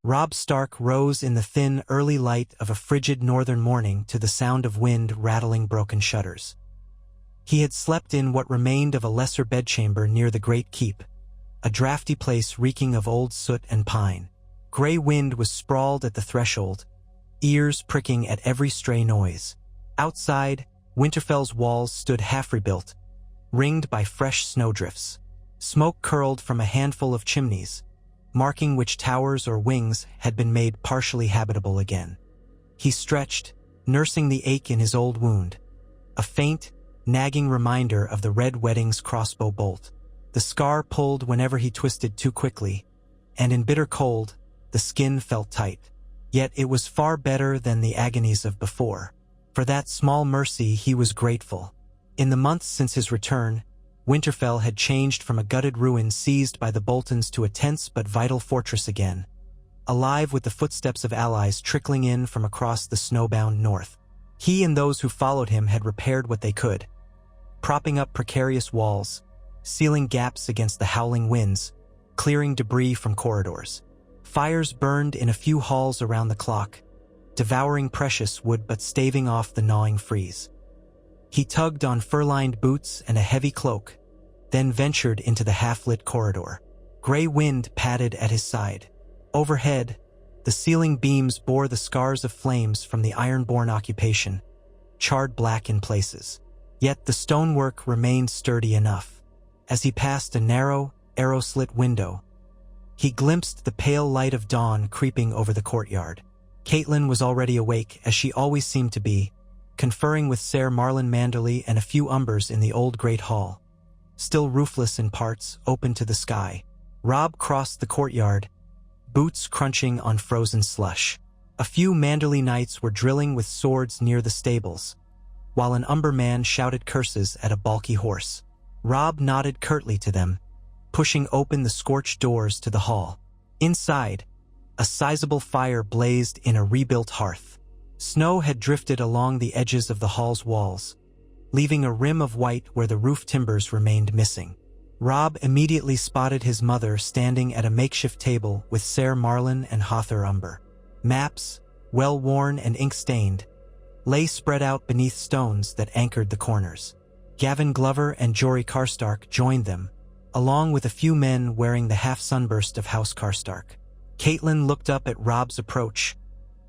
Robb Stark rose in the thin, early light of a frigid northern morning to the sound of wind rattling broken shutters. He had slept in what remained of a lesser bedchamber near the great keep, a drafty place reeking of old soot and pine. Gray wind was sprawled at the threshold, ears pricking at every stray noise. Outside, Winterfell's walls stood half-rebuilt, ringed by fresh snowdrifts. Smoke curled from a handful of chimneys, marking which towers or wings had been made partially habitable again. He stretched, nursing the ache in his old wound, a faint, nagging reminder of the Red Wedding's crossbow bolt. The scar pulled whenever he twisted too quickly, and in bitter cold, the skin felt tight. Yet it was far better than the agonies of before. For that small mercy he was grateful. In the months since his return, Winterfell had changed from a gutted ruin seized by the Boltons to a tense but vital fortress again, alive with the footsteps of allies trickling in from across the snowbound north. He and those who followed him had repaired what they could, propping up precarious walls, sealing gaps against the howling winds, clearing debris from corridors. Fires burned in a few halls around the clock, devouring precious wood but staving off the gnawing freeze. He tugged on fur-lined boots and a heavy cloak, then ventured into the half-lit corridor. Gray wind padded at his side. Overhead, the ceiling beams bore the scars of flames from the iron-born occupation, charred black in places. Yet the stonework remained sturdy enough. As he passed a narrow, arrow-slit window, he glimpsed the pale light of dawn creeping over the courtyard. Catelyn was already awake, as she always seemed to be, conferring with Ser Marlon Manderly and a few umbers in the old great hall, still roofless in parts, open to the sky. Robb crossed the courtyard, boots crunching on frozen slush. A few Manderly knights were drilling with swords near the stables, while an umber man shouted curses at a balky horse. Robb nodded curtly to them, pushing open the scorched doors to the hall. Inside, a sizable fire blazed in a rebuilt hearth. Snow had drifted along the edges of the hall's walls, leaving a rim of white where the roof timbers remained missing. Robb immediately spotted his mother standing at a makeshift table with Ser Marlon and Hother Umber. Maps, well-worn and ink-stained, lay spread out beneath stones that anchored the corners. Gavin Glover and Jory Karstark joined them, along with a few men wearing the half-sunburst of House Karstark. Catelyn looked up at Robb's approach,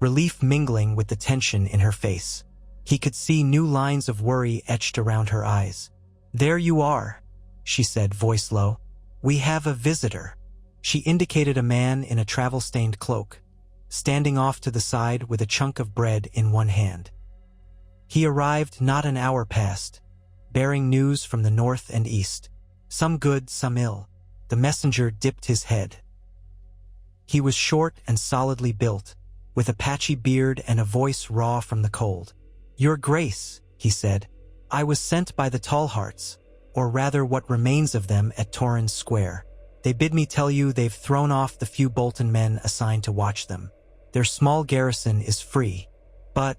relief mingling with the tension in her face. He could see new lines of worry etched around her eyes. "There you are," she said, voice low. "We have a visitor." She indicated a man in a travel-stained cloak, standing off to the side with a chunk of bread in one hand. He arrived not an hour past, bearing news from the north and east. Some good, some ill. The messenger dipped his head. He was short and solidly built, with a patchy beard and a voice raw from the cold. "Your Grace," he said, "I was sent by the Tallhearts, or rather what remains of them at Torrens Square. They bid me tell you they've thrown off the few Bolton men assigned to watch them. Their small garrison is free, but—"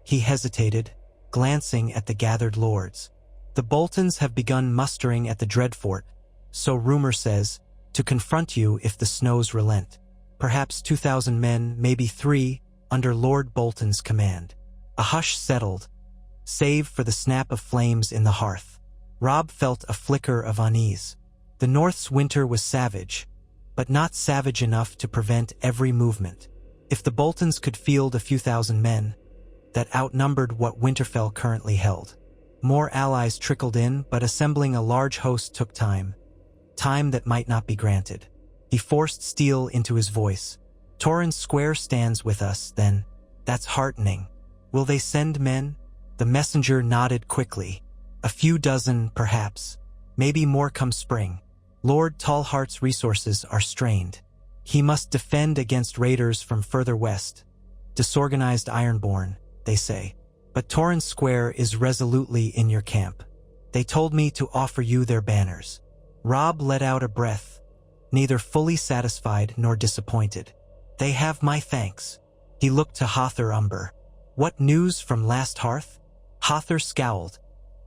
He hesitated, glancing at the gathered lords. "The Boltons have begun mustering at the Dreadfort, so rumor says, to confront you if the snows relent. Perhaps 2,000 men, maybe 3, under Lord Bolton's command." A hush settled, save for the snap of flames in the hearth. Robb felt a flicker of unease. The North's winter was savage, but not savage enough to prevent every movement. If the Boltons could field a few thousand men, that outnumbered what Winterfell currently held. More allies trickled in, but assembling a large host took time that might not be granted. He forced steel into his voice. "Torrens Square stands with us, then. That's heartening. Will they send men?" The messenger nodded quickly. "A few dozen, perhaps. Maybe more come spring. Lord Tallheart's resources are strained. He must defend against raiders from further west. Disorganized Ironborn, they say. But Torrens Square is resolutely in your camp. They told me to offer you their banners." Robb let out a breath, neither fully satisfied nor disappointed. "They have my thanks." He looked to Hother Umber. "What news from last hearth?" Hother scowled,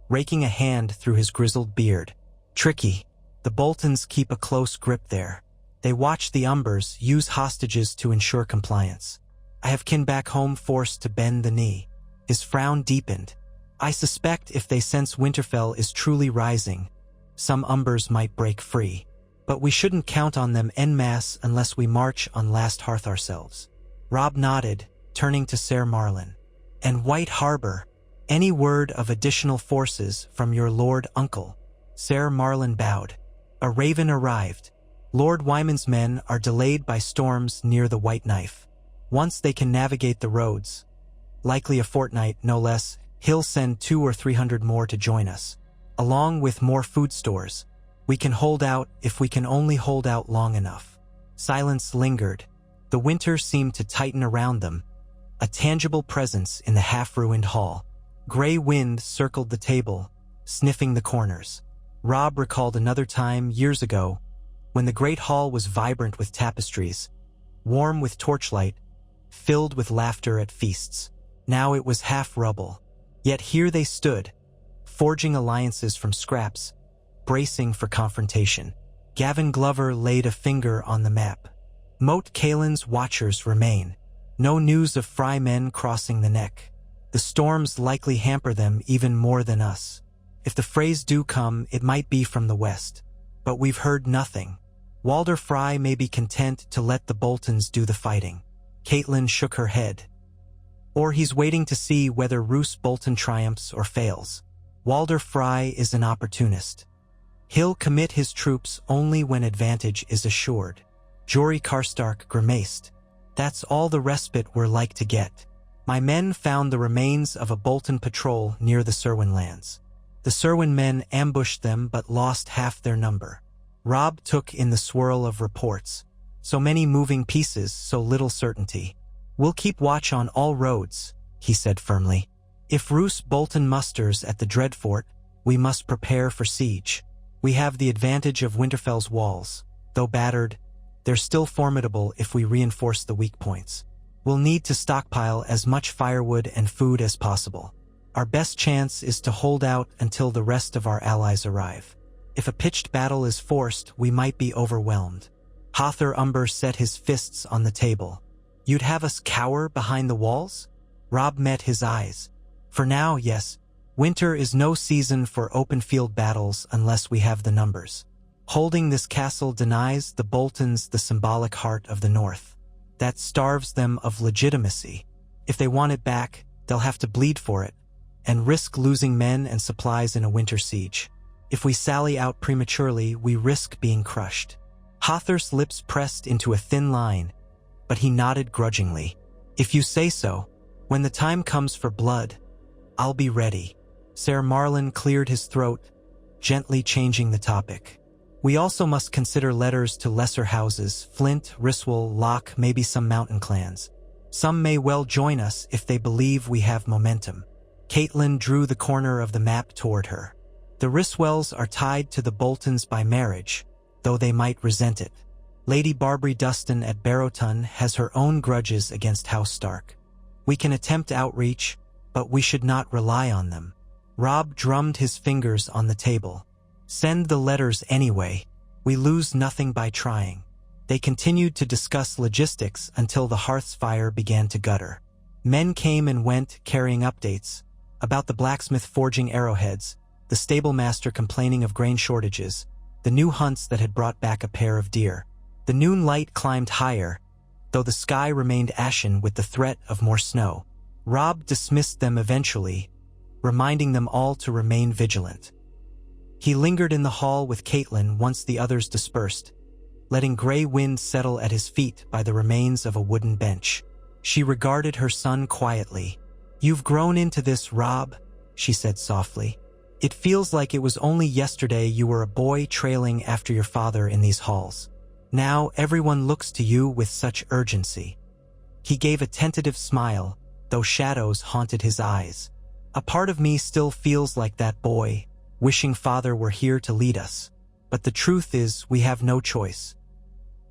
raking a hand through his grizzled beard. "Tricky. The Boltons keep a close grip there. They watch the Umbers use hostages to ensure compliance. I have kin back home forced to bend the knee. His frown deepened. I suspect if they sense Winterfell is truly rising, some Umbers might break free. But we shouldn't count on them en masse unless we march on Last Hearth ourselves. Robb nodded, turning to Ser Marlin. And White Harbor, any word of additional forces from your Lord Uncle? Ser Marlin bowed. A raven arrived. Lord Wyman's men are delayed by storms near the White Knife. Once they can navigate the roads, likely a fortnight, no less, he'll send 200 or 300 more to join us, along with more food stores. We can hold out if we can only hold out long enough. Silence lingered. The winter seemed to tighten around them, a tangible presence in the half-ruined hall. Gray wind circled the table, sniffing the corners. Robb recalled another time years ago, when the great hall was vibrant with tapestries, warm with torchlight, filled with laughter at feasts. Now it was half rubble. Yet here they stood, forging alliances from scraps, bracing for confrontation. Gavin Glover laid a finger on the map. Moat Caelan's watchers remain. No news of Fry men crossing the neck. The storms likely hamper them even more than us. If the frays do come, it might be from the west. But we've heard nothing. Walder Fry may be content to let the Boltons do the fighting. Catelyn shook her head. Or he's waiting to see whether Roose Bolton triumphs or fails. Walder Fry is an opportunist. He'll commit his troops only when advantage is assured. Jory Karstark grimaced. That's all the respite we're like to get. My men found the remains of a Bolton patrol near the Cerwyn lands. The Cerwyn men ambushed them but lost half their number. Robb took in the swirl of reports. So many moving pieces, so little certainty. We'll keep watch on all roads, he said firmly. If Roose Bolton musters at the Dreadfort, we must prepare for siege. We have the advantage of Winterfell's walls. Though battered, they're still formidable if we reinforce the weak points. We'll need to stockpile as much firewood and food as possible. Our best chance is to hold out until the rest of our allies arrive. If a pitched battle is forced, we might be overwhelmed. Hother Umber set his fists on the table. You'd have us cower behind the walls? Robb met his eyes. For now, yes. Winter is no season for open field battles unless we have the numbers. Holding this castle denies the Boltons the symbolic heart of the North. That starves them of legitimacy. If they want it back, they'll have to bleed for it, and risk losing men and supplies in a winter siege. If we sally out prematurely, we risk being crushed. Hother's lips pressed into a thin line, but he nodded grudgingly. If you say so, when the time comes for blood, I'll be ready. Ser Marlin cleared his throat, gently changing the topic. We also must consider letters to lesser houses, Flint, Ryswell, Locke, maybe some mountain clans. Some may well join us if they believe we have momentum. Catelyn drew the corner of the map toward her. The Ryswells are tied to the Boltons by marriage, though they might resent it. Lady Barbary Dustin at Barrowton has her own grudges against House Stark. We can attempt outreach, but we should not rely on them. Robb drummed his fingers on the table. Send the letters anyway. We lose nothing by trying. They continued to discuss logistics until the hearth's fire began to gutter. Men came and went, carrying updates about the blacksmith forging arrowheads, the stablemaster complaining of grain shortages, the new hunts that had brought back a pair of deer. The noon light climbed higher, though the sky remained ashen with the threat of more snow. Robb dismissed them eventually, reminding them all to remain vigilant. He lingered in the hall with Catelyn once the others dispersed, letting gray wind settle at his feet by the remains of a wooden bench. She regarded her son quietly. "You've grown into this, Robb," she said softly. "It feels like it was only yesterday you were a boy trailing after your father in these halls. Now everyone looks to you with such urgency." He gave a tentative smile, though shadows haunted his eyes. "A part of me still feels like that boy, wishing father were here to lead us. But the truth is, we have no choice.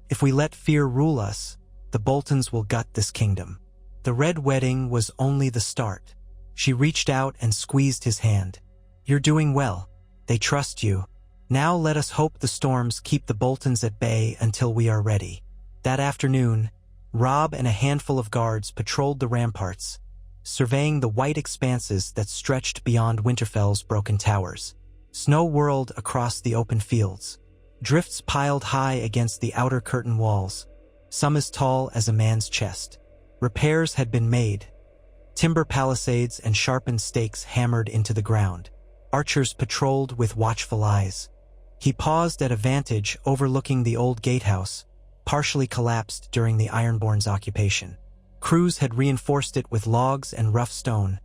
If we let fear rule us, the Boltons will gut this kingdom." The red wedding was only the start. She reached out and squeezed his hand. "You're doing well. They trust you. Now let us hope the storms keep the Boltons at bay until we are ready." That afternoon, Robb and a handful of guards patrolled the ramparts, surveying the white expanses that stretched beyond Winterfell's broken towers. Snow whirled across the open fields. Drifts piled high against the outer curtain walls, some as tall as a man's chest. Repairs had been made. Timber palisades and sharpened stakes hammered into the ground. Archers patrolled with watchful eyes. He paused at a vantage overlooking the old gatehouse, partially collapsed during the Ironborn's occupation. Crews had reinforced it with logs and rough stone,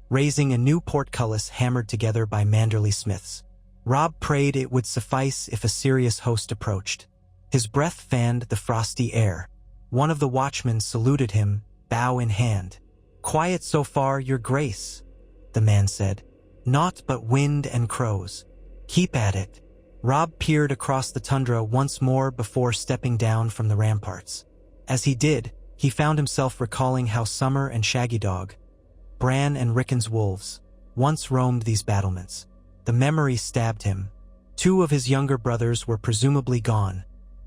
raising a new portcullis hammered together by Manderly smiths. Robb prayed it would suffice if a serious host approached. His breath fanned the frosty air. One of the watchmen saluted him, bow in hand. "Quiet so far, your grace," the man said. "Naught but wind and crows. Keep at it." Robb peered across the tundra once more before stepping down from the ramparts. As he did, he found himself recalling how Summer and Shaggy Dog, Bran and Rickon's wolves, once roamed these battlements. The memory stabbed him. 2 of his younger brothers were presumably gone,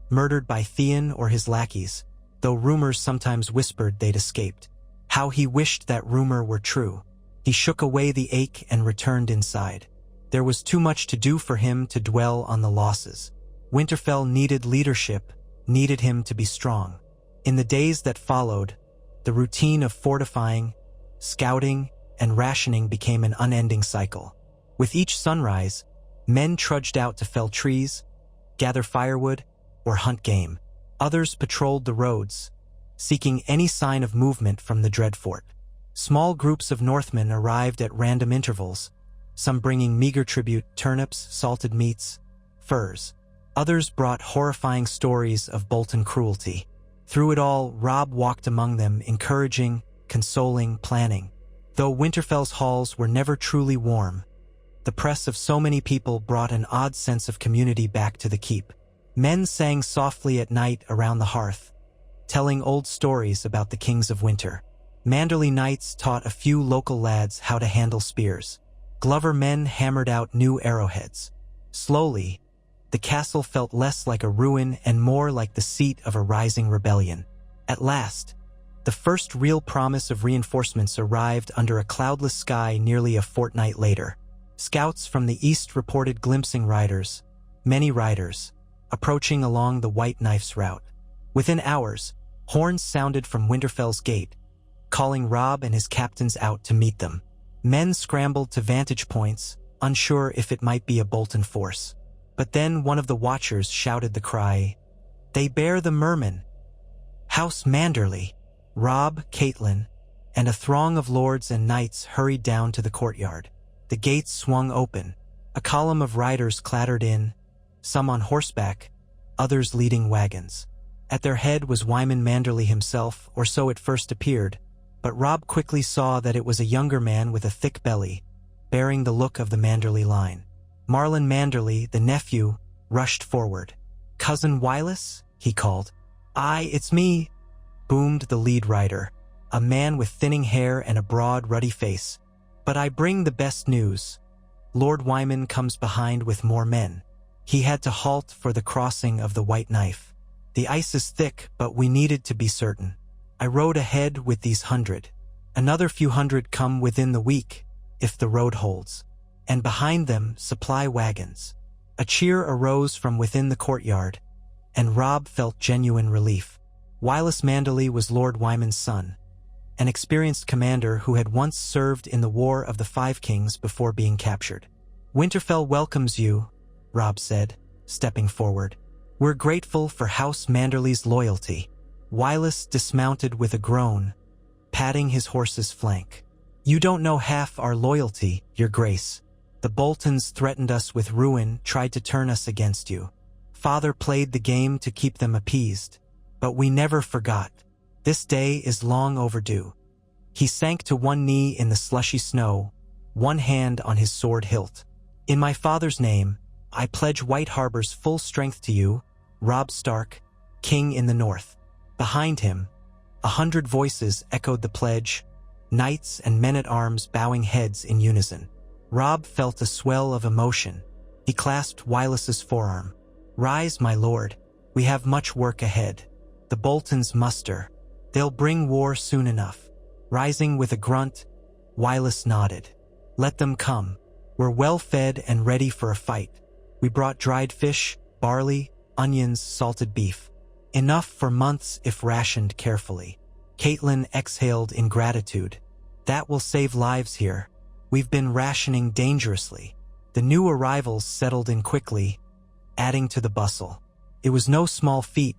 murdered by Theon or his lackeys, though rumors sometimes whispered they'd escaped. How he wished that rumor were true. He shook away the ache and returned inside. There was too much to do for him to dwell on the losses. Winterfell needed leadership, needed him to be strong. In the days that followed, the routine of fortifying, scouting, and rationing became an unending cycle. With each sunrise, men trudged out to fell trees, gather firewood, or hunt game. Others patrolled the roads, seeking any sign of movement from the Dreadfort. Small groups of Northmen arrived at random intervals, some bringing meager tribute: turnips, salted meats, furs. Others brought horrifying stories of Bolton cruelty. Through it all, Robb walked among them, encouraging, consoling, planning. Though Winterfell's halls were never truly warm, the press of so many people brought an odd sense of community back to the keep. Men sang softly at night around the hearth, telling old stories about the kings of winter. Manderly knights taught a few local lads how to handle spears. Glover men hammered out new arrowheads. Slowly, the castle felt less like a ruin and more like the seat of a rising rebellion. At last, the first real promise of reinforcements arrived under a cloudless sky nearly a fortnight later. Scouts from the east reported glimpsing riders, many riders, approaching along the White Knife's route. Within hours, horns sounded from Winterfell's gate, calling Robb and his captains out to meet them. Men scrambled to vantage points, unsure if it might be a Bolton force. But then one of the watchers shouted the cry, "They bear the merman! House Manderly!" Robb, Catelyn, and a throng of lords and knights hurried down to the courtyard. The gates swung open. A column of riders clattered in, some on horseback, others leading wagons. At their head was Wyman Manderly himself, or so it first appeared, but Robb quickly saw that it was a younger man with a thick belly, bearing the look of the Manderly line. Marlon Manderly, the nephew, rushed forward. "Cousin Wylis?" he called. "Aye, it's me," boomed the lead rider, a man with thinning hair and a broad, ruddy face. "But I bring the best news. Lord Wyman comes behind with more men." He had to halt for the crossing of the White Knife. "The ice is thick, but we needed to be certain. I rode ahead with these 100. Another few hundred come within the week, if the road holds. And behind them, supply wagons." A cheer arose from within the courtyard, and Robb felt genuine relief. Wylis Manderly was Lord Wyman's son, an experienced commander who had once served in the War of the Five Kings before being captured. "Winterfell welcomes you," Robb said, stepping forward. "We're grateful for House Manderly's loyalty." Wylis dismounted with a groan, patting his horse's flank. "You don't know half our loyalty, your grace. The Boltons threatened us with ruin, tried to turn us against you. Father played the game to keep them appeased, but we never forgot. This day is long overdue." He sank to one knee in the slushy snow, one hand on his sword hilt. "In my father's name, I pledge White Harbor's full strength to you, Robb Stark, King in the North." Behind him, 100 voices echoed the pledge, knights and men-at-arms bowing heads in unison. Robb felt a swell of emotion. He clasped Wylis's forearm. "Rise, my lord. We have much work ahead. The Boltons muster. They'll bring war soon enough." Rising with a grunt, Wylis nodded. "Let them come. We're well fed and ready for a fight. We brought dried fish, barley, onions, salted beef. Enough for months if rationed carefully." Catelyn exhaled in gratitude. "That will save lives here. We've been rationing dangerously." The new arrivals settled in quickly, adding to the bustle. It was no small feat,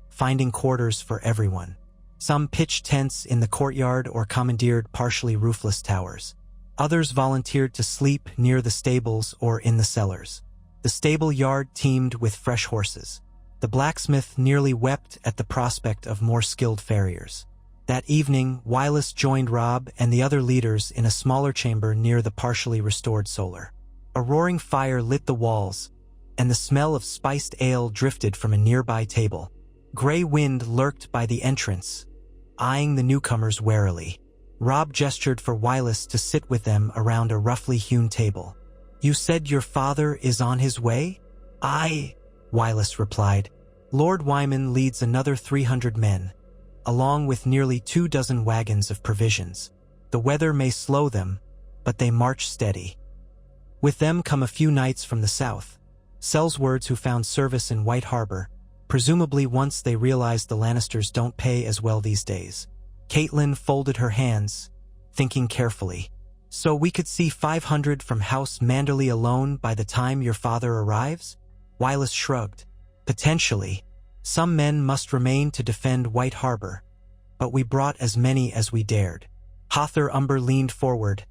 finding quarters for everyone. Some pitched tents in the courtyard or commandeered partially roofless towers. Others volunteered to sleep near the stables or in the cellars. The stable yard teemed with fresh horses. The blacksmith nearly wept at the prospect of more skilled farriers. That evening, Wylis joined Robb and the other leaders in a smaller chamber near the partially restored solar. A roaring fire lit the walls, and the smell of spiced ale drifted from a nearby table. Gray wind lurked by the entrance, eyeing the newcomers warily. Robb gestured for Wylis to sit with them around a roughly hewn table. "You said your father is on his way?" "Aye," Wylis replied. "Lord Wyman leads another 300 men, along with nearly 24 wagons of provisions. The weather may slow them, but they march steady. With them come a few knights from the south, Sellswords who found service in White Harbor, presumably once they realized the Lannisters don't pay as well these days." Catelyn folded her hands, thinking carefully. "So we could see 500 from House Manderly alone by the time your father arrives?" Wylis shrugged. "Potentially. Some men must remain to defend White Harbor, but we brought as many as we dared." Hother Umber leaned forward,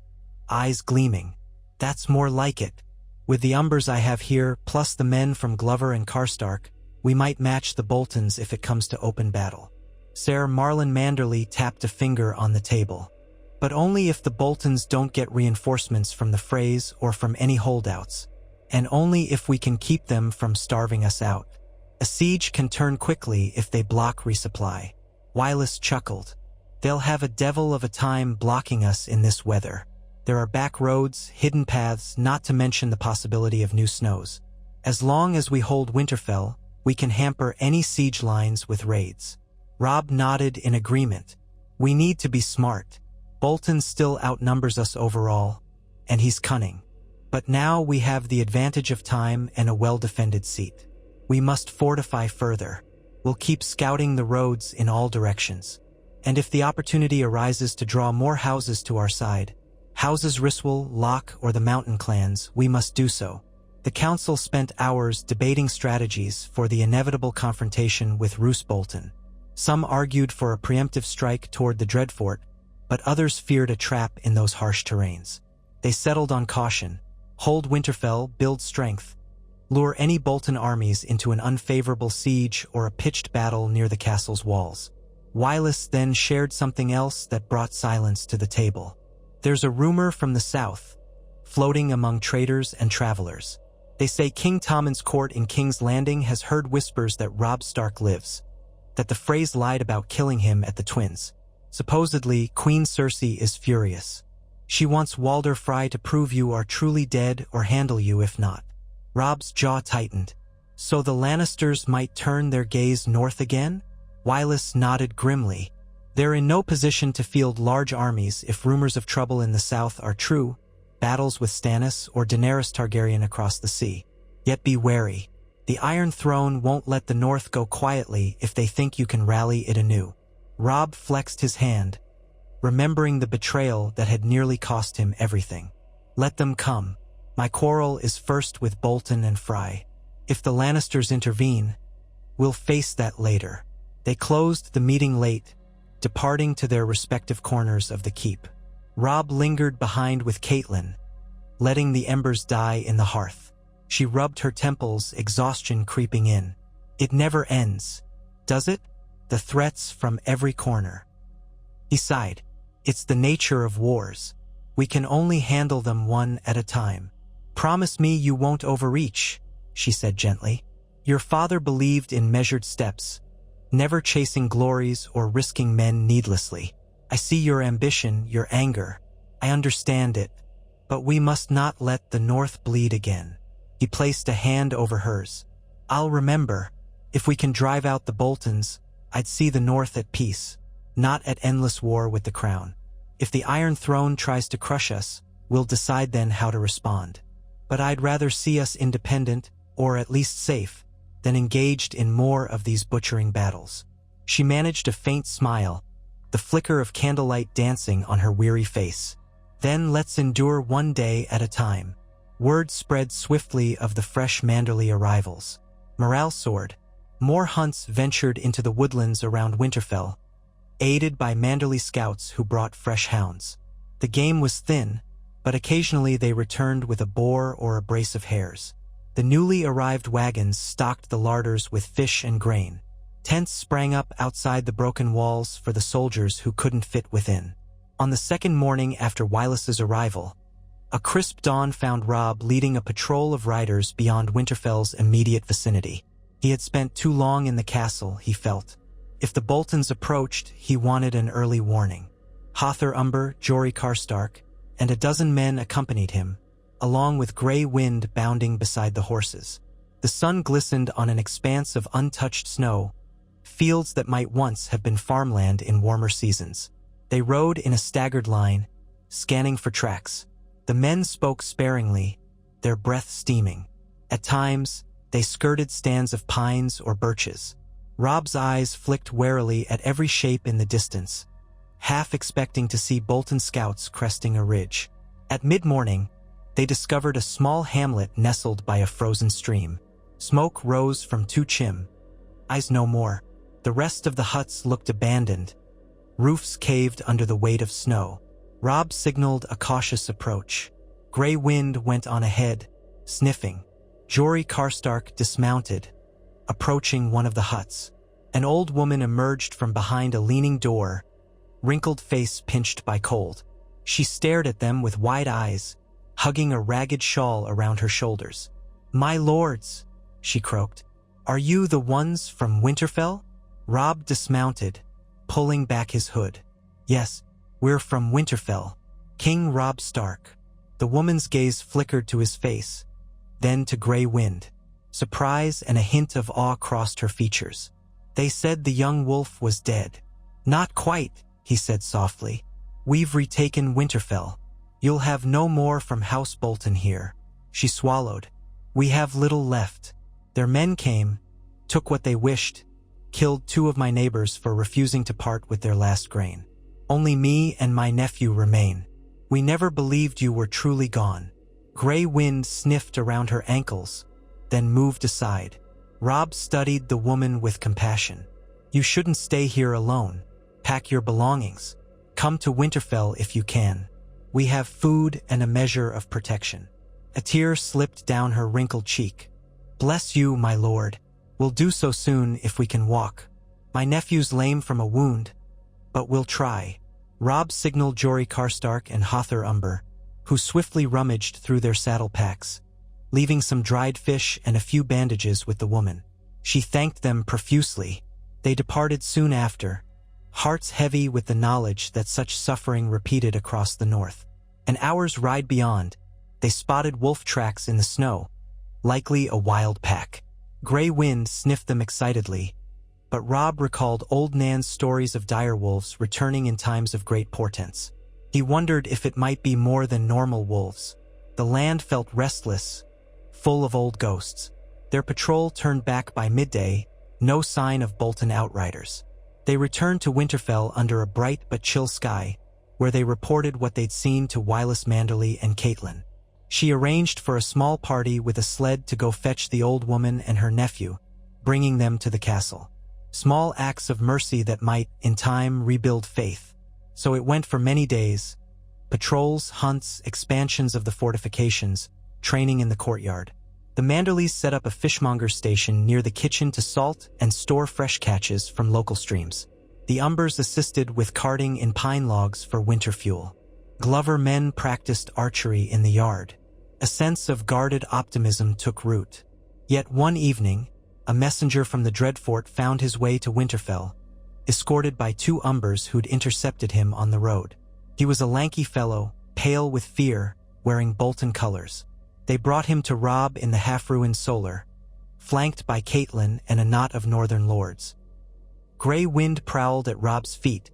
eyes gleaming. "That's more like it. With the Umbers I have here, plus the men from Glover and Karstark, we might match the Boltons if it comes to open battle." Ser Marlon Manderly tapped a finger on the table. "But only if the Boltons don't get reinforcements from the Freys or from any holdouts, and only if we can keep them from starving us out. A siege can turn quickly if they block resupply." Wylis chuckled. "They'll have a devil of a time blocking us in this weather. There are back roads, hidden paths, not to mention the possibility of new snows. As long as we hold Winterfell, we can hamper any siege lines with raids." Robb nodded in agreement. "We need to be smart. Bolton still outnumbers us overall, and he's cunning. But now we have the advantage of time and a well-defended seat. We must fortify further. We'll keep scouting the roads in all directions. And if the opportunity arises to draw more houses to our side, Houses Ryswell, Locke, or the Mountain clans, we must do so." The council spent hours debating strategies for the inevitable confrontation with Roose Bolton. Some argued for a preemptive strike toward the Dreadfort, but others feared a trap in those harsh terrains. They settled on caution. Hold Winterfell, build strength. Lure any Bolton armies into an unfavorable siege or a pitched battle near the castle's walls. Wylis then shared something else that brought silence to the table. "There's a rumor from the south, floating among traders and travelers. They say King Tommen's court in King's Landing has heard whispers that Robb Stark lives, that the Freys lied about killing him at the Twins. Supposedly, Queen Cersei is furious. She wants Walder Frey to prove you are truly dead or handle you if not." Robb's jaw tightened. "So the Lannisters might turn their gaze north again?" Wylis nodded grimly. "They're in no position to field large armies if rumors of trouble in the south are true, battles with Stannis or Daenerys Targaryen across the sea. Yet be wary. The Iron Throne won't let the North go quietly if they think you can rally it anew." Robb flexed his hand, remembering the betrayal that had nearly cost him everything. "Let them come. My quarrel is first with Bolton and Frey. If the Lannisters intervene, we'll face that later." They closed the meeting late, departing to their respective corners of the keep. Robb lingered behind with Catelyn, letting the embers die in the hearth. She rubbed her temples, exhaustion creeping in. "It never ends, does it? The threats from every corner." He sighed. "It's the nature of wars. We can only handle them one at a time." "Promise me you won't overreach," she said gently. "Your father believed in measured steps, never chasing glories or risking men needlessly. I see your ambition, your anger. I understand it, but we must not let the North bleed again." He placed a hand over hers. "I'll remember. If we can drive out the Boltons, I'd see the North at peace, not at endless war with the Crown. If the Iron Throne tries to crush us, we'll decide then how to respond. But I'd rather see us independent, or at least safe, than engaged in more of these butchering battles." She managed a faint smile, the flicker of candlelight dancing on her weary face. "Then let's endure one day at a time." Word spread swiftly of the fresh Manderly arrivals. Morale soared. More hunts ventured into the woodlands around Winterfell, aided by Manderly scouts who brought fresh hounds. The game was thin, but occasionally they returned with a boar or a brace of hares. The newly arrived wagons stocked the larders with fish and grain. Tents sprang up outside the broken walls for the soldiers who couldn't fit within. On the second morning after Wylis's arrival, a crisp dawn found Robb leading a patrol of riders beyond Winterfell's immediate vicinity. He had spent too long in the castle, he felt. If the Boltons approached, he wanted an early warning. Hother Umber, Jory Karstark, and a dozen men accompanied him, along with Grey Wind bounding beside the horses. The sun glistened on an expanse of untouched snow, fields that might once have been farmland in warmer seasons. They rode in a staggered line, scanning for tracks. The men spoke sparingly, their breath steaming. At times, they skirted stands of pines or birches. Robb's eyes flicked warily at every shape in the distance, half expecting to see Bolton scouts cresting a ridge. At mid-morning, they discovered a small hamlet nestled by a frozen stream. Smoke rose from two chim. Eyes no more. The rest of the huts looked abandoned. Roofs caved under the weight of snow. Robb signaled a cautious approach. Grey Wind went on ahead, sniffing. Jory Karstark dismounted, approaching one of the huts. An old woman emerged from behind a leaning door, wrinkled face pinched by cold. She stared at them with wide eyes, hugging a ragged shawl around her shoulders. "My lords," she croaked, "are you the ones from Winterfell?" Robb dismounted, pulling back his hood. "Yes, we're from Winterfell, King Robb Stark." The woman's gaze flickered to his face, then to Grey Wind. Surprise and a hint of awe crossed her features. "They said the young wolf was dead." "Not quite," he said softly. "We've retaken Winterfell. You'll have no more from House Bolton here." She swallowed. "We have little left. Their men came, took what they wished, killed 2 of my neighbors for refusing to part with their last grain. Only me and my nephew remain. We never believed you were truly gone." Grey Wind sniffed around her ankles, then moved aside. Robb studied the woman with compassion. "You shouldn't stay here alone. Pack your belongings. Come to Winterfell if you can. We have food and a measure of protection." A tear slipped down her wrinkled cheek. "Bless you, my lord. We'll do so soon if we can walk. My nephew's lame from a wound, but we'll try." Robb signaled Jory Karstark and Hother Umber, who swiftly rummaged through their saddle packs, leaving some dried fish and a few bandages with the woman. She thanked them profusely. They departed soon after, hearts heavy with the knowledge that such suffering repeated across the north. An hour's ride beyond, they spotted wolf tracks in the snow, likely a wild pack. Grey Wind sniffed them excitedly, but Robb recalled old Nan's stories of direwolves returning in times of great portents. He wondered if it might be more than normal wolves. The land felt restless, full of old ghosts. Their patrol turned back by midday, no sign of Bolton outriders. They returned to Winterfell under a bright but chill sky, where they reported what they'd seen to Wylis Manderly and Caitlin. She arranged for a small party with a sled to go fetch the old woman and her nephew, bringing them to the castle. Small acts of mercy that might, in time, rebuild faith. So it went for many days. Patrols, hunts, expansions of the fortifications, training in the courtyard. The Manderlys set up a fishmonger station near the kitchen to salt and store fresh catches from local streams. The Umbers assisted with carting in pine logs for winter fuel. Glover men practiced archery in the yard. A sense of guarded optimism took root. Yet one evening, a messenger from the Dreadfort found his way to Winterfell, escorted by 2 Umbers who'd intercepted him on the road. He was a lanky fellow, pale with fear, wearing Bolton colors. They brought him to Robb in the half-ruined Solar, flanked by Catelyn and a knot of northern lords. Grey wind prowled at Robb's feet,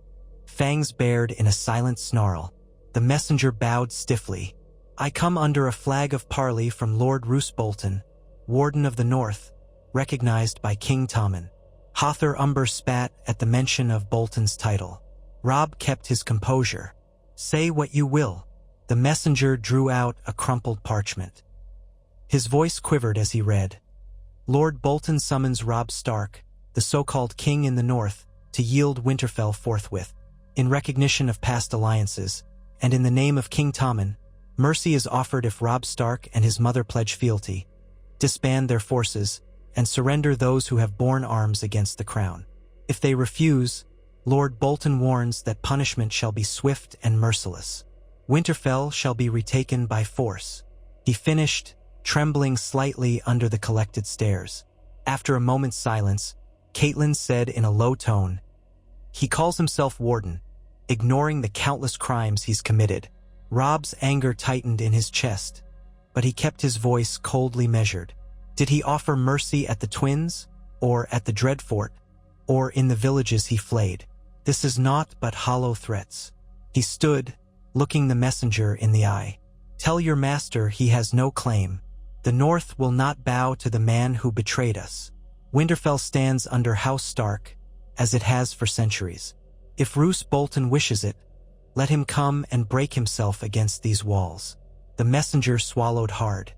fangs bared in a silent snarl. The messenger bowed stiffly. "I come under a flag of parley from Lord Roose Bolton, Warden of the North, recognized by King Tommen." Hother Umber spat at the mention of Bolton's title. Robb kept his composure. "Say what you will." The messenger drew out a crumpled parchment. His voice quivered as he read. "Lord Bolton summons Robb Stark, the so-called king in the north, to yield Winterfell forthwith. In recognition of past alliances, and in the name of King Tommen, mercy is offered if Robb Stark and his mother pledge fealty, disband their forces, and surrender those who have borne arms against the crown. If they refuse, Lord Bolton warns that punishment shall be swift and merciless. Winterfell shall be retaken by force." He finished, trembling slightly under the collected stares. After a moment's silence, Catelyn said in a low tone, "He calls himself Warden, ignoring the countless crimes he's committed." Robb's anger tightened in his chest, but he kept his voice coldly measured. Did he offer mercy at the Twins, or at the Dreadfort, or in the villages he flayed? This is naught but hollow threats. He stood, looking the messenger in the eye. "Tell your master he has no claim. The North will not bow to the man who betrayed us. Winterfell stands under House Stark, as it has for centuries. If Roose Bolton wishes it, let him come and break himself against these walls." The messenger swallowed hard.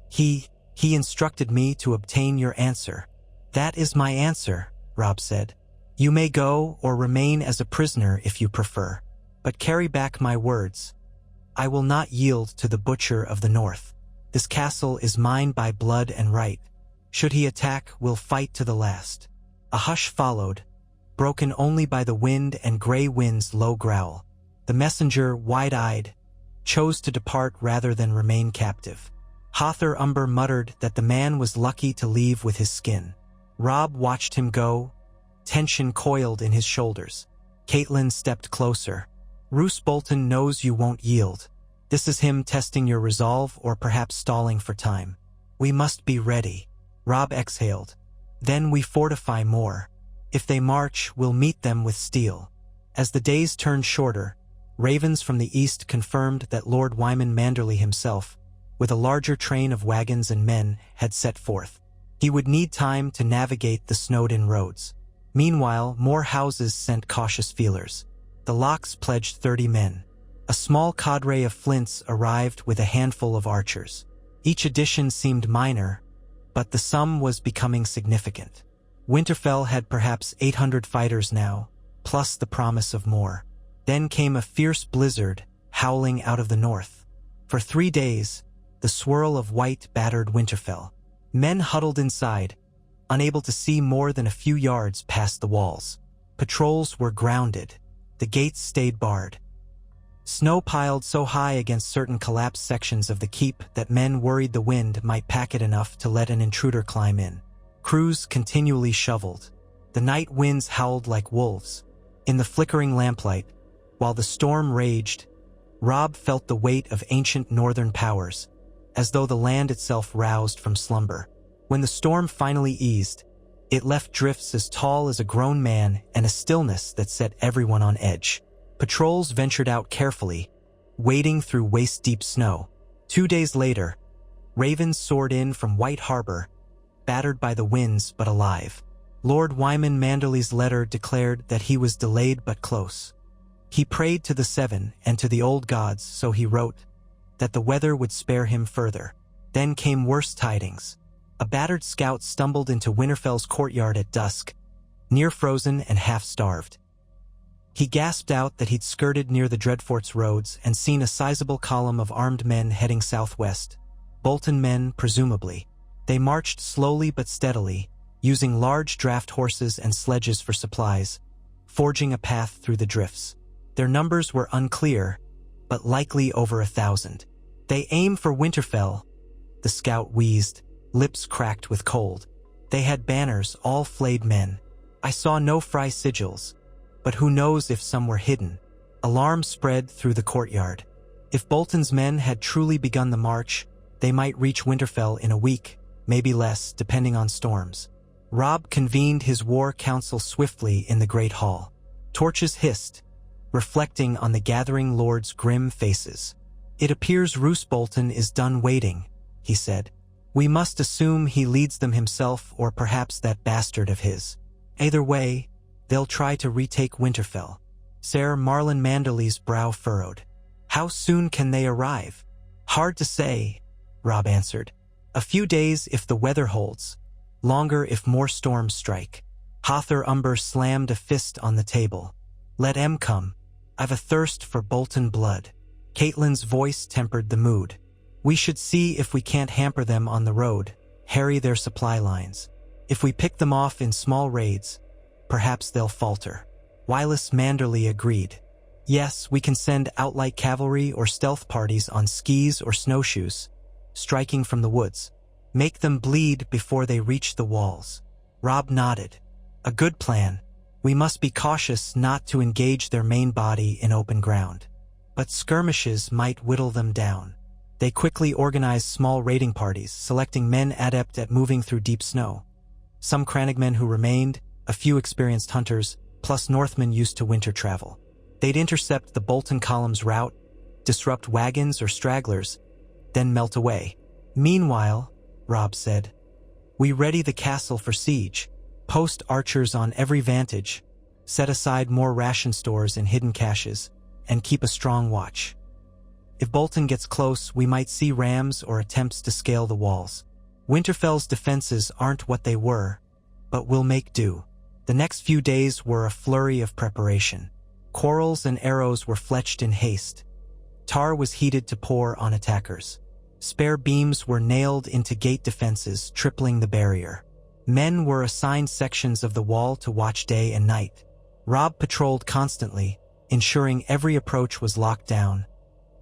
He instructed me to obtain your answer." "That is my answer," Robb said. "You may go or remain as a prisoner if you prefer. But carry back my words. I will not yield to the butcher of the North. This castle is mine by blood and right. Should he attack, we'll fight to the last." A hush followed, broken only by the wind and Grey Wind's low growl. The messenger, wide-eyed, chose to depart rather than remain captive. Hother Umber muttered that the man was lucky to leave with his skin. Robb watched him go, tension coiled in his shoulders. Catelyn stepped closer. "Roose Bolton knows you won't yield. This is him testing your resolve or perhaps stalling for time. We must be ready." Robb exhaled. "Then we fortify more. If they march, we'll meet them with steel." As the days turned shorter, ravens from the east confirmed that Lord Wyman Manderly himself, with a larger train of wagons and men, had set forth. He would need time to navigate the snowed-in roads. Meanwhile, more houses sent cautious feelers. The Locks pledged 30 men. A small cadre of flints arrived with a handful of archers. Each addition seemed minor, but the sum was becoming significant. Winterfell had perhaps 800 fighters now, plus the promise of more. Then came a fierce blizzard, howling out of the north. For 3 days, the swirl of white battered Winterfell. Men huddled inside, unable to see more than a few yards past the walls. Patrols were grounded. The gates stayed barred. Snow piled so high against certain collapsed sections of the keep that men worried the wind might pack it enough to let an intruder climb in. Crews continually shoveled. The night winds howled like wolves. In the flickering lamplight, while the storm raged, Robb felt the weight of ancient northern powers, as though the land itself roused from slumber. When the storm finally eased, it left drifts as tall as a grown man and a stillness that set everyone on edge. Patrols ventured out carefully, wading through waist-deep snow. 2 days later, ravens soared in from White Harbor, battered by the winds but alive. Lord Wyman Manderly's letter declared that he was delayed but close. He prayed to the Seven and to the old gods, so he wrote, that the weather would spare him further. Then came worse tidings. A battered scout stumbled into Winterfell's courtyard at dusk, near frozen and half-starved. He gasped out that he'd skirted near the Dreadfort's roads and seen a sizable column of armed men heading southwest. Bolton men, presumably. They marched slowly but steadily, using large draft horses and sledges for supplies, forging a path through the drifts. Their numbers were unclear, but likely over 1,000. "They aim for Winterfell," the scout wheezed, lips cracked with cold. "They had banners, all flayed men. I saw no Fry sigils, but who knows if some were hidden." Alarm spread through the courtyard. If Bolton's men had truly begun the march, They might reach Winterfell in a week, maybe less, depending on storms. Robb convened his war council swiftly in the Great Hall. Torches hissed, reflecting on the gathering lords' grim faces. "It appears Roose Bolton is done waiting," he said. "We must assume he leads them himself or perhaps that bastard of his. Either way, they'll try to retake Winterfell." Ser Marlon Manderly's brow furrowed. "How soon can they arrive?" "Hard to say," Robb answered. "A few days if the weather holds, longer if more storms strike." Hother Umber slammed a fist on the table. "Let 'em come. I've a thirst for Bolton blood." Catelyn's voice tempered the mood. "We should see if we can't hamper them on the road, harry their supply lines. If we pick them off in small raids, perhaps they'll falter." Wylis Manderly agreed. "Yes, we can send outlight cavalry or stealth parties on skis or snowshoes, striking from the woods. Make them bleed before they reach the walls." Robb nodded. "A good plan. We must be cautious not to engage their main body in open ground. But skirmishes might whittle them down." They quickly organized small raiding parties, selecting men adept at moving through deep snow. Some crannogmen who remained, a few experienced hunters, plus Northmen used to winter travel. They'd intercept the Bolton column's route, disrupt wagons or stragglers, then melt away. "Meanwhile," Robb said, "we ready the castle for siege, post archers on every vantage, set aside more ration stores in hidden caches, and keep a strong watch. If Bolton gets close, we might see rams or attempts to scale the walls. Winterfell's defenses aren't what they were, but we'll make do." The next few days were a flurry of preparation. Quarrels and arrows were fletched in haste. Tar was heated to pour on attackers. Spare beams were nailed into gate defenses, tripling the barrier. Men were assigned sections of the wall to watch day and night. Robb patrolled constantly, ensuring every approach was locked down,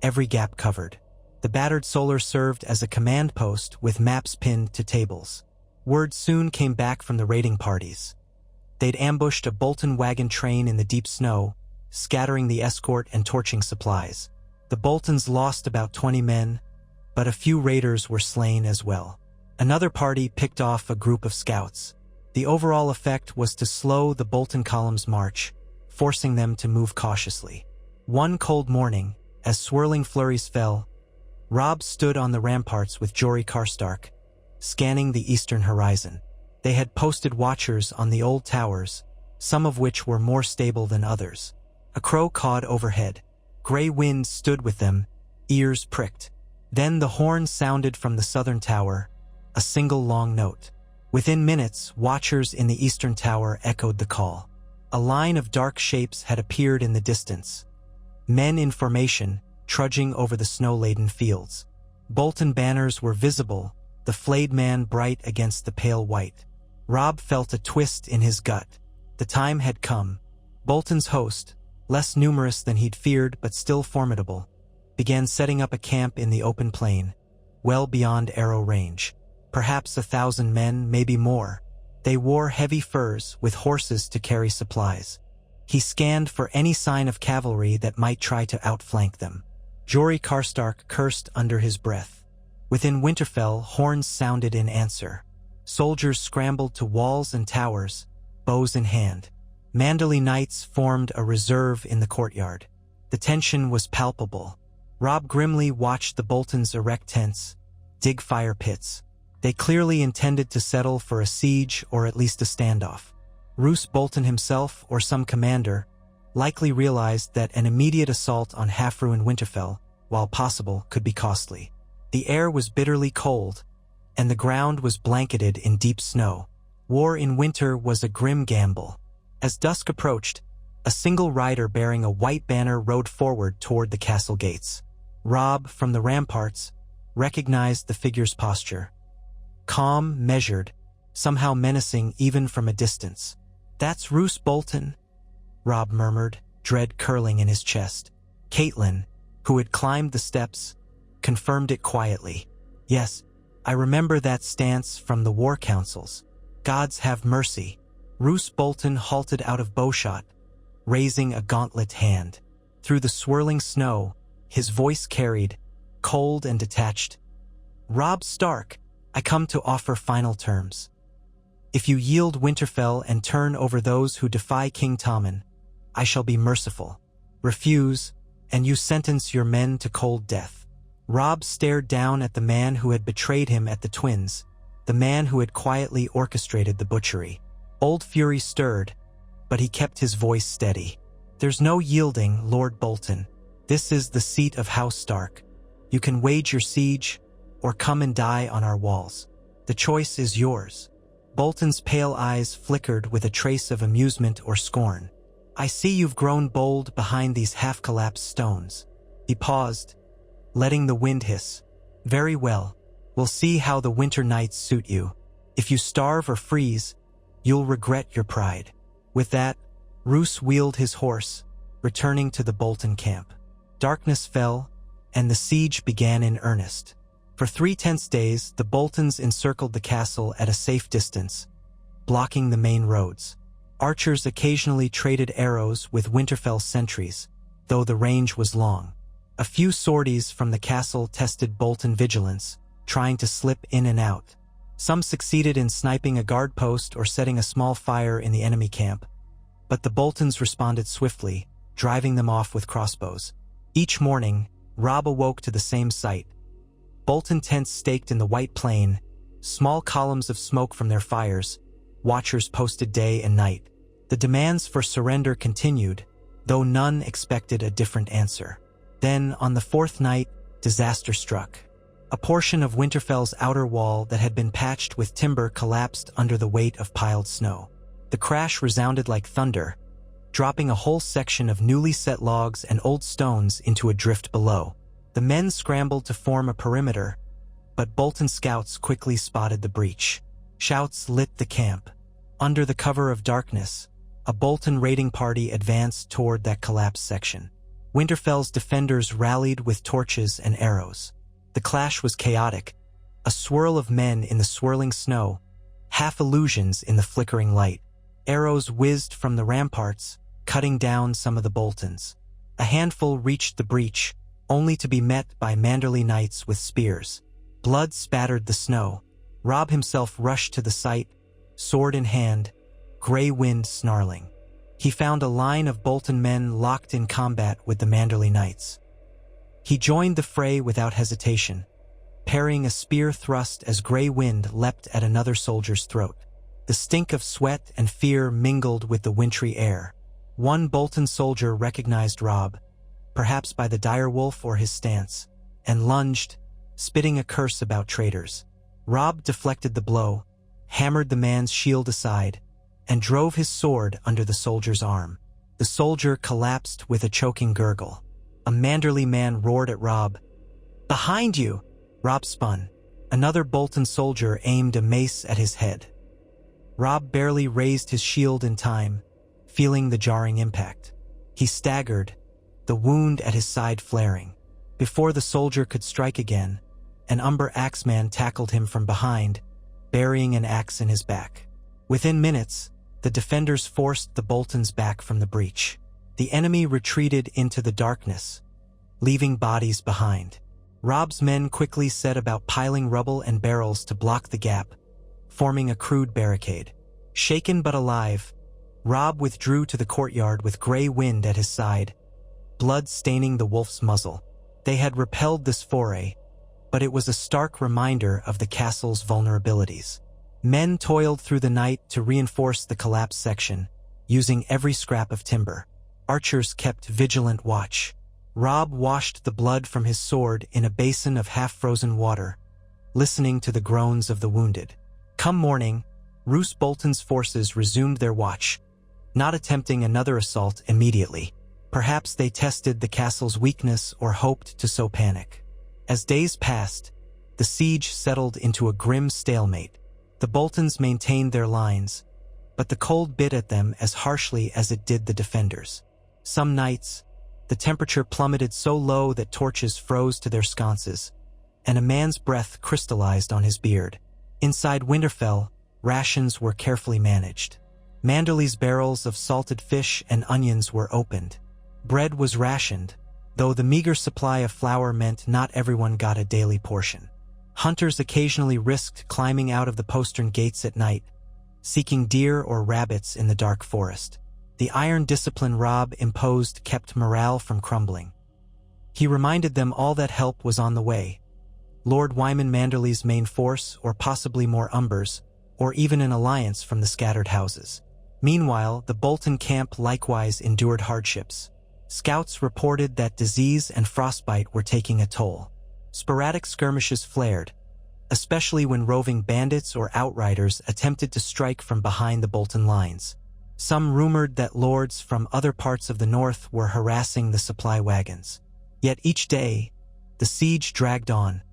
every gap covered. The battered solar served as a command post with maps pinned to tables. Word soon came back from the raiding parties. They'd ambushed a Bolton wagon train in the deep snow, scattering the escort and torching supplies. The Boltons lost about 20 men, but a few raiders were slain as well. Another party picked off a group of scouts. The overall effect was to slow the Bolton column's march, forcing them to move cautiously. One cold morning, as swirling flurries fell, Robb stood on the ramparts with Jory Karstark, scanning the eastern horizon. They had posted watchers on the old towers, some of which were more stable than others. A crow cawed overhead. Gray wind stood with them, ears pricked. Then the horn sounded from the southern tower, a single long note. Within minutes, watchers in the eastern tower echoed the call. A line of dark shapes had appeared in the distance. Men in formation, trudging over the snow-laden fields. Bolton banners were visible, the flayed man bright against the pale white. Robb felt a twist in his gut. The time had come. Bolton's host, less numerous than he'd feared but still formidable, began setting up a camp in the open plain, well beyond arrow range. Perhaps 1,000 men, maybe more. They wore heavy furs with horses to carry supplies. He scanned for any sign of cavalry that might try to outflank them. Jory Karstark cursed under his breath. Within Winterfell, horns sounded in answer. Soldiers scrambled to walls and towers, bows in hand. Manderly knights formed a reserve in the courtyard. The tension was palpable. Robb grimly watched the Boltons erect tents, dig fire pits. They clearly intended to settle for a siege or at least a standoff. Roose Bolton himself or some commander likely realized that an immediate assault on half-ruined Winterfell, while possible, could be costly. The air was bitterly cold, and the ground was blanketed in deep snow. War in winter was a grim gamble. As dusk approached, a single rider bearing a white banner rode forward toward the castle gates. Robb, from the ramparts, recognized the figure's posture. Calm, measured, somehow menacing even from a distance. "That's Roose Bolton," Robb murmured, dread curling in his chest. Catelyn, who had climbed the steps, confirmed it quietly. "Yes, I remember that stance from the war councils. Gods have mercy." Roose Bolton halted out of bowshot, raising a gauntlet hand. Through the swirling snow, his voice carried, cold and detached, "Robb Stark, I come to offer final terms. If you yield Winterfell and turn over those who defy King Tommen, I shall be merciful. Refuse, and you sentence your men to cold death." Robb stared down at the man who had betrayed him at the Twins, the man who had quietly orchestrated the butchery. Old fury stirred, but he kept his voice steady. "There's no yielding, Lord Bolton. This is the seat of House Stark. You can wage your siege, or come and die on our walls. The choice is yours." Bolton's pale eyes flickered with a trace of amusement or scorn. "I see you've grown bold behind these half-collapsed stones." He paused, letting the wind hiss. "Very well. We'll see how the winter nights suit you. If you starve or freeze, you'll regret your pride." With that, Roose wheeled his horse, returning to the Bolton camp. Darkness fell, and the siege began in earnest. For 3 tense days, the Boltons encircled the castle at a safe distance, blocking the main roads. Archers occasionally traded arrows with Winterfell sentries, though the range was long. A few sorties from the castle tested Bolton vigilance, trying to slip in and out. Some succeeded in sniping a guard post or setting a small fire in the enemy camp, but the Boltons responded swiftly, driving them off with crossbows. Each morning, Robb awoke to the same sight. Bolton tents staked in the white plain, small columns of smoke from their fires, watchers posted day and night. The demands for surrender continued, though none expected a different answer. Then, on the 4th night, disaster struck. A portion of Winterfell's outer wall that had been patched with timber collapsed under the weight of piled snow. The crash resounded like thunder, dropping a whole section of newly set logs and old stones into a drift below. The men scrambled to form a perimeter, but Bolton scouts quickly spotted the breach. Shouts lit the camp. Under the cover of darkness, a Bolton raiding party advanced toward that collapsed section. Winterfell's defenders rallied with torches and arrows. The clash was chaotic, a swirl of men in the swirling snow, half illusions in the flickering light. Arrows whizzed from the ramparts, cutting down some of the Boltons. A handful reached the breach, only to be met by Manderly knights with spears. Blood spattered the snow. Robb himself rushed to the site, sword in hand, gray wind snarling. He found a line of Bolton men locked in combat with the Manderly knights. He joined the fray without hesitation, parrying a spear thrust as gray wind leapt at another soldier's throat. The stink of sweat and fear mingled with the wintry air. One Bolton soldier recognized Robb, perhaps by the direwolf or his stance, and lunged, spitting a curse about traitors. Robb deflected the blow, hammered the man's shield aside, and drove his sword under the soldier's arm. The soldier collapsed with a choking gurgle. A Manderly man roared at Robb. "Behind you!" Robb spun. Another Bolton soldier aimed a mace at his head. Robb barely raised his shield in time, feeling the jarring impact. He staggered, the wound at his side flaring. Before the soldier could strike again, an Umber axeman tackled him from behind, burying an axe in his back. Within minutes, the defenders forced the Boltons back from the breach. The enemy retreated into the darkness, leaving bodies behind. Robb's men quickly set about piling rubble and barrels to block the gap, forming a crude barricade. Shaken but alive, Robb withdrew to the courtyard with gray wind at his side, blood staining the wolf's muzzle. They had repelled this foray, but it was a stark reminder of the castle's vulnerabilities. Men toiled through the night to reinforce the collapsed section, using every scrap of timber. Archers kept vigilant watch. Robb washed the blood from his sword in a basin of half-frozen water, listening to the groans of the wounded. Come morning, Roose Bolton's forces resumed their watch, not attempting another assault immediately. Perhaps they tested the castle's weakness or hoped to sow panic. As days passed, the siege settled into a grim stalemate. The Boltons maintained their lines, but the cold bit at them as harshly as it did the defenders. Some nights, the temperature plummeted so low that torches froze to their sconces, and a man's breath crystallized on his beard. Inside Winterfell, rations were carefully managed. Manderly's barrels of salted fish and onions were opened. Bread was rationed, though the meager supply of flour meant not everyone got a daily portion. Hunters occasionally risked climbing out of the postern gates at night, seeking deer or rabbits in the dark forest. The iron discipline Robb imposed kept morale from crumbling. He reminded them all that help was on the way. Lord Wyman Manderly's main force, or possibly more Umbers, or even an alliance from the scattered houses. Meanwhile, the Bolton camp likewise endured hardships. Scouts reported that disease and frostbite were taking a toll. Sporadic skirmishes flared, especially when roving bandits or outriders attempted to strike from behind the Bolton lines. Some rumored that lords from other parts of the north were harassing the supply wagons. Yet each day, the siege dragged on,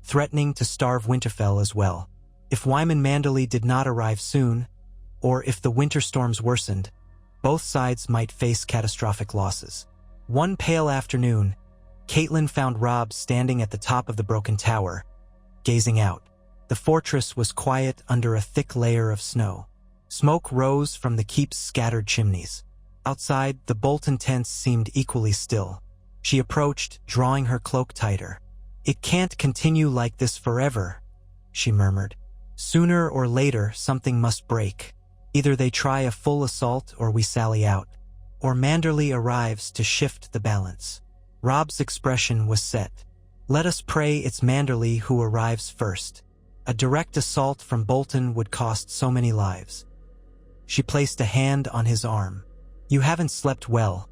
threatening to starve Winterfell as well. If Wyman Manderly did not arrive soon, or if the winter storms worsened, both sides might face catastrophic losses. One pale afternoon, Catelyn found Robb standing at the top of the broken tower, gazing out. The fortress was quiet under a thick layer of snow. Smoke rose from the keep's scattered chimneys. Outside, the Bolton tents seemed equally still. She approached, drawing her cloak tighter. "It can't continue like this forever," she murmured. "Sooner or later, something must break. Either they try a full assault or we sally out. Or Manderly arrives to shift the balance." Robb's expression was set. "Let us pray it's Manderly who arrives first. A direct assault from Bolton would cost so many lives." She placed a hand on his arm. "You haven't slept well,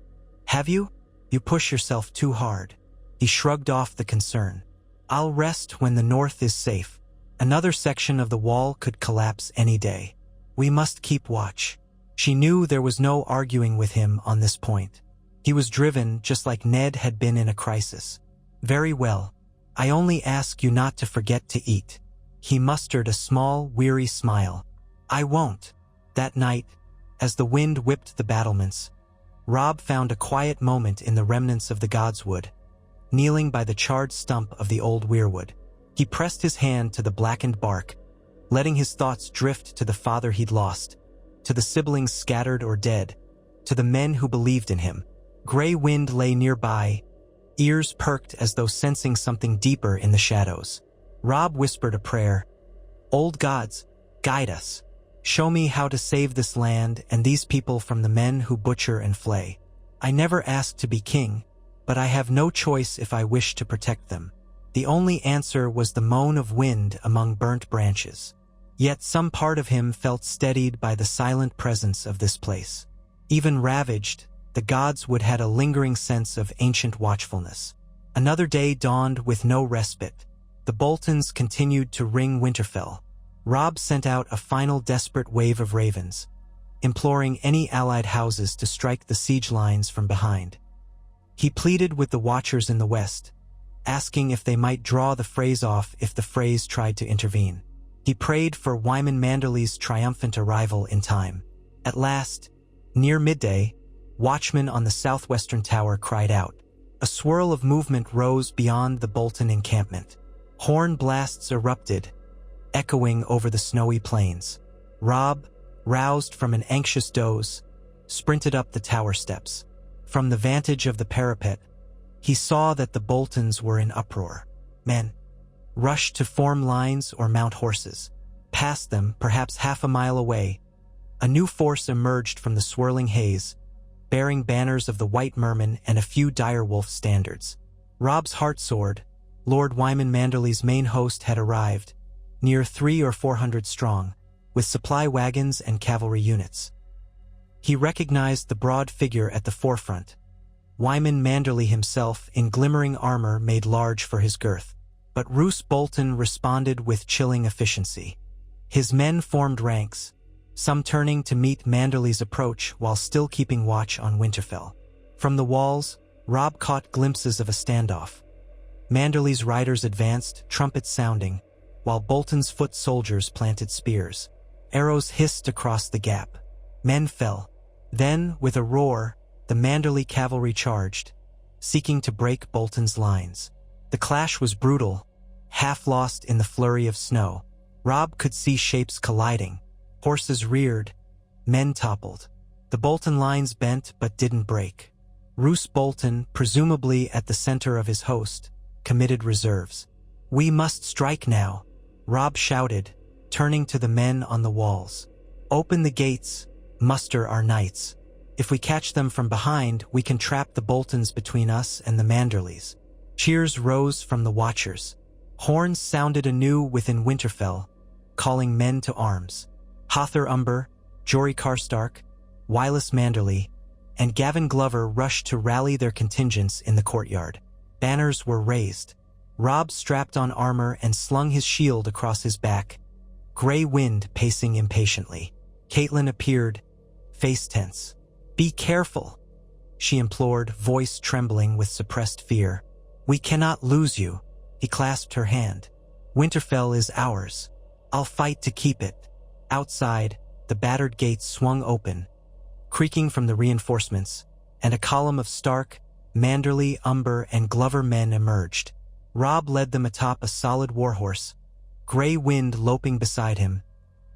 have you? You push yourself too hard." He shrugged off the concern. "I'll rest when the north is safe. Another section of the wall could collapse any day. We must keep watch." She knew there was no arguing with him on this point. He was driven just like Ned had been in a crisis. "Very well. I only ask you not to forget to eat." He mustered a small, weary smile. "I won't." That night, as the wind whipped the battlements, Robb found a quiet moment in the remnants of the Godswood, kneeling by the charred stump of the old weirwood. He pressed his hand to the blackened bark, letting his thoughts drift to the father he'd lost, to the siblings scattered or dead, to the men who believed in him. Gray wind lay nearby, ears perked as though sensing something deeper in the shadows. Robb whispered a prayer. "Old gods, guide us. Show me how to save this land and these people from the men who butcher and flay. I never asked to be king, but I have no choice if I wish to protect them." The only answer was the moan of wind among burnt branches. Yet some part of him felt steadied by the silent presence of this place. Even ravaged, the Godswood had a lingering sense of ancient watchfulness. Another day dawned with no respite. The Boltons continued to ring Winterfell. Robb sent out a final desperate wave of ravens, imploring any allied houses to strike the siege lines from behind. He pleaded with the watchers in the west, asking if they might draw the Freys off if the Freys tried to intervene. He prayed for Wyman Manderly's triumphant arrival in time. At last, near midday, watchmen on the southwestern tower cried out. A swirl of movement rose beyond the Bolton encampment. Horn blasts erupted, echoing over the snowy plains. Robb, roused from an anxious doze, sprinted up the tower steps. From the vantage of the parapet, he saw that the Boltons were in uproar. Men rushed to form lines or mount horses. Past them, perhaps half a mile away, a new force emerged from the swirling haze, bearing banners of the White Merman and a few direwolf standards. Robb's heart soared. Lord Wyman Manderly's main host had arrived, near 300 or 400 strong, with supply wagons and cavalry units. He recognized the broad figure at the forefront, Wyman Manderly himself in glimmering armor made large for his girth. But Roose Bolton responded with chilling efficiency. His men formed ranks, some turning to meet Manderly's approach while still keeping watch on Winterfell. From the walls, Robb caught glimpses of a standoff. Manderly's riders advanced, trumpets sounding, while Bolton's foot soldiers planted spears. Arrows hissed across the gap. Men fell. Then, with a roar, the Manderly cavalry charged, seeking to break Bolton's lines. The clash was brutal, half lost in the flurry of snow. Robb could see shapes colliding. Horses reared, men toppled. The Bolton lines bent but didn't break. Roose Bolton, presumably at the center of his host, committed reserves. "We must strike now," Robb shouted, turning to the men on the walls. "Open the gates, muster our knights. If we catch them from behind, we can trap the Boltons between us and the Manderlys." Cheers rose from the watchers. Horns sounded anew within Winterfell, calling men to arms. Hother Umber, Jory Karstark, Wylus Manderly, and Gavin Glover rushed to rally their contingents in the courtyard. Banners were raised. Robb strapped on armor and slung his shield across his back, Grey Wind pacing impatiently. Catelyn appeared, face tense. "Be careful," she implored, voice trembling with suppressed fear. "We cannot lose you." He clasped her hand. "Winterfell is ours. I'll fight to keep it." Outside, the battered gates swung open, creaking from the reinforcements, and a column of Stark, Manderly, Umber, and Glover men emerged. Robb led them atop a solid warhorse, Grey Wind loping beside him,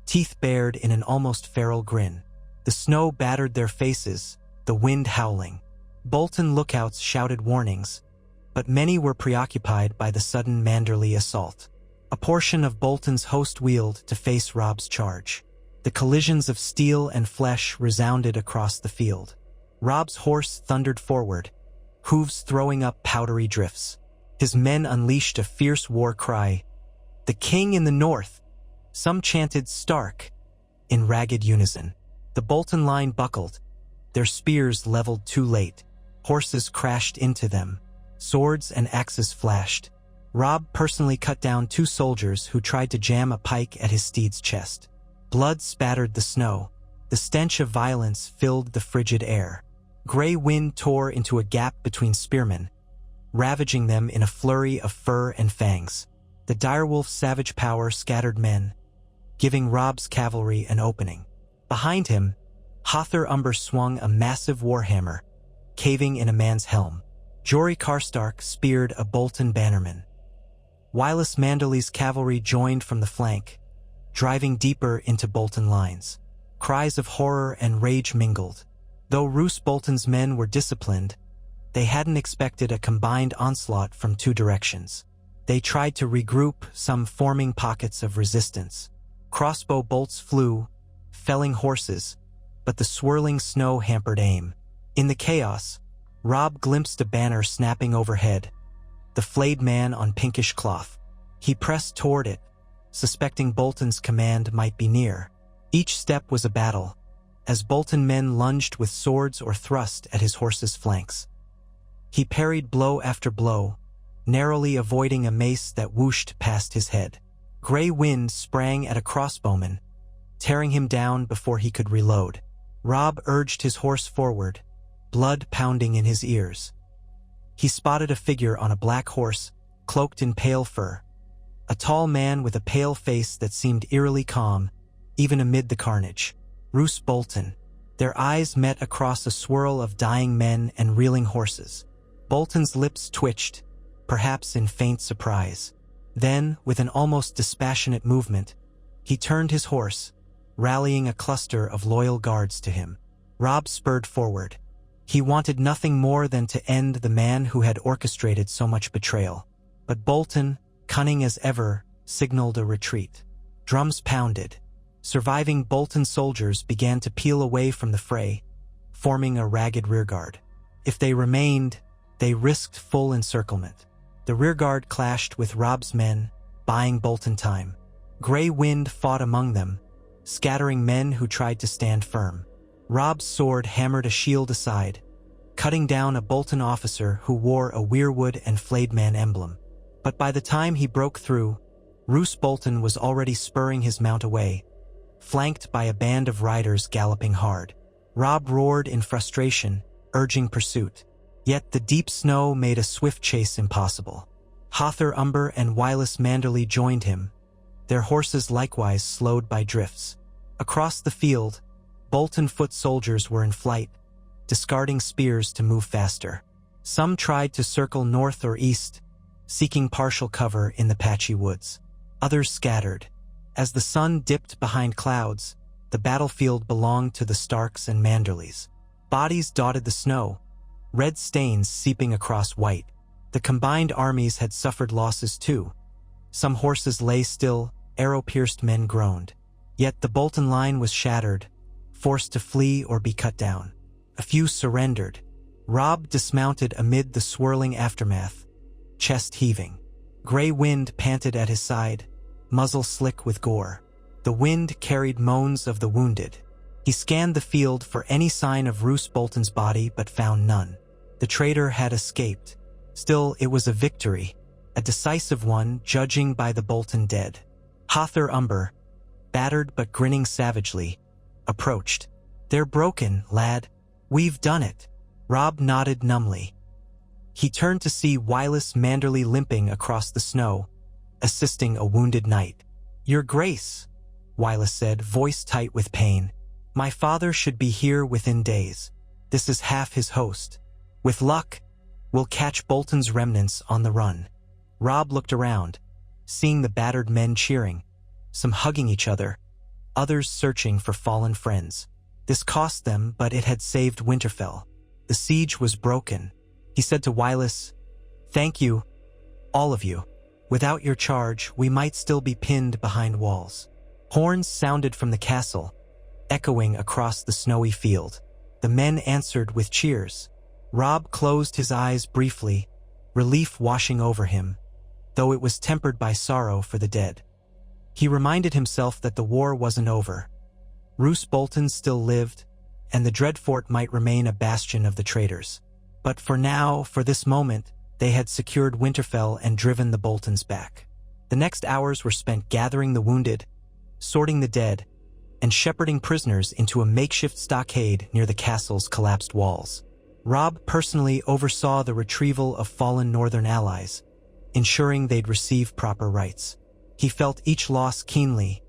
teeth bared in an almost feral grin. The snow battered their faces, the wind howling. Bolton lookouts shouted warnings, but many were preoccupied by the sudden Manderly assault. A portion of Bolton's host wheeled to face Robb's charge. The collisions of steel and flesh resounded across the field. Robb's horse thundered forward, hooves throwing up powdery drifts. His men unleashed a fierce war cry. "The king in the north!" Some chanted "Stark" in ragged unison. The Bolton line buckled, their spears leveled too late. Horses crashed into them. Swords and axes flashed. Robb personally cut down 2 soldiers who tried to jam a pike at his steed's chest. Blood spattered the snow. The stench of violence filled the frigid air. Grey Wind tore into a gap between spearmen, ravaging them in a flurry of fur and fangs. The direwolf's savage power scattered men, giving Robb's cavalry an opening. Behind him, Hother Umber swung a massive warhammer, caving in a man's helm. Jory Karstark speared a Bolton bannerman. Wylus Manderly's cavalry joined from the flank, driving deeper into Bolton lines. Cries of horror and rage mingled. Though Roose Bolton's men were disciplined, they hadn't expected a combined onslaught from 2 directions. They tried to regroup, some forming pockets of resistance. Crossbow bolts flew, felling horses, but the swirling snow hampered aim. In the chaos, Robb glimpsed a banner snapping overhead, the flayed man on pinkish cloth. He pressed toward it, suspecting Bolton's command might be near. Each step was a battle, as Bolton men lunged with swords or thrust at his horse's flanks. He parried blow after blow, narrowly avoiding a mace that whooshed past his head. Grey Wind sprang at a crossbowman, tearing him down before he could reload. Robb urged his horse forward, blood pounding in his ears. He spotted a figure on a black horse, cloaked in pale fur. A tall man with a pale face that seemed eerily calm, even amid the carnage. Roose Bolton. Their eyes met across a swirl of dying men and reeling horses. Bolton's lips twitched, perhaps in faint surprise. Then, with an almost dispassionate movement, he turned his horse, rallying a cluster of loyal guards to him. Robb spurred forward. He wanted nothing more than to end the man who had orchestrated so much betrayal. But Bolton, cunning as ever, signaled a retreat. Drums pounded. Surviving Bolton soldiers began to peel away from the fray, forming a ragged rearguard. If they remained, they risked full encirclement. The rearguard clashed with Robb's men, buying Bolton time. Grey Wind fought among them, scattering men who tried to stand firm. Robb's sword hammered a shield aside, cutting down a Bolton officer who wore a weirwood and flayed man emblem. But by the time he broke through, Roose Bolton was already spurring his mount away, flanked by a band of riders galloping hard. Robb roared in frustration, urging pursuit. Yet the deep snow made a swift chase impossible. Hother Umber and Wylus Manderly joined him, their horses likewise slowed by drifts. Across the field, Bolton foot soldiers were in flight, discarding spears to move faster. Some tried to circle north or east, seeking partial cover in the patchy woods. Others scattered. As the sun dipped behind clouds, the battlefield belonged to the Starks and Manderlys. Bodies dotted the snow, red stains seeping across white. The combined armies had suffered losses too, Some horses lay still, arrow-pierced men groaned. Yet the Bolton line was shattered, forced to flee or be cut down. A few surrendered. Robb dismounted amid the swirling aftermath, chest heaving. Gray wind panted at his side, muzzle slick with gore. The wind carried moans of the wounded. He scanned the field for any sign of Roose Bolton's body but found none. The traitor had escaped. Still, it was a victory, a decisive one, judging by the Bolton dead. Hother Umber, battered but grinning savagely, approached. "They're broken, lad. We've done it." Robb nodded numbly. He turned to see Wylis Manderly limping across the snow, assisting a wounded knight. "Your Grace," Wylis said, voice tight with pain. "My father should be here within days. This is half his host. With luck, we'll catch Bolton's remnants on the run." Robb looked around, seeing the battered men cheering, some hugging each other, others searching for fallen friends. This cost them, but it had saved Winterfell. The siege was broken. He said to Wylis, "Thank you, all of you. Without your charge, we might still be pinned behind walls." Horns sounded from the castle, echoing across the snowy field. The men answered with cheers. Robb closed his eyes briefly, relief washing over him, though it was tempered by sorrow for the dead. He reminded himself that the war wasn't over. Roose Bolton still lived, and the Dreadfort might remain a bastion of the traitors. But for now, for this moment, they had secured Winterfell and driven the Boltons back. The next hours were spent gathering the wounded, sorting the dead, and shepherding prisoners into a makeshift stockade near the castle's collapsed walls. Robb personally oversaw the retrieval of fallen northern allies, ensuring they'd receive proper rights. He felt each loss keenly,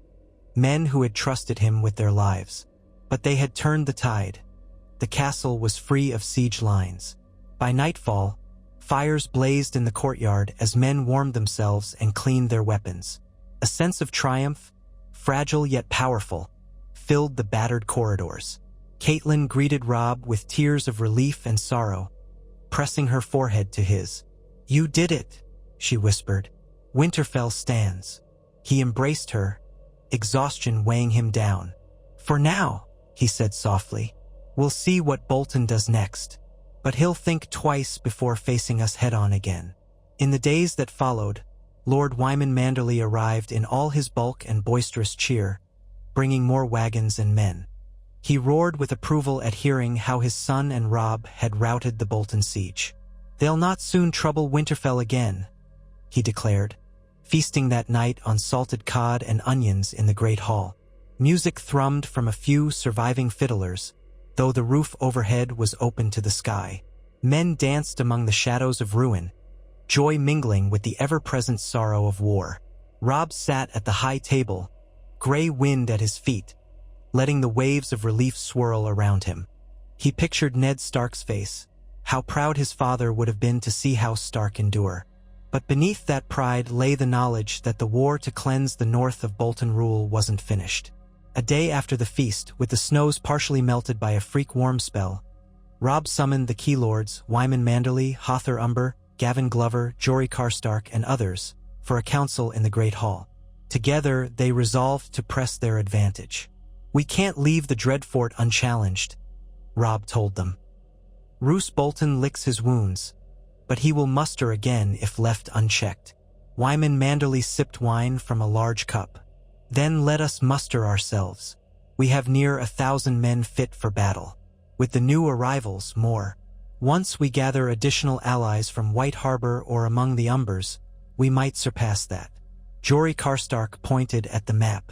men who had trusted him with their lives. But they had turned the tide. The castle was free of siege lines. By nightfall, fires blazed in the courtyard as men warmed themselves and cleaned their weapons. A sense of triumph, fragile yet powerful, filled the battered corridors. Catelyn greeted Robb with tears of relief and sorrow, pressing her forehead to his. "You did it," she whispered. "Winterfell stands." He embraced her, exhaustion weighing him down. "For now," he said softly, "we'll see what Bolton does next. But he'll think twice before facing us head-on again." In the days that followed, Lord Wyman Manderly arrived in all his bulk and boisterous cheer, bringing more wagons and men. He roared with approval at hearing how his son and Robb had routed the Bolton siege. "They'll not soon trouble Winterfell again," he declared, feasting that night on salted cod and onions in the great hall. Music thrummed from a few surviving fiddlers, though the roof overhead was open to the sky. Men danced among the shadows of ruin, joy mingling with the ever-present sorrow of war. Robb sat at the high table, gray wind at his feet, letting the waves of relief swirl around him. He pictured Ned Stark's face, how proud his father would have been to see House Stark endure. But beneath that pride lay the knowledge that the war to cleanse the north of Bolton rule wasn't finished. A day after the feast, with the snows partially melted by a freak warm spell, Robb summoned the Key Lords, Wyman Manderly, Hother Umber, Gavin Glover, Jory Karstark, and others, for a council in the Great Hall. Together, they resolved to press their advantage. "We can't leave the Dreadfort unchallenged," Robb told them. "Roose Bolton licks his wounds, but he will muster again if left unchecked." Wyman Manderly sipped wine from a large cup. "Then let us muster ourselves. We have near 1,000 men fit for battle. With the new arrivals, more. Once we gather additional allies from White Harbor or among the Umbers, we might surpass that." Jory Karstark pointed at the map.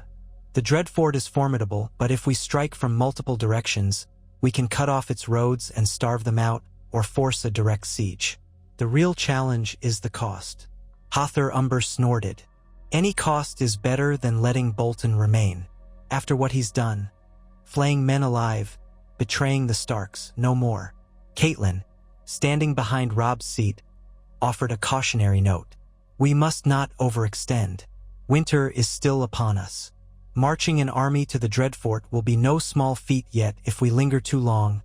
"The Dreadfort is formidable, but if we strike from multiple directions, we can cut off its roads and starve them out, or force a direct siege. The real challenge is the cost." Hother Umber snorted. "Any cost is better than letting Bolton remain. After what he's done, flaying men alive, betraying the Starks, no more." Catelyn, standing behind Robb's seat, offered a cautionary note. "We must not overextend. Winter is still upon us. Marching an army to the Dreadfort will be no small feat, yet if we linger too long,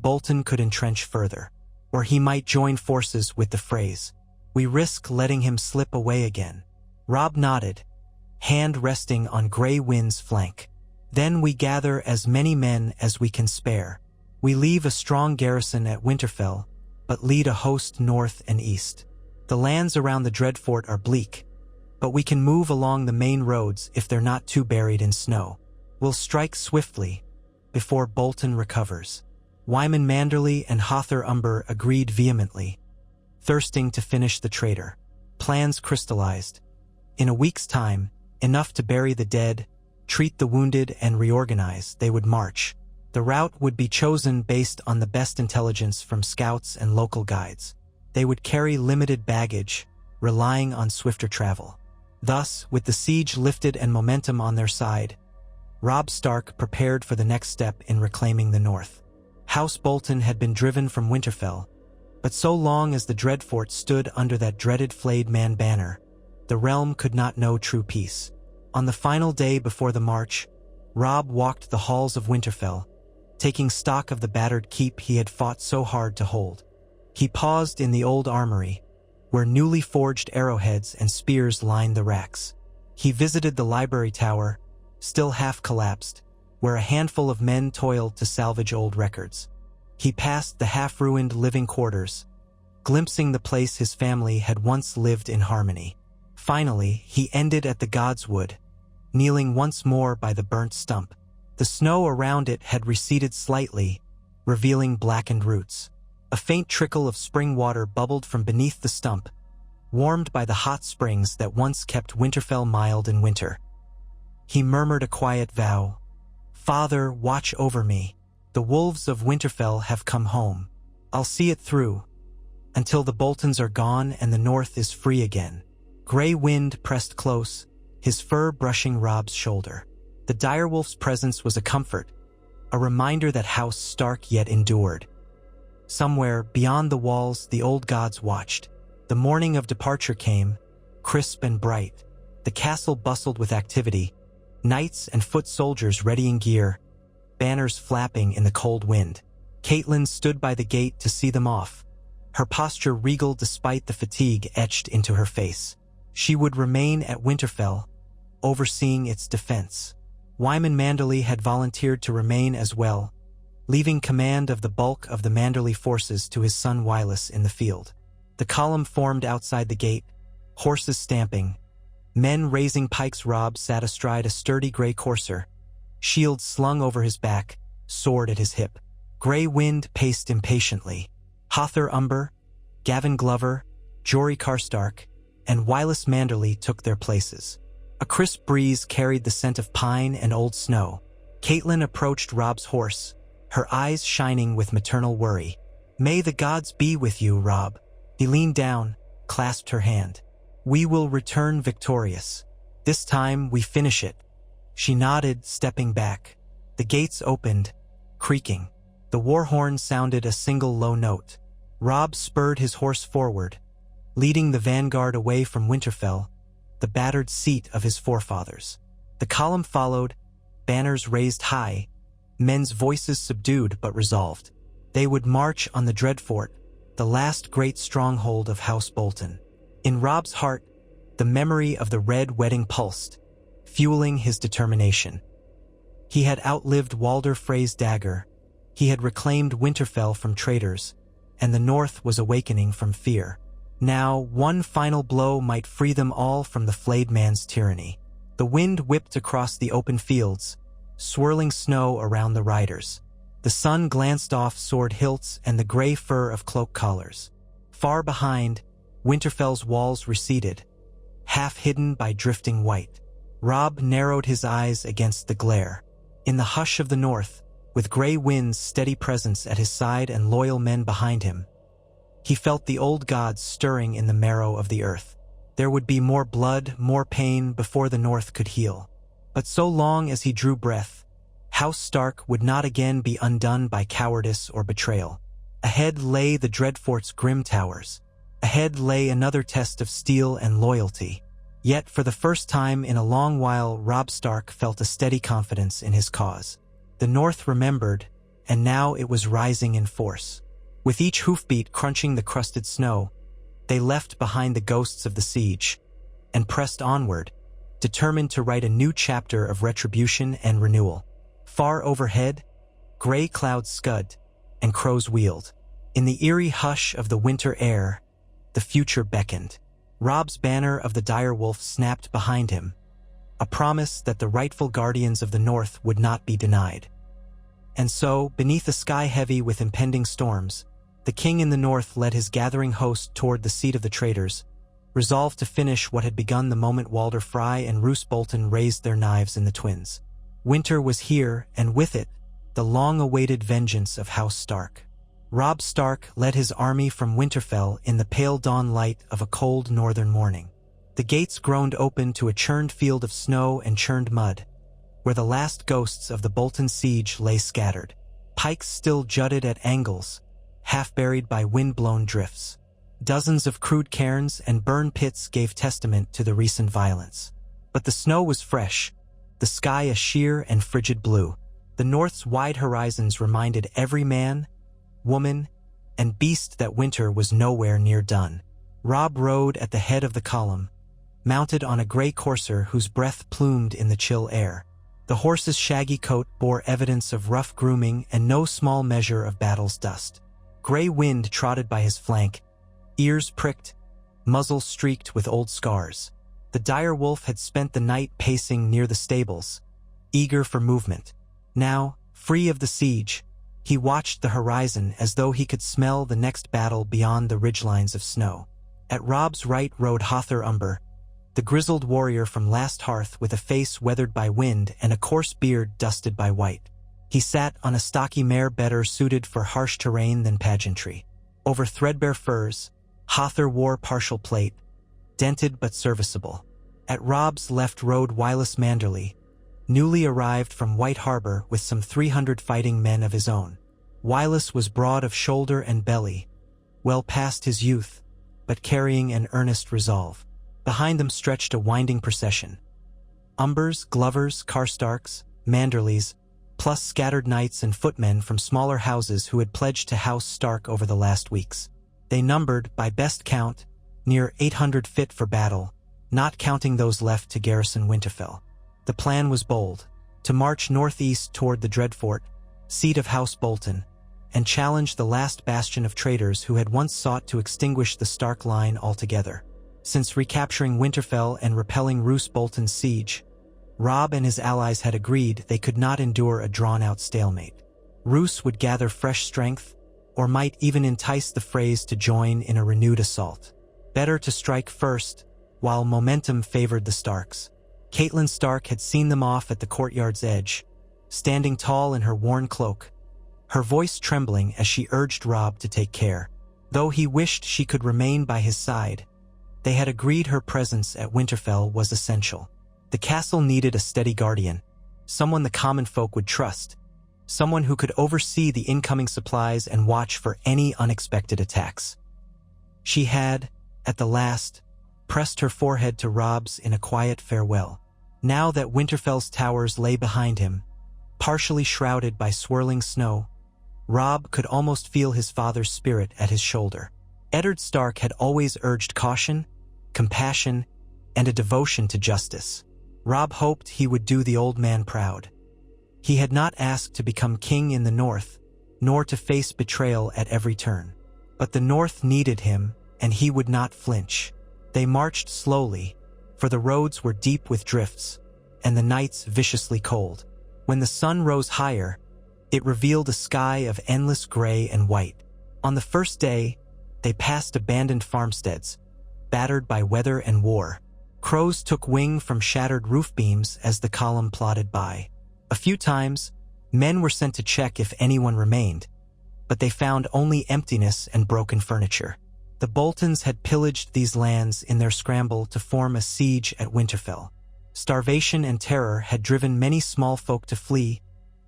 Bolton could entrench further. Or he might join forces with the Freys. We risk letting him slip away again." Robb nodded, hand resting on Grey Wind's flank. Then we gather as many men as we can spare. We leave a strong garrison at Winterfell, but lead a host north and east. The lands around the Dreadfort are bleak, but we can move along the main roads if they're not too buried in snow. We'll strike swiftly, before Bolton recovers. Wyman Manderly and Hother Umber agreed vehemently, thirsting to finish the traitor. Plans crystallized. In a week's time, enough to bury the dead, treat the wounded, and reorganize, they would march. The route would be chosen based on the best intelligence from scouts and local guides. They would carry limited baggage, relying on swifter travel. Thus, with the siege lifted and momentum on their side, Robb Stark prepared for the next step in reclaiming the north. House Bolton had been driven from Winterfell, but so long as the Dreadfort stood under that dreaded flayed man banner, the realm could not know true peace. On the final day before the march, Robb walked the halls of Winterfell, taking stock of the battered keep he had fought so hard to hold. He paused in the old armory, where newly forged arrowheads and spears lined the racks. He visited the library tower, still half collapsed, where a handful of men toiled to salvage old records. He passed the half-ruined living quarters, glimpsing the place his family had once lived in harmony. Finally, he ended at the God's Wood, kneeling once more by the burnt stump. The snow around it had receded slightly, revealing blackened roots. A faint trickle of spring water bubbled from beneath the stump, warmed by the hot springs that once kept Winterfell mild in winter. He murmured a quiet vow. "Father, watch over me. The wolves of Winterfell have come home. I'll see it through, until the Boltons are gone and the north is free again." Grey Wind pressed close, his fur brushing Robb's shoulder. The direwolf's presence was a comfort, a reminder that House Stark yet endured. Somewhere, beyond the walls, the old gods watched. The morning of departure came, crisp and bright. The castle bustled with activity, knights and foot soldiers readying gear, banners flapping in the cold wind. Catelyn stood by the gate to see them off, her posture regal despite the fatigue etched into her face. She would remain at Winterfell, overseeing its defense. Wyman Manderly had volunteered to remain as well, leaving command of the bulk of the Manderly forces to his son Wylis in the field. The column formed outside the gate, horses stamping, men raising pikes. Robb sat astride a sturdy gray courser, shield slung over his back, sword at his hip. Grey Wind paced impatiently. Hother Umber, Gavin Glover, Jory Karstark, and Wylis Manderly took their places. A crisp breeze carried the scent of pine and old snow. Catelyn approached Robb's horse, her eyes shining with maternal worry. "May the gods be with you, Robb." He leaned down, clasped her hand. "We will return victorious. This time we finish it." She nodded, stepping back. The gates opened, creaking. The war horn sounded a single low note. Robb spurred his horse forward, leading the vanguard away from Winterfell, the battered seat of his forefathers. The column followed, banners raised high, men's voices subdued but resolved. They would march on the Dreadfort, the last great stronghold of House Bolton. In Robb's heart, the memory of the red wedding pulsed, fueling his determination. He had outlived Walder Frey's dagger, he had reclaimed Winterfell from traitors, and the North was awakening from fear. Now, one final blow might free them all from the flayed man's tyranny. The wind whipped across the open fields, swirling snow around the riders. The sun glanced off sword hilts and the gray fur of cloak collars. Far behind, Winterfell's walls receded, half hidden by drifting white. Robb narrowed his eyes against the glare. In the hush of the north, with Grey Wind's steady presence at his side and loyal men behind him, he felt the old gods stirring in the marrow of the earth. There would be more blood, more pain before the north could heal. But so long as he drew breath, House Stark would not again be undone by cowardice or betrayal. Ahead lay the Dreadfort's grim towers. Ahead lay another test of steel and loyalty. Yet for the first time in a long while, Robb Stark felt a steady confidence in his cause. The North remembered, and now it was rising in force. With each hoofbeat crunching the crusted snow, they left behind the ghosts of the siege, and pressed onward, determined to write a new chapter of retribution and renewal. Far overhead, gray clouds scud, and crows wheeled. In the eerie hush of the winter air, the future beckoned. Robb's banner of the direwolf snapped behind him, a promise that the rightful guardians of the North would not be denied. And so, beneath a sky heavy with impending storms, the king in the North led his gathering host toward the seat of the traitors, resolved to finish what had begun the moment Walder Frey and Roose Bolton raised their knives in the twins. Winter was here, and with it, the long-awaited vengeance of House Stark. Robb Stark led his army from Winterfell in the pale dawn light of a cold northern morning. The gates groaned open to a churned field of snow and churned mud, where the last ghosts of the Bolton siege lay scattered. Pikes still jutted at angles, half buried by wind-blown drifts. Dozens of crude cairns and burn pits gave testament to the recent violence. But the snow was fresh, the sky a sheer and frigid blue. The North's wide horizons reminded every man, woman, and beast that winter was nowhere near done. Robb rode at the head of the column, mounted on a gray courser whose breath plumed in the chill air. The horse's shaggy coat bore evidence of rough grooming and no small measure of battle's dust. Gray wind trotted by his flank, ears pricked, muzzle streaked with old scars. The dire wolf had spent the night pacing near the stables, eager for movement. Now, free of the siege, he watched the horizon as though he could smell the next battle beyond the ridgelines of snow. At Robb's right rode Hother Umber, the grizzled warrior from Last Hearth with a face weathered by wind and a coarse beard dusted by white. He sat on a stocky mare better suited for harsh terrain than pageantry. Over threadbare furs, Hother wore partial plate, dented but serviceable. At Robb's left rode Wylus Manderly, newly arrived from White Harbor with some 300 fighting men of his own. Wylus was broad of shoulder and belly, well past his youth, but carrying an earnest resolve. Behind them stretched a winding procession. Umbers, Glovers, Karstarks, Manderlys, plus scattered knights and footmen from smaller houses who had pledged to House Stark over the last weeks. They numbered, by best count, near 800 fit for battle, not counting those left to garrison Winterfell. The plan was bold, to march northeast toward the Dreadfort, seat of House Bolton, and challenge the last bastion of traitors who had once sought to extinguish the Stark line altogether. Since recapturing Winterfell and repelling Roose Bolton's siege, Robb and his allies had agreed they could not endure a drawn-out stalemate. Roose would gather fresh strength, or might even entice the Freys to join in a renewed assault. Better to strike first, while momentum favored the Starks. Catelyn Stark had seen them off at the courtyard's edge, standing tall in her worn cloak, her voice trembling as she urged Robb to take care. Though he wished she could remain by his side, they had agreed her presence at Winterfell was essential. The castle needed a steady guardian, someone the common folk would trust, someone who could oversee the incoming supplies and watch for any unexpected attacks. She had, at the last, pressed her forehead to Robb's in a quiet farewell. Now that Winterfell's towers lay behind him, partially shrouded by swirling snow, Robb could almost feel his father's spirit at his shoulder. Eddard Stark had always urged caution, compassion, and a devotion to justice. Robb hoped he would do the old man proud. He had not asked to become king in the North, nor to face betrayal at every turn. But the North needed him, and he would not flinch. They marched slowly, for the roads were deep with drifts, and the nights viciously cold. When the sun rose higher, it revealed a sky of endless gray and white. On the first day, they passed abandoned farmsteads, battered by weather and war. Crows took wing from shattered roof beams as the column plodded by. A few times, men were sent to check if anyone remained, but they found only emptiness and broken furniture. The Boltons had pillaged these lands in their scramble to form a siege at Winterfell. Starvation and terror had driven many small folk to flee,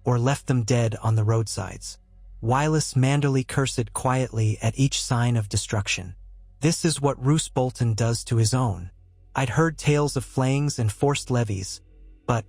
or left them dead on the roadsides. Wylus Manderly cursed quietly at each sign of destruction. "This is what Roose Bolton does to his own. I'd heard tales of flayings and forced levies, but—"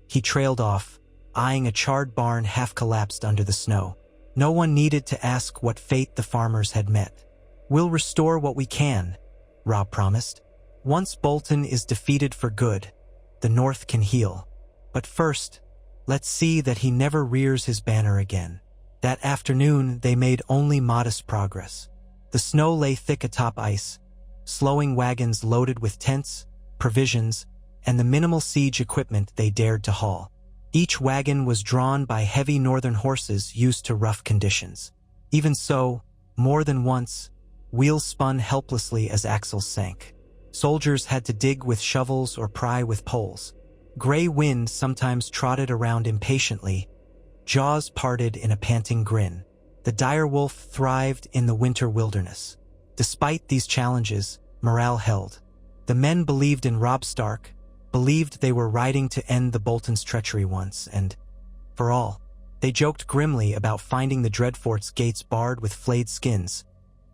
He trailed off, eyeing a charred barn half-collapsed under the snow. No one needed to ask what fate the farmers had met. "We'll restore what we can," Robb promised. Once Bolton is defeated for good, the North can heal. But first, let's see that he never rears his banner again. That afternoon, they made only modest progress. The snow lay thick atop ice, slowing wagons loaded with tents, provisions, and the minimal siege equipment they dared to haul. Each wagon was drawn by heavy northern horses used to rough conditions. Even so, more than once, wheels spun helplessly as axles sank. Soldiers had to dig with shovels or pry with poles. Gray Wind sometimes trotted around impatiently, jaws parted in a panting grin. The direwolf thrived in the winter wilderness. Despite these challenges, morale held. The men believed in Robb Stark, believed they were riding to end the Boltons' treachery once, and, for all, they joked grimly about finding the Dreadfort's gates barred with flayed skins,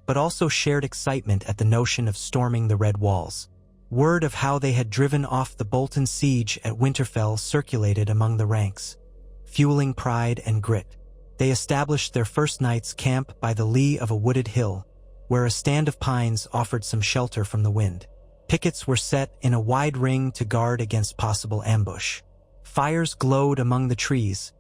but also shared excitement at the notion of storming the Red Walls. Word of how they had driven off the Bolton siege at Winterfell circulated among the ranks, fueling pride and grit. They established their first night's camp by the lee of a wooded hill, where a stand of pines offered some shelter from the wind. Pickets were set in a wide ring to guard against possible ambush. Fires glowed among the trees,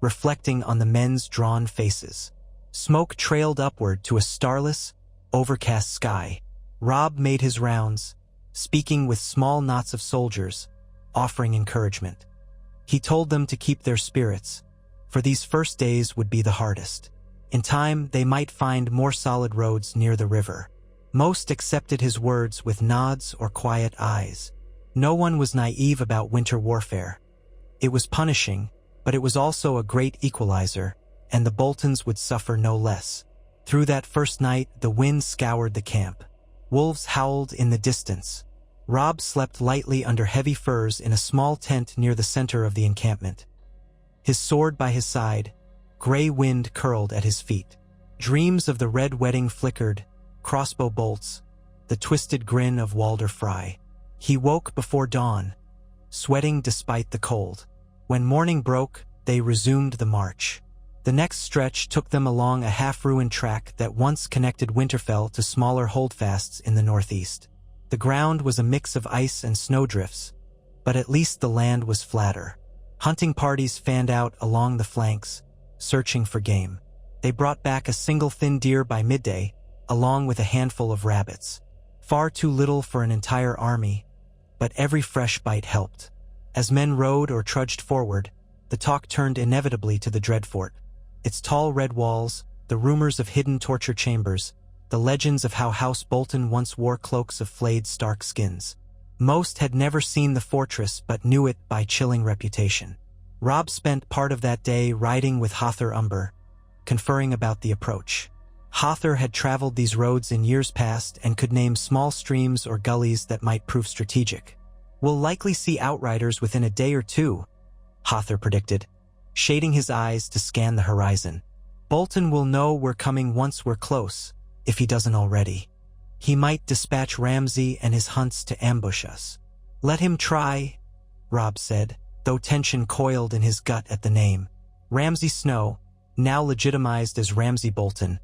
reflecting on the men's drawn faces. Smoke trailed upward to a starless, overcast sky. Robb made his rounds, speaking with small knots of soldiers, offering encouragement. He told them to keep their spirits, for these first days would be the hardest. In time, they might find more solid roads near the river. Most accepted his words with nods or quiet eyes. No one was naive about winter warfare. It was punishing, but it was also a great equalizer, and the Boltons would suffer no less. Through that first night, the wind scoured the camp. Wolves howled in the distance. Robb slept lightly under heavy furs in a small tent near the center of the encampment. His sword by his side, Gray Wind curled at his feet. Dreams of the Red Wedding flickered, crossbow bolts, the twisted grin of Walder Frey. He woke before dawn, sweating despite the cold. When morning broke, they resumed the march. The next stretch took them along a half-ruined track that once connected Winterfell to smaller holdfasts in the northeast. The ground was a mix of ice and snowdrifts, but at least the land was flatter. Hunting parties fanned out along the flanks, searching for game. They brought back a single thin deer by midday, along with a handful of rabbits. Far too little for an entire army, but every fresh bite helped. As men rode or trudged forward, the talk turned inevitably to the Dreadfort. Its tall red walls, the rumors of hidden torture chambers, the legends of how House Bolton once wore cloaks of flayed Stark skins. Most had never seen the fortress but knew it by chilling reputation. Robb spent part of that day riding with Hother Umber, conferring about the approach. Hother had traveled these roads in years past and could name small streams or gullies that might prove strategic. "We'll likely see outriders within a day or two," Hother predicted, shading his eyes to scan the horizon. "Bolton will know we're coming once we're close, if he doesn't already. He might dispatch Ramsay and his hunts to ambush us." "Let him try," Robb said, though tension coiled in his gut at the name. Ramsay Snow, now legitimized as Ramsay Bolton,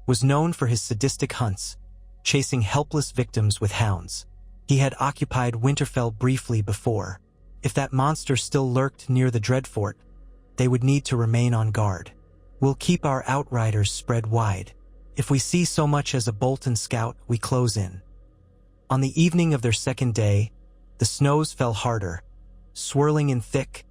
was known for his sadistic hunts, chasing helpless victims with hounds. He had occupied Winterfell briefly before. If that monster still lurked near the Dreadfort, they would need to remain on guard. "We'll keep our outriders spread wide. If we see so much as a Bolton scout, we close in." On the evening of their second day, the snows fell harder, swirling in thick,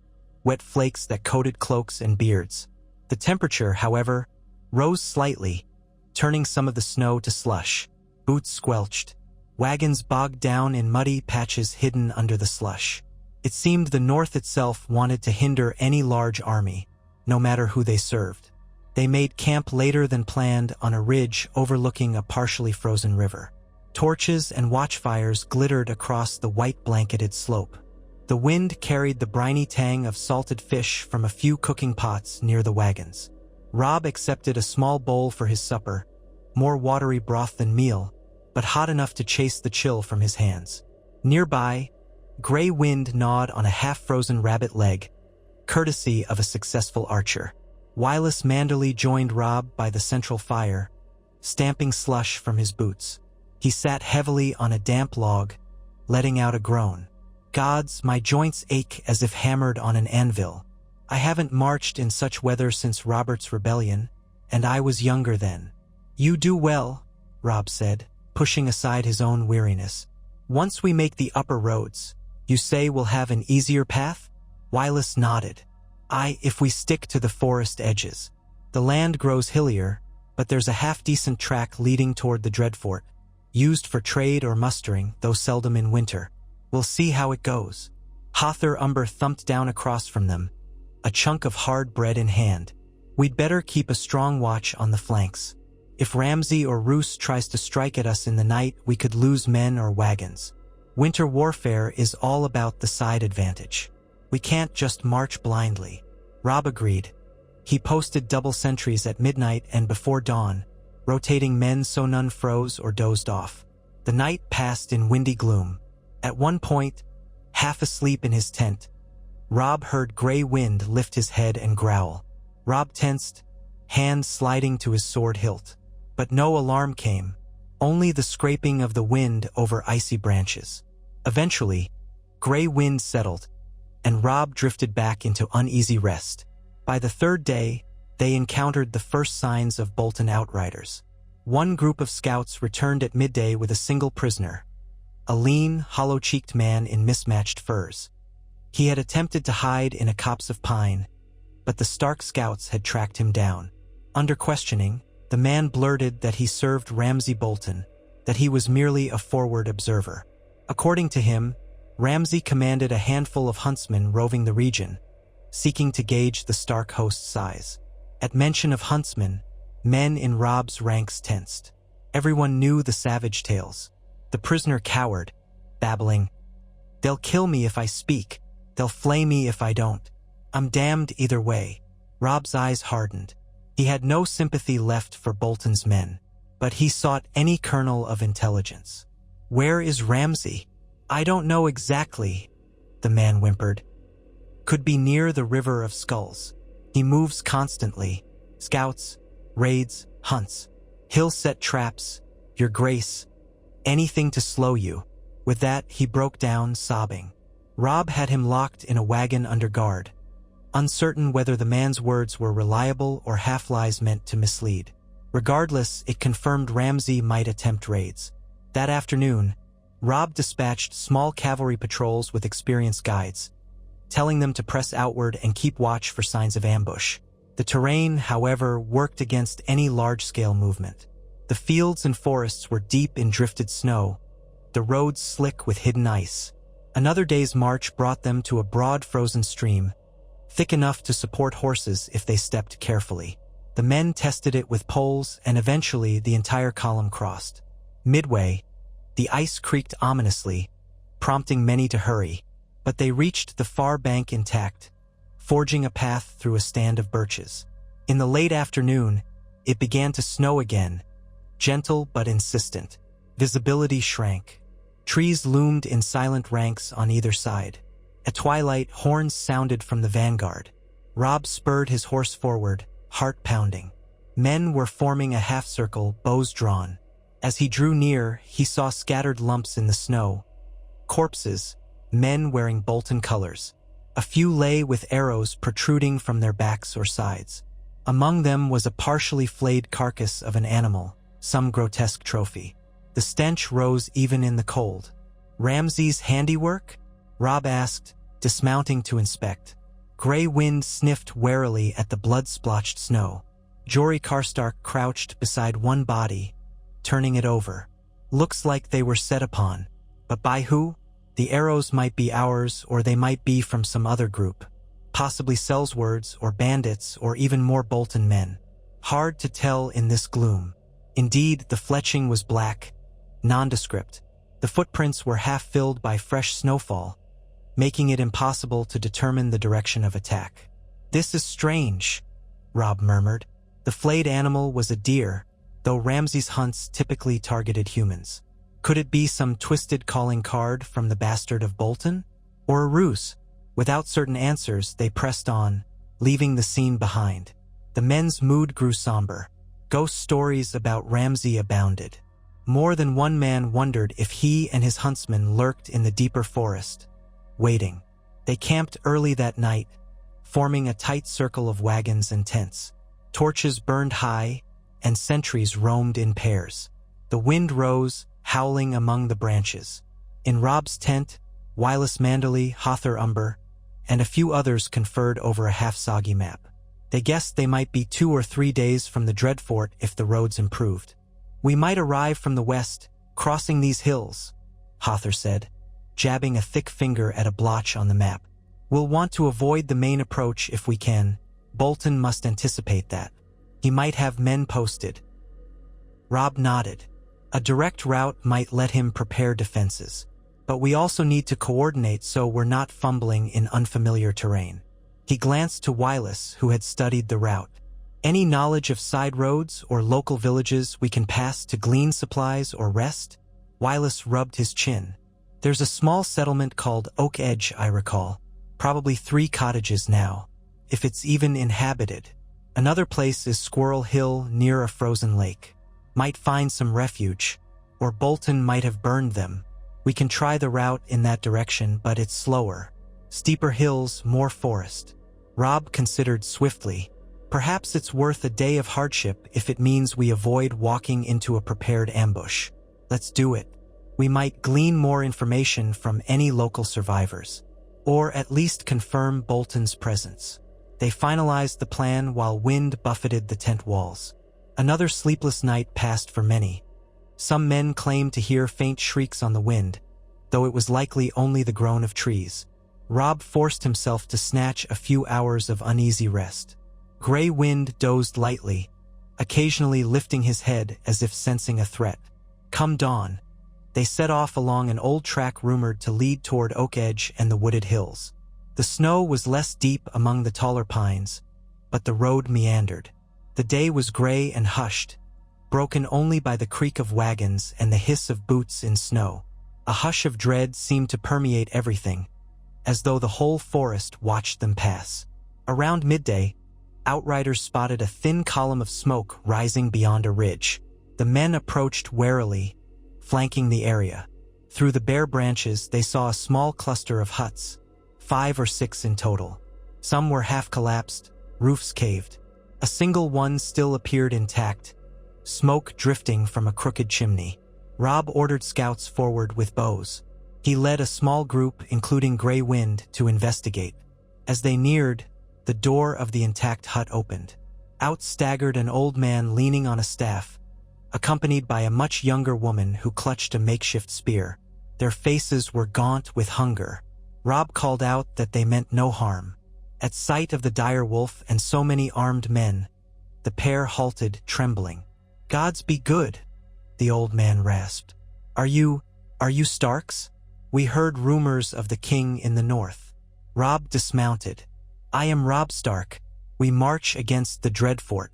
wet flakes that coated cloaks and beards. The temperature, however, rose slightly, turning some of the snow to slush. Boots squelched. Wagons bogged down in muddy patches hidden under the slush. It seemed the North itself wanted to hinder any large army, no matter who they served. They made camp later than planned on a ridge overlooking a partially frozen river. Torches and watchfires glittered across the white-blanketed slope. The wind carried the briny tang of salted fish from a few cooking pots near the wagons. Robb accepted a small bowl for his supper, more watery broth than meal, but hot enough to chase the chill from his hands. Nearby, Gray Wind gnawed on a half-frozen rabbit leg, courtesy of a successful archer. Wireless Manderly joined Robb by the central fire, stamping slush from his boots. He sat heavily on a damp log, letting out a groan. Gods, my joints ache as if hammered on an anvil. I haven't marched in such weather since Robert's rebellion, and I was younger then. You do well, Robb said, pushing aside his own weariness. Once we make the upper roads, you say we'll have an easier path? Wyllis nodded. Aye, if we stick to the forest edges. The land grows hillier, but there's a half-decent track leading toward the Dreadfort, used for trade or mustering, though seldom in winter. We'll see how it goes. Hother Umber thumped down across from them, a chunk of hard bread in hand. We'd better keep a strong watch on the flanks. If Ramsay or Roose tries to strike at us in the night, we could lose men or wagons. Winter warfare is all about the side advantage. We can't just march blindly. Robb agreed. He posted double sentries at midnight and before dawn, rotating men so none froze or dozed off. The night passed in windy gloom. At one point, half asleep in his tent, Robb heard Grey Wind lift his head and growl. Robb tensed, hand sliding to his sword hilt. But no alarm came, only the scraping of the wind over icy branches. Eventually, Grey Wind settled, and Robb drifted back into uneasy rest. By the third day, they encountered the first signs of Bolton outriders. One group of scouts returned at midday with a single prisoner, a lean, hollow-cheeked man in mismatched furs. He had attempted to hide in a copse of pine, but the Stark scouts had tracked him down. Under questioning, the man blurted that he served Ramsay Bolton, that he was merely a forward observer. According to him, Ramsay commanded a handful of huntsmen roving the region, seeking to gauge the Stark host's size. At mention of huntsmen, men in Robb's ranks tensed. Everyone knew the savage tales. The prisoner cowered, babbling, "They'll kill me if I speak. They'll flay me if I don't. I'm damned either way." Robb's eyes hardened. He had no sympathy left for Bolton's men, but he sought any kernel of intelligence. "Where is Ramsay?" "I don't know exactly," the man whimpered. "Could be near the River of Skulls. He moves constantly. Scouts, raids, hunts. He'll set traps, your grace, anything to slow you." With that, he broke down, sobbing. Robb had him locked in a wagon under guard, uncertain whether the man's words were reliable or half-lies meant to mislead. Regardless, it confirmed Ramsay might attempt raids. That afternoon, Robb dispatched small cavalry patrols with experienced guides, telling them to press outward and keep watch for signs of ambush. The terrain, however, worked against any large-scale movement. The fields and forests were deep in drifted snow, the roads slick with hidden ice. Another day's march brought them to a broad frozen stream, thick enough to support horses if they stepped carefully. The men tested it with poles, and eventually the entire column crossed. Midway, the ice creaked ominously, prompting many to hurry, but they reached the far bank intact, forging a path through a stand of birches. In the late afternoon, it began to snow again, gentle but insistent. Visibility shrank. Trees loomed in silent ranks on either side. At twilight, horns sounded from the vanguard. Robb spurred his horse forward, heart pounding. Men were forming a half-circle, bows drawn. As he drew near, he saw scattered lumps in the snow. Corpses, men wearing Bolton colors. A few lay with arrows protruding from their backs or sides. Among them was a partially flayed carcass of an animal, some grotesque trophy. The stench rose even in the cold. "Ramsay's handiwork?" Robb asked, dismounting to inspect. Grey Wind sniffed warily at the blood-splotched snow. Jory Karstark crouched beside one body, turning it over. "Looks like they were set upon. But by who? The arrows might be ours, or they might be from some other group. Possibly Sellswords, or bandits, or even more Bolton men. Hard to tell in this gloom." Indeed, the fletching was black, nondescript. The footprints were half filled by fresh snowfall, making it impossible to determine the direction of attack. "This is strange," Robb murmured. The flayed animal was a deer, though Ramsay's hunts typically targeted humans. Could it be some twisted calling card from the bastard of Bolton? Or a ruse? Without certain answers, they pressed on, leaving the scene behind. The men's mood grew somber. Ghost stories about Ramsay abounded. More than one man wondered if he and his huntsmen lurked in the deeper forest, waiting. They camped early that night, forming a tight circle of wagons and tents. Torches burned high, and sentries roamed in pairs. The wind rose, howling among the branches. In Robb's tent, Wireless Manderly, Hother Umber, and a few others conferred over a half-soggy map. They guessed they might be 2 or 3 days from the Dreadfort if the roads improved. "We might arrive from the west, crossing these hills," Hother said, jabbing a thick finger at a blotch on the map. "We'll want to avoid the main approach if we can. Bolton must anticipate that. He might have men posted." Robb nodded. A direct route might let him prepare defenses. But we also need to coordinate so we're not fumbling in unfamiliar terrain. He glanced to Wireless, who had studied the route. "Any knowledge of side roads or local villages we can pass to glean supplies or rest?" Wireless rubbed his chin. "There's a small settlement called Oak Edge, I recall. Probably 3 cottages now, if it's even inhabited. Another place is Squirrel Hill near a frozen lake. Might find some refuge, or Bolton might have burned them. We can try the route in that direction, but it's slower. Steeper hills, more forest." Robb considered swiftly. "Perhaps it's worth a day of hardship if it means we avoid walking into a prepared ambush. Let's do it. We might glean more information from any local survivors, or at least confirm Bolton's presence." They finalized the plan while wind buffeted the tent walls. Another sleepless night passed for many. Some men claimed to hear faint shrieks on the wind, though it was likely only the groan of trees. Robb forced himself to snatch a few hours of uneasy rest. Gray Wind dozed lightly, occasionally lifting his head as if sensing a threat. Come dawn, they set off along an old track rumored to lead toward Oak Edge and the wooded hills. The snow was less deep among the taller pines, but the road meandered. The day was gray and hushed, broken only by the creak of wagons and the hiss of boots in snow. A hush of dread seemed to permeate everything, as though the whole forest watched them pass. Around midday, outriders spotted a thin column of smoke rising beyond a ridge. The men approached warily, flanking the area. Through the bare branches, they saw a small cluster of huts, 5 or 6 in total. Some were half-collapsed, roofs caved. A single one still appeared intact, smoke drifting from a crooked chimney. Robb ordered scouts forward with bows. He led a small group, including Gray Wind, to investigate. As they neared, the door of the intact hut opened. Out staggered an old man leaning on a staff, accompanied by a much younger woman who clutched a makeshift spear. Their faces were gaunt with hunger. Robb called out that they meant no harm. At sight of the dire wolf and so many armed men, the pair halted, trembling. "Gods be good," the old man rasped. Are you Starks? We heard rumors of the king in the north." Robb dismounted. "I am Robb Stark. We march against the Dreadfort.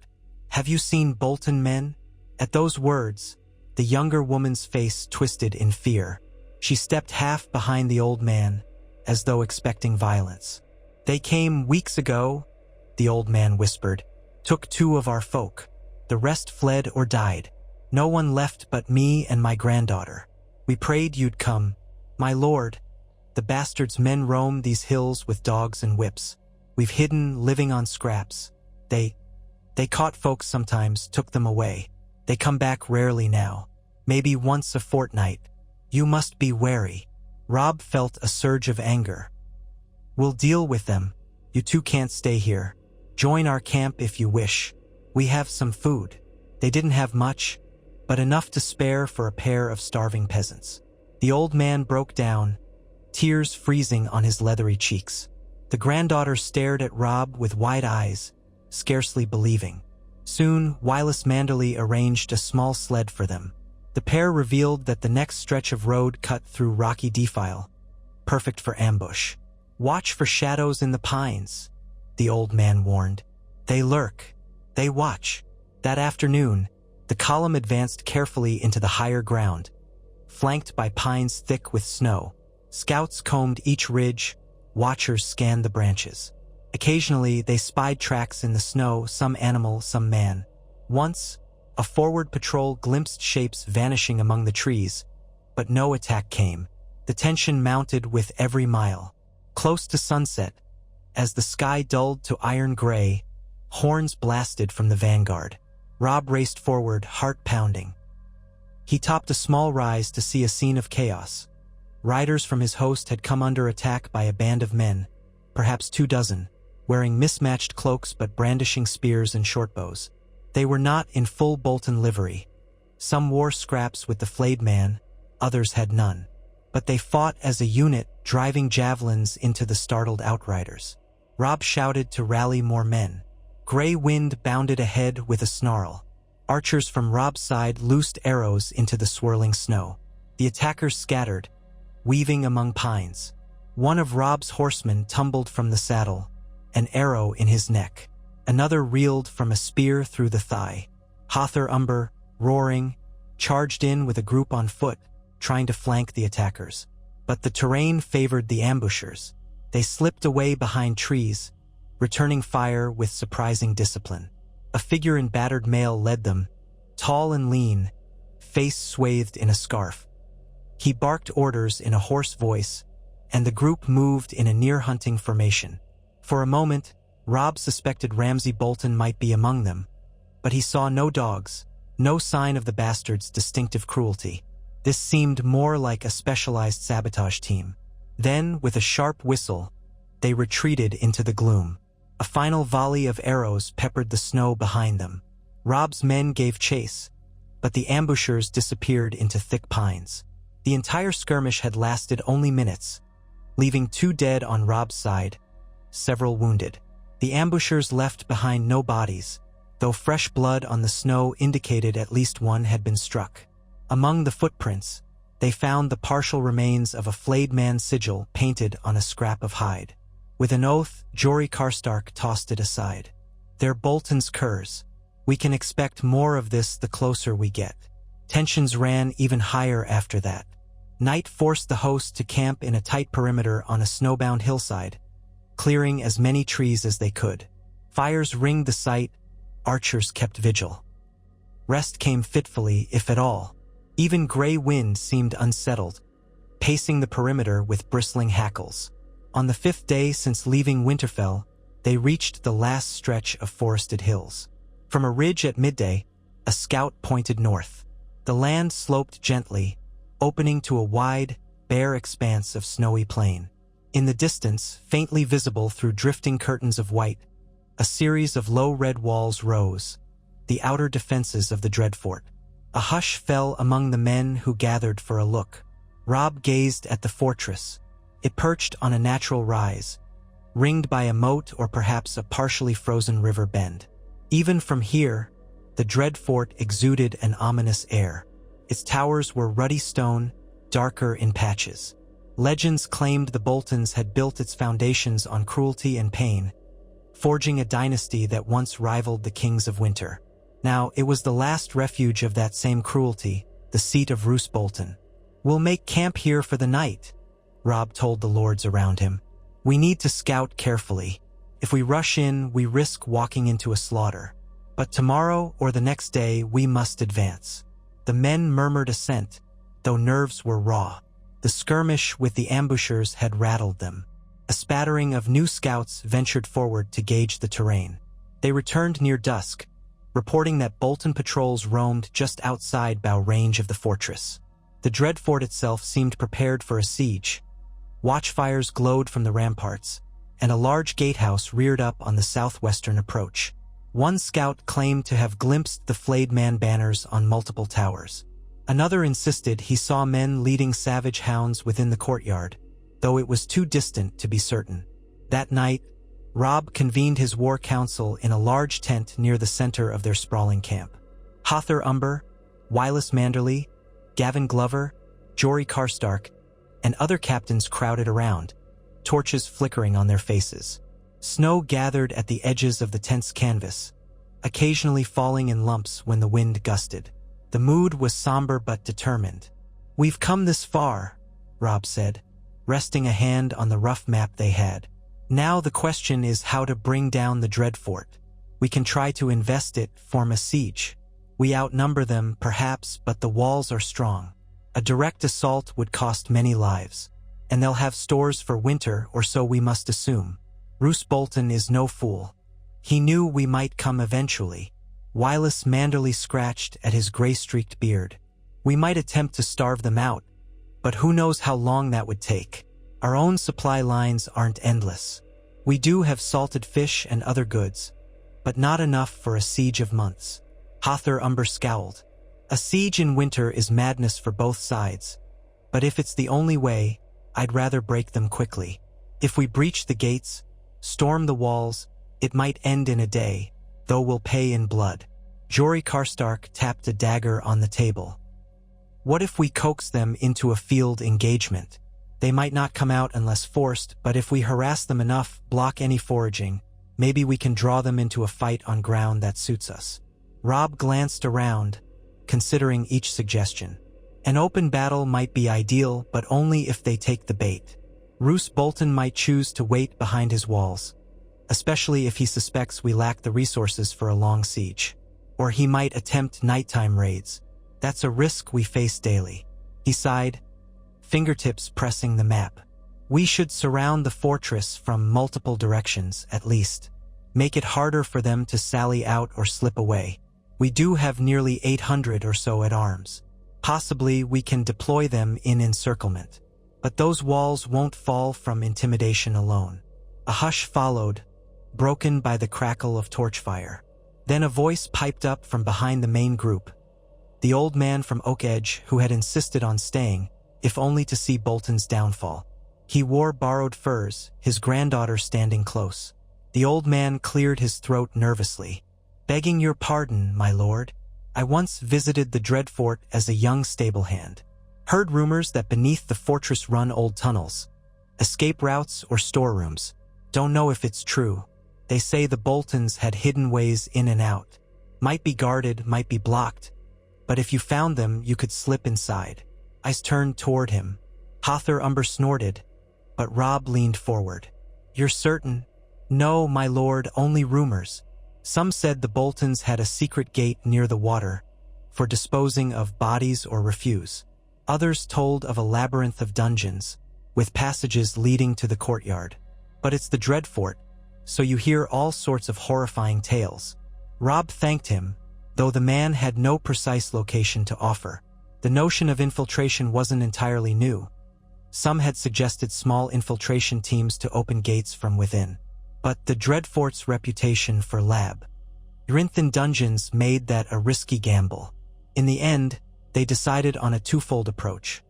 Have you seen Bolton men?" At those words, the younger woman's face twisted in fear. She stepped half behind the old man, as though expecting violence. "They came weeks ago," the old man whispered. "Took 2 of our folk. The rest fled or died. No one left but me and my granddaughter. We prayed you'd come. My lord, the bastards' men roam these hills with dogs and whips. We've hidden, living on scraps. They caught folks sometimes, took them away. They come back rarely now, maybe once a fortnight. You must be wary." Robb felt a surge of anger. "We'll deal with them. You 2 can't stay here. Join our camp if you wish. We have some food." They didn't have much, but enough to spare for a pair of starving peasants. The old man broke down, tears freezing on his leathery cheeks. The granddaughter stared at Robb with wide eyes, scarcely believing. Soon, Wireless Manderly arranged a small sled for them. The pair revealed that the next stretch of road cut through rocky defile, perfect for ambush. "Watch for shadows in the pines," the old man warned. "They lurk. They watch." That afternoon, the column advanced carefully into the higher ground, flanked by pines thick with snow. Scouts combed each ridge, watchers scanned the branches. Occasionally, they spied tracks in the snow, some animal, some man. Once, A forward patrol glimpsed shapes vanishing among the trees, but no attack came. The tension mounted with every mile. Close to sunset, as the sky dulled to iron gray, horns blasted from the vanguard. Robb raced forward, heart pounding. He topped a small rise to see a scene of chaos. Riders from his host had come under attack by a band of men, perhaps 24, wearing mismatched cloaks but brandishing spears and shortbows. They were not in full Bolton livery. Some wore scraps with the flayed man, others had none. But they fought as a unit, driving javelins into the startled outriders. Robb shouted to rally more men. Grey Wind bounded ahead with a snarl. Archers from Robb's side loosed arrows into the swirling snow. The attackers scattered, weaving among pines. One of Robb's horsemen tumbled from the saddle, an arrow in his neck. Another reeled from a spear through the thigh. Hother Umber, roaring, charged in with a group on foot, trying to flank the attackers. But the terrain favored the ambushers. They slipped away behind trees, returning fire with surprising discipline. A figure in battered mail led them, tall and lean, face swathed in a scarf. He barked orders in a hoarse voice, and the group moved in a near-hunting formation. For a moment, Robb suspected Ramsay Bolton might be among them, but he saw no dogs, no sign of the bastard's distinctive cruelty. This seemed more like a specialized sabotage team. Then, with a sharp whistle, they retreated into the gloom. A final volley of arrows peppered the snow behind them. Robb's men gave chase, but the ambushers disappeared into thick pines. The entire skirmish had lasted only minutes, leaving 2 dead on Robb's side, several wounded. The ambushers left behind no bodies, though fresh blood on the snow indicated at least one had been struck. Among the footprints, they found the partial remains of a flayed man's sigil painted on a scrap of hide. With an oath, Jory Karstark tossed it aside. "They're Bolton's curs. We can expect more of this the closer we get." Tensions ran even higher after that. Night forced the host to camp in a tight perimeter on a snowbound hillside, clearing as many trees as they could. Fires ringed the site, archers kept vigil. Rest came fitfully, if at all. Even Grey Wind seemed unsettled, pacing the perimeter with bristling hackles. On the 5th day since leaving Winterfell, they reached the last stretch of forested hills. From a ridge at midday, a scout pointed north. The land sloped gently, opening to a wide, bare expanse of snowy plain. In the distance, faintly visible through drifting curtains of white, a series of low red walls rose, the outer defenses of the Dreadfort. A hush fell among the men who gathered for a look. Robb gazed at the fortress. It perched on a natural rise, ringed by a moat or perhaps a partially frozen river bend. Even from here, the Dreadfort exuded an ominous air. Its towers were ruddy stone, darker in patches. Legends claimed the Boltons had built its foundations on cruelty and pain, forging a dynasty that once rivaled the kings of winter. Now, it was the last refuge of that same cruelty, the seat of Roose Bolton. "We'll make camp here for the night," Robb told the lords around him. "We need to scout carefully. If we rush in, we risk walking into a slaughter. But tomorrow or the next day, we must advance." The men murmured assent, though nerves were raw. The skirmish with the ambushers had rattled them. A spattering of new scouts ventured forward to gauge the terrain. They returned near dusk, reporting that Bolton patrols roamed just outside bow range of the fortress. The Dreadfort itself seemed prepared for a siege. Watchfires glowed from the ramparts, and a large gatehouse reared up on the southwestern approach. One scout claimed to have glimpsed the flayed man banners on multiple towers. Another insisted he saw men leading savage hounds within the courtyard, though it was too distant to be certain. That night, Robb convened his war council in a large tent near the center of their sprawling camp. Hother Umber, Wylis Manderly, Gavin Glover, Jory Karstark, and other captains crowded around, torches flickering on their faces. Snow gathered at the edges of the tent's canvas, occasionally falling in lumps when the wind gusted. The mood was somber but determined. "We've come this far," Robb said, resting a hand on the rough map they had. "Now the question is how to bring down the Dreadfort. We can try to invest it, form a siege. We outnumber them, perhaps, but the walls are strong. A direct assault would cost many lives. And they'll have stores for winter, or so we must assume. Roose Bolton is no fool. He knew we might come eventually. Wireless Manderly scratched at his gray-streaked beard. We might attempt to starve them out, but who knows how long that would take. Our own supply lines aren't endless. We do have salted fish and other goods, but not enough for a siege of months. Hother Umber scowled. A siege in winter is madness for both sides, but if it's the only way, I'd rather break them quickly. If we breach the gates, storm the walls, it might end in a day, though we'll pay in blood. Jory Karstark tapped a dagger on the table. What if we coax them into a field engagement? They might not come out unless forced, but if we harass them enough, block any foraging, maybe we can draw them into a fight on ground that suits us. Robb glanced around, considering each suggestion. An open battle might be ideal, but only if they take the bait. Roose Bolton might choose to wait behind his walls, especially if he suspects we lack the resources for a long siege. Or he might attempt nighttime raids. That's a risk we face daily. He sighed, fingertips pressing the map. We should surround the fortress from multiple directions, at least. Make it harder for them to sally out or slip away. We do have nearly 800 or so at arms. Possibly we can deploy them in encirclement. But those walls won't fall from intimidation alone. A hush followed, broken by the crackle of torchfire. Then a voice piped up from behind the main group. The old man from Oak Edge who had insisted on staying, if only to see Bolton's downfall. He wore borrowed furs, his granddaughter standing close. The old man cleared his throat nervously. Begging your pardon, my lord. I once visited the Dreadfort as a young stable hand. Heard rumors that beneath the fortress run old tunnels, escape routes or storerooms. Don't know if it's true. They say the Boltons had hidden ways in and out. Might be guarded, might be blocked. But if you found them, you could slip inside. Eyes turned toward him. Hother Umber snorted, but Robb leaned forward. You're certain? No, my lord, only rumors. Some said the Boltons had a secret gate near the water for disposing of bodies or refuse. Others told of a labyrinth of dungeons with passages leading to the courtyard. But it's the Dreadfort, so you hear all sorts of horrifying tales. Robb thanked him, though the man had no precise location to offer. The notion of infiltration wasn't entirely new. Some had suggested small infiltration teams to open gates from within. But the Dreadfort's reputation for labyrinthine dungeons made that a risky gamble. In the end, they decided on a twofold approach.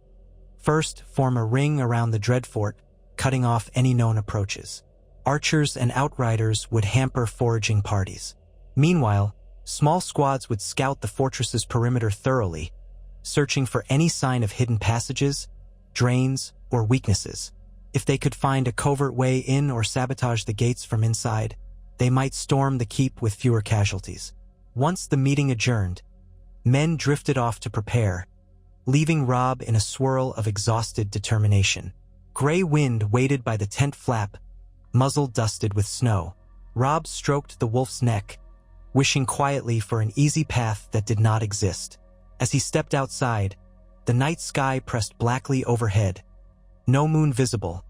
First, form a ring around the Dreadfort, cutting off any known approaches. Archers and outriders would hamper foraging parties. Meanwhile, small squads would scout the fortress's perimeter thoroughly, searching for any sign of hidden passages, drains, or weaknesses. If they could find a covert way in or sabotage the gates from inside, they might storm the keep with fewer casualties. Once the meeting adjourned, men drifted off to prepare, leaving Robb in a swirl of exhausted determination. Gray wind waited by the tent flap, muzzle dusted with snow. Robb stroked the wolf's neck, wishing quietly for an easy path that did not exist. As he stepped outside, the night sky pressed blackly overhead. No moon visible,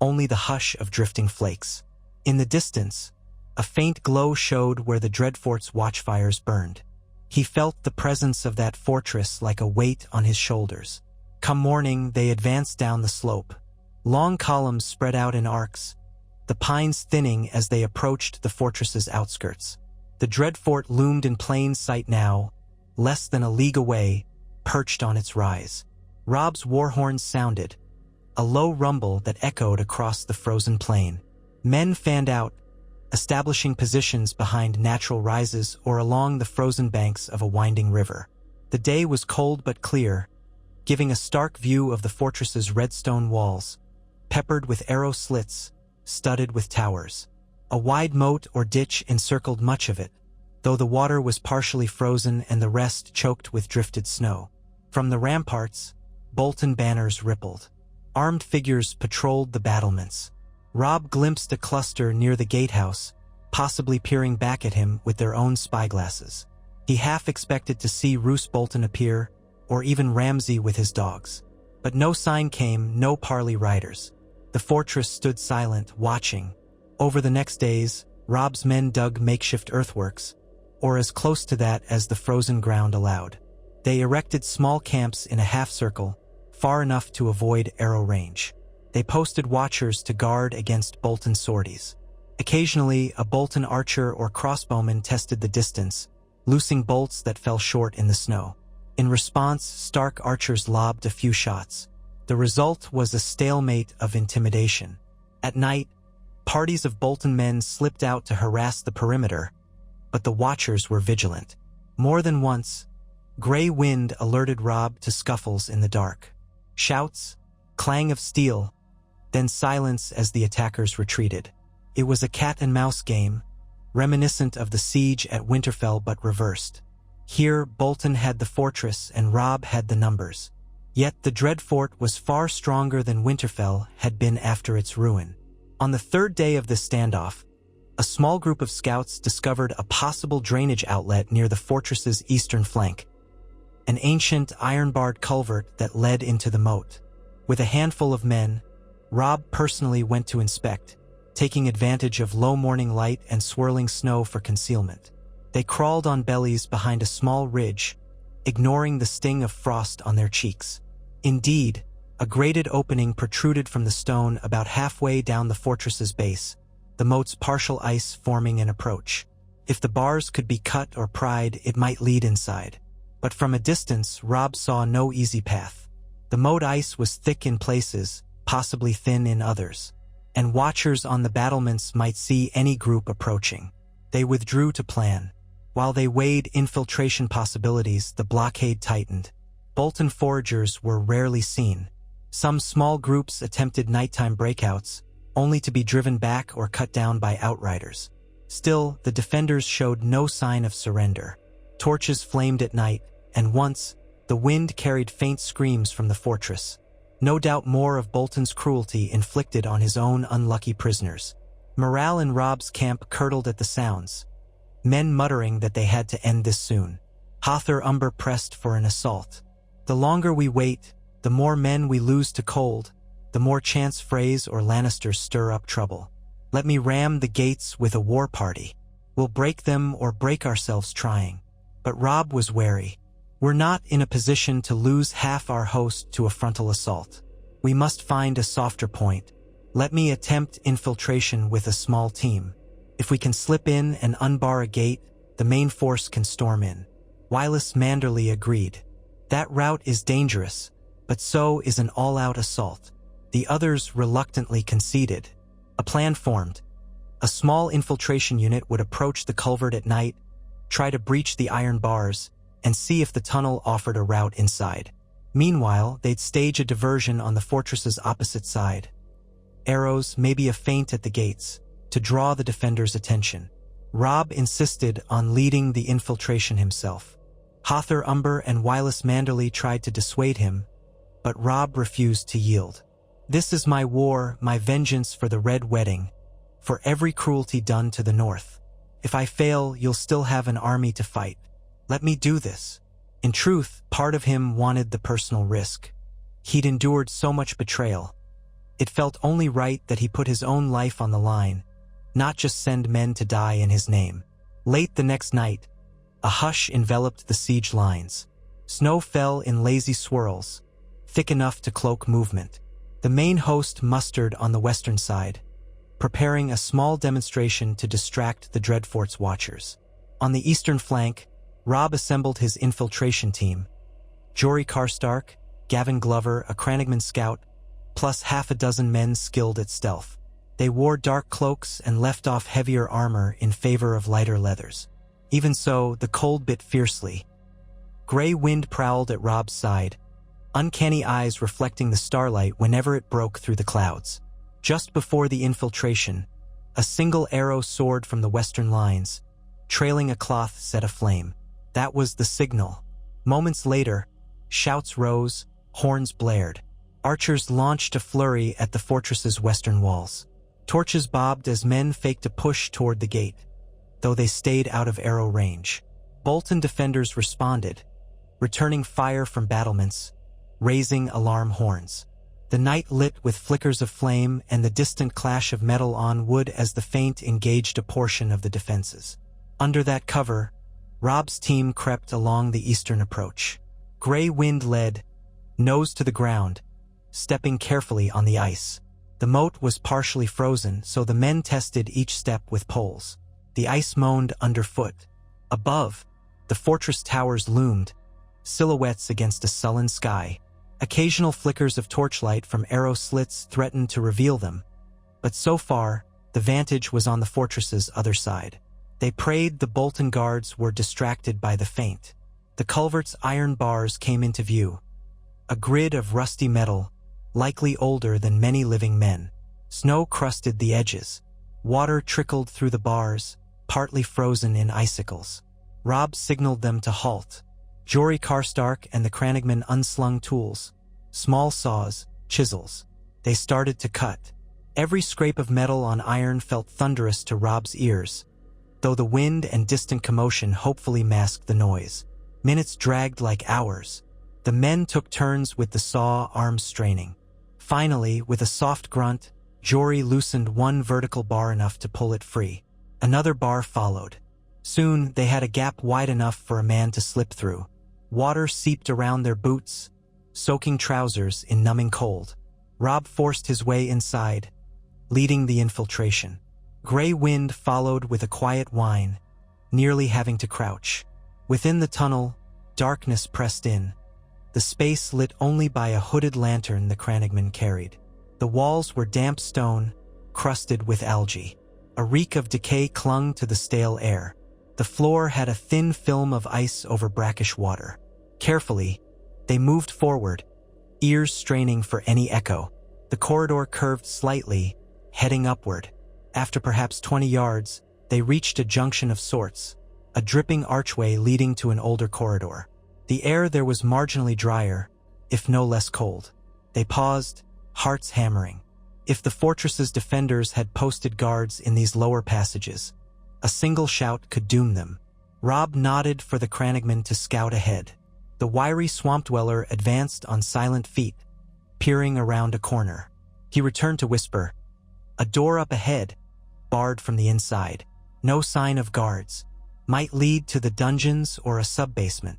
only the hush of drifting flakes. In the distance, a faint glow showed where the Dreadfort's watchfires burned. He felt the presence of that fortress like a weight on his shoulders. Come morning, they advanced down the slope. Long columns spread out in arcs, the pines thinning as they approached the fortress's outskirts. The Dreadfort loomed in plain sight now, less than a league away, perched on its rise. Robb's war horns sounded, a low rumble that echoed across the frozen plain. Men fanned out, establishing positions behind natural rises or along the frozen banks of a winding river. The day was cold but clear, giving a stark view of the fortress's redstone walls, peppered with arrow slits, studded with towers. A wide moat or ditch encircled much of it, though the water was partially frozen and the rest choked with drifted snow. From the ramparts, Bolton banners rippled. Armed figures patrolled the battlements. Robb glimpsed a cluster near the gatehouse, possibly peering back at him with their own spyglasses. He half expected to see Roose Bolton appear, or even Ramsay with his dogs. But no sign came, no parley riders. The fortress stood silent, watching. Over the next days, Robb's men dug makeshift earthworks, or as close to that as the frozen ground allowed. They erected small camps in a half-circle, far enough to avoid arrow range. They posted watchers to guard against Bolton sorties. Occasionally, a Bolton archer or crossbowman tested the distance, loosing bolts that fell short in the snow. In response, Stark archers lobbed a few shots. The result was a stalemate of intimidation. At night, parties of Bolton men slipped out to harass the perimeter, but the watchers were vigilant. More than once, gray wind alerted Robb to scuffles in the dark. Shouts, clang of steel, then silence as the attackers retreated. It was a cat-and-mouse game, reminiscent of the siege at Winterfell but reversed. Here, Bolton had the fortress and Robb had the numbers. Yet the Dreadfort was far stronger than Winterfell had been after its ruin. On the third day of this standoff, a small group of scouts discovered a possible drainage outlet near the fortress's eastern flank, an ancient iron-barred culvert that led into the moat. With a handful of men, Robb personally went to inspect, taking advantage of low morning light and swirling snow for concealment. They crawled on bellies behind a small ridge, ignoring the sting of frost on their cheeks. Indeed, a grated opening protruded from the stone about halfway down the fortress's base, the moat's partial ice forming an approach. If the bars could be cut or pried, it might lead inside. But from a distance, Robb saw no easy path. The moat ice was thick in places, possibly thin in others, and watchers on the battlements might see any group approaching. They withdrew to plan. While they weighed infiltration possibilities, the blockade tightened. Bolton foragers were rarely seen. Some small groups attempted nighttime breakouts, only to be driven back or cut down by outriders. Still, the defenders showed no sign of surrender. Torches flamed at night, and once, the wind carried faint screams from the fortress. No doubt more of Bolton's cruelty inflicted on his own unlucky prisoners. Morale in Robb's camp curdled at the sounds, men muttering that they had to end this soon. Hother Umber pressed for an assault. The longer we wait, the more men we lose to cold, the more chance Freys or Lannisters stir up trouble. Let me ram the gates with a war party. We'll break them or break ourselves trying. But Robb was wary. We're not in a position to lose half our host to a frontal assault. We must find a softer point. Let me attempt infiltration with a small team. If we can slip in and unbar a gate, the main force can storm in. Wylis Manderly agreed. That route is dangerous, but so is an all-out assault. The others reluctantly conceded. A plan formed. A small infiltration unit would approach the culvert at night, try to breach the iron bars, and see if the tunnel offered a route inside. Meanwhile, they'd stage a diversion on the fortress's opposite side. Arrows, maybe a feint at the gates, to draw the defenders' attention. Robb insisted on leading the infiltration himself. Hother Umber and Wylis Manderly tried to dissuade him, but Robb refused to yield. This is my war, my vengeance for the Red Wedding, for every cruelty done to the north. If I fail, you'll still have an army to fight. Let me do this. In truth, part of him wanted the personal risk. He'd endured so much betrayal. It felt only right that he put his own life on the line, not just send men to die in his name. Late the next night, a hush enveloped the siege lines. Snow fell in lazy swirls, thick enough to cloak movement. The main host mustered on the western side, preparing a small demonstration to distract the Dreadfort's watchers. On the eastern flank, Robb assembled his infiltration team. Jory Karstark, Gavin Glover, a Crannogman scout, plus half a dozen men skilled at stealth. They wore dark cloaks and left off heavier armor in favor of lighter leathers. Even so, the cold bit fiercely. Gray wind prowled at Robb's side, uncanny eyes reflecting the starlight whenever it broke through the clouds. Just before the infiltration, a single arrow soared from the western lines, trailing a cloth set aflame. That was the signal. Moments later, shouts rose, horns blared. Archers launched a flurry at the fortress's western walls. Torches bobbed as men faked a push toward the gate, though they stayed out of arrow range. Bolton defenders responded, returning fire from battlements, raising alarm horns. The night lit with flickers of flame and the distant clash of metal on wood as the Feint engaged a portion of the defenses. Under that cover, Robb's team crept along the eastern approach. Grey Wind led, nose to the ground, stepping carefully on the ice. The moat was partially frozen, so the men tested each step with poles. The ice moaned underfoot. Above, the fortress towers loomed, silhouettes against a sullen sky. Occasional flickers of torchlight from arrow slits threatened to reveal them, but so far, the vantage was on the fortress's other side. They prayed the Bolton guards were distracted by the Feint. The culvert's iron bars came into view. A grid of rusty metal, likely older than many living men. Snow crusted the edges. Water trickled through the bars, partly frozen in icicles. Robb signaled them to halt. Jory Karstark and the Crannogmen unslung tools, small saws, chisels. They started to cut. Every scrape of metal on iron felt thunderous to Robb's ears, though the wind and distant commotion hopefully masked the noise. Minutes dragged like hours. The men took turns with the saw, arms straining. Finally, with a soft grunt, Jory loosened one vertical bar enough to pull it free. Another bar followed. Soon, they had a gap wide enough for a man to slip through. Water seeped around their boots, soaking trousers in numbing cold. Robb forced his way inside, leading the infiltration. Grey Wind followed with a quiet whine, nearly having to crouch. Within the tunnel, darkness pressed in, the space lit only by a hooded lantern the Crannogmen carried. The walls were damp stone, crusted with algae. A reek of decay clung to the stale air. The floor had a thin film of ice over brackish water. Carefully, they moved forward, ears straining for any echo. The corridor curved slightly, heading upward. After perhaps 20 yards, they reached a junction of sorts, a dripping archway leading to an older corridor. The air there was marginally drier, if no less cold. They paused, hearts hammering. If the fortress's defenders had posted guards in these lower passages, a single shout could doom them. Robb nodded for the Crannogmen to scout ahead. The wiry swamp dweller advanced on silent feet, peering around a corner. He returned to whisper, "A door up ahead, barred from the inside. No sign of guards. Might lead to the dungeons or a sub-basement."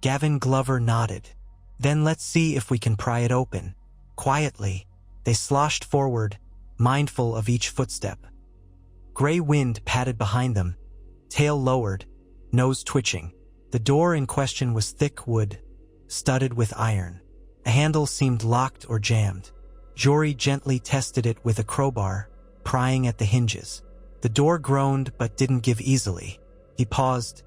Gavin Glover nodded. "Then let's see if we can pry it open." Quietly, they sloshed forward, mindful of each footstep. Grey Wind padded behind them, tail lowered, nose twitching. The door in question was thick wood, studded with iron. A handle seemed locked or jammed. Jory gently tested it with a crowbar, prying at the hinges. The door groaned but didn't give easily. He paused,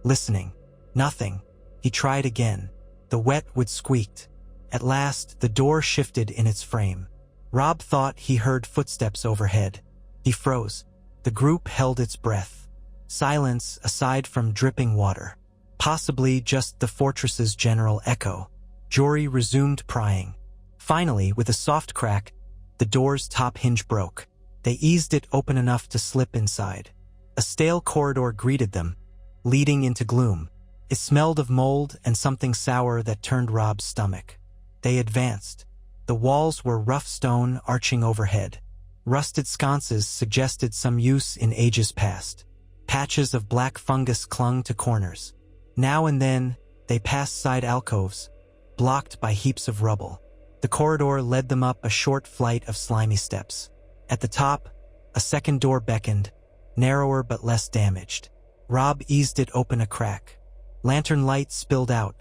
listening. Nothing. He tried again. The wet wood squeaked. At last, the door shifted in its frame. Robb thought he heard footsteps overhead. He froze. The group held its breath. Silence aside from dripping water. Possibly just the fortress's general echo. Jory resumed prying. Finally, with a soft crack, the door's top hinge broke. They eased it open enough to slip inside. A stale corridor greeted them, leading into gloom. It smelled of mold and something sour that turned Robb's stomach. They advanced. The walls were rough stone arching overhead. Rusted sconces suggested some use in ages past. Patches of black fungus clung to corners. Now and then, they passed side alcoves, blocked by heaps of rubble. The corridor led them up a short flight of slimy steps. At the top, a second door beckoned, narrower but less damaged. Robb eased it open a crack. Lantern light spilled out.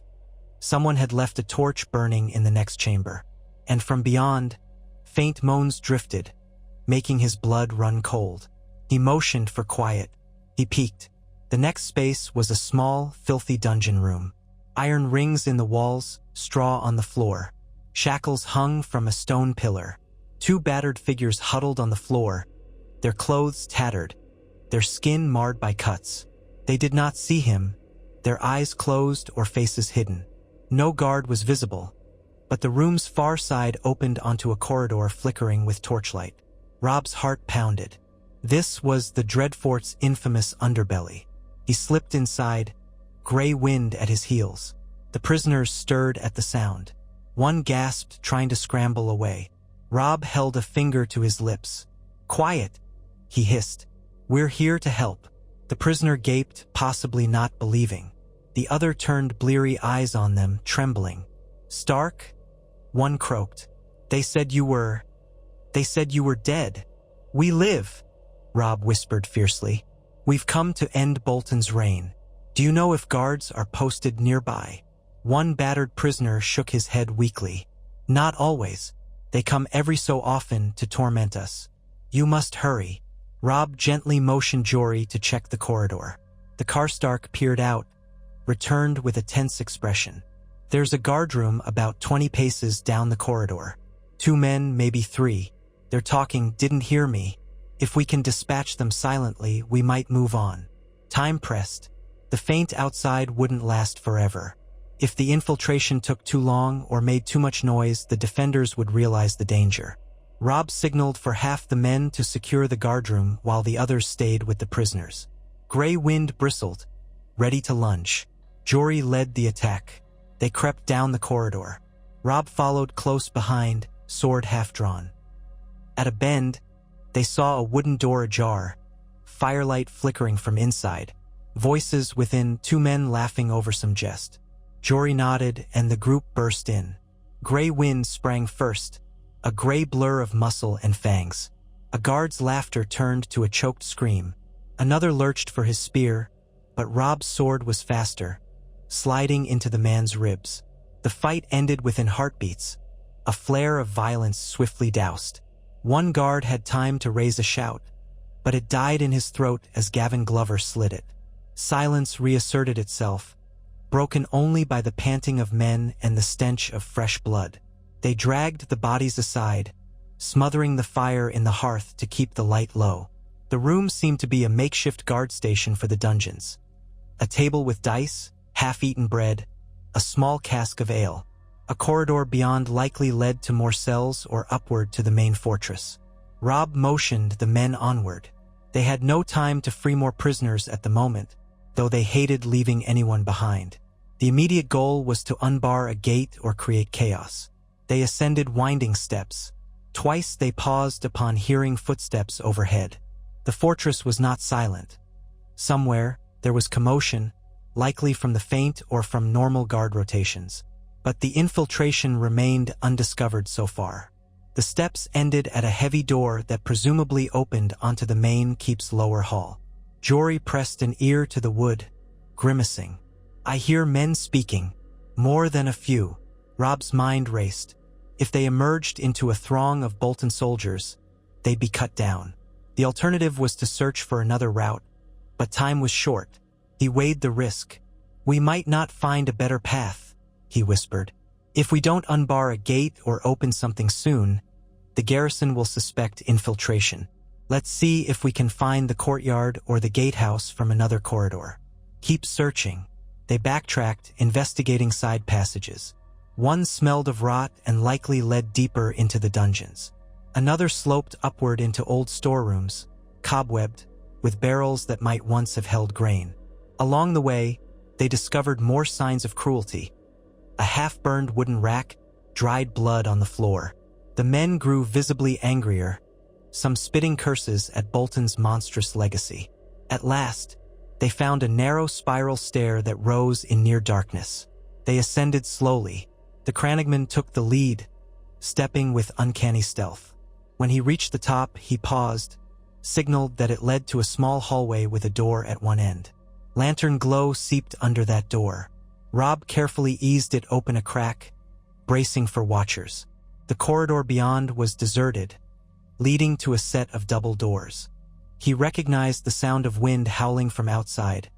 Someone had left a torch burning in the next chamber. And from beyond, faint moans drifted, making his blood run cold. He motioned for quiet. He peeked. The next space was a small, filthy dungeon room. Iron rings in the walls, straw on the floor. Shackles hung from a stone pillar. Two battered figures huddled on the floor, their clothes tattered, their skin marred by cuts. They did not see him, their eyes closed or faces hidden. No guard was visible, but the room's far side opened onto a corridor flickering with torchlight. Robb's heart pounded. This was the Dreadfort's infamous underbelly. He slipped inside, gray wind at his heels. The prisoners stirred at the sound. One gasped, trying to scramble away. Robb held a finger to his lips. "Quiet," he hissed. "We're here to help." The prisoner gaped, possibly not believing. The other turned bleary eyes on them, trembling. "Stark?" One croaked. They said you were dead." "We live," Robb whispered fiercely. "We've come to end Bolton's reign. Do you know if guards are posted nearby?" One battered prisoner shook his head weakly. "Not always. They come every so often to torment us. You must hurry." Robb gently motioned Jory to check the corridor. The Karstark peered out, returned with a tense expression. "There's a guard room about 20 paces down the corridor. 2 men, maybe 3. They're talking, didn't hear me. If we can dispatch them silently, we might move on." Time pressed. The feint outside wouldn't last forever. If the infiltration took too long or made too much noise, the defenders would realize the danger. Robb signaled for half the men to secure the guardroom while the others stayed with the prisoners. Gray wind bristled, ready to lunge. Jory led the attack. They crept down the corridor. Robb followed close behind, sword half-drawn. At a bend, they saw a wooden door ajar, firelight flickering from inside, voices within, 2 men laughing over some jest. Jory nodded, and the group burst in. Gray wind sprang first, a gray blur of muscle and fangs. A guard's laughter turned to a choked scream. Another lurched for his spear, but Robb's sword was faster, sliding into the man's ribs. The fight ended within heartbeats, a flare of violence swiftly doused. One guard had time to raise a shout, but it died in his throat as Gavin Glover slit it. Silence reasserted itself, broken only by the panting of men and the stench of fresh blood. They dragged the bodies aside, smothering the fire in the hearth to keep the light low. The room seemed to be a makeshift guard station for the dungeons. A table with dice, half-eaten bread, a small cask of ale. A corridor beyond likely led to more cells or upward to the main fortress. Robb motioned the men onward. They had no time to free more prisoners at the moment, though they hated leaving anyone behind. The immediate goal was to unbar a gate or create chaos. They ascended winding steps. Twice they paused upon hearing footsteps overhead. The fortress was not silent. Somewhere, there was commotion, likely from the feint or from normal guard rotations. But the infiltration remained undiscovered so far. The steps ended at a heavy door that presumably opened onto the main keep's lower hall. Jory pressed an ear to the wood, grimacing. "I hear men speaking. More than a few." Robb's mind raced. If they emerged into a throng of Bolton soldiers, they'd be cut down. The alternative was to search for another route, but time was short. He weighed the risk. "We might not find a better path," he whispered. "If we don't unbar a gate or open something soon, the garrison will suspect infiltration. Let's see if we can find the courtyard or the gatehouse from another corridor." "Keep searching." They backtracked, investigating side passages. One smelled of rot and likely led deeper into the dungeons. Another sloped upward into old storerooms, cobwebbed, with barrels that might once have held grain. Along the way, they discovered more signs of cruelty. A half-burned wooden rack, dried blood on the floor. The men grew visibly angrier, some spitting curses at Bolton's monstrous legacy. At last, they found a narrow spiral stair that rose in near darkness. They ascended slowly. The Crannogman took the lead, stepping with uncanny stealth. When he reached the top, he paused, signaled that it led to a small hallway with a door at one end. Lantern glow seeped under that door. Robb carefully eased it open a crack, bracing for watchers. The corridor beyond was deserted, leading to a set of double doors. He recognized the sound of wind howling from outside.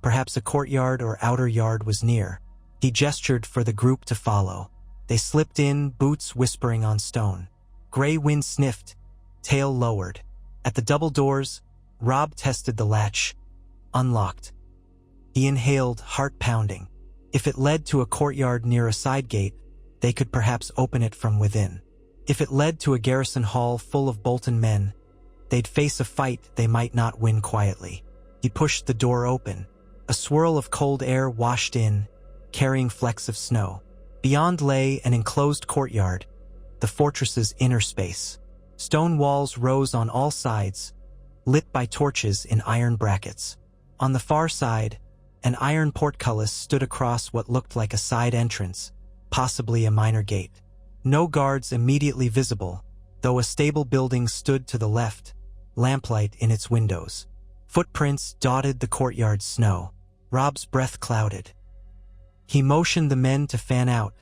Perhaps a courtyard or outer yard was near. He gestured for the group to follow. They slipped in, boots whispering on stone. Gray wind sniffed, tail lowered. At the double doors, Robb tested the latch. Unlocked. He inhaled, heart pounding. If it led to a courtyard near a side gate, they could perhaps open it from within. If it led to a garrison hall full of Bolton men, they'd face a fight they might not win quietly. He pushed the door open. A swirl of cold air washed in, carrying flecks of snow. Beyond lay an enclosed courtyard, the fortress's inner space. Stone walls rose on all sides, lit by torches in iron brackets. On the far side, an iron portcullis stood across what looked like a side entrance, possibly a minor gate. No guards immediately visible, though a stable building stood to the left, lamplight in its windows. Footprints dotted the courtyard's snow. Robb's breath clouded. He motioned the men to fan out,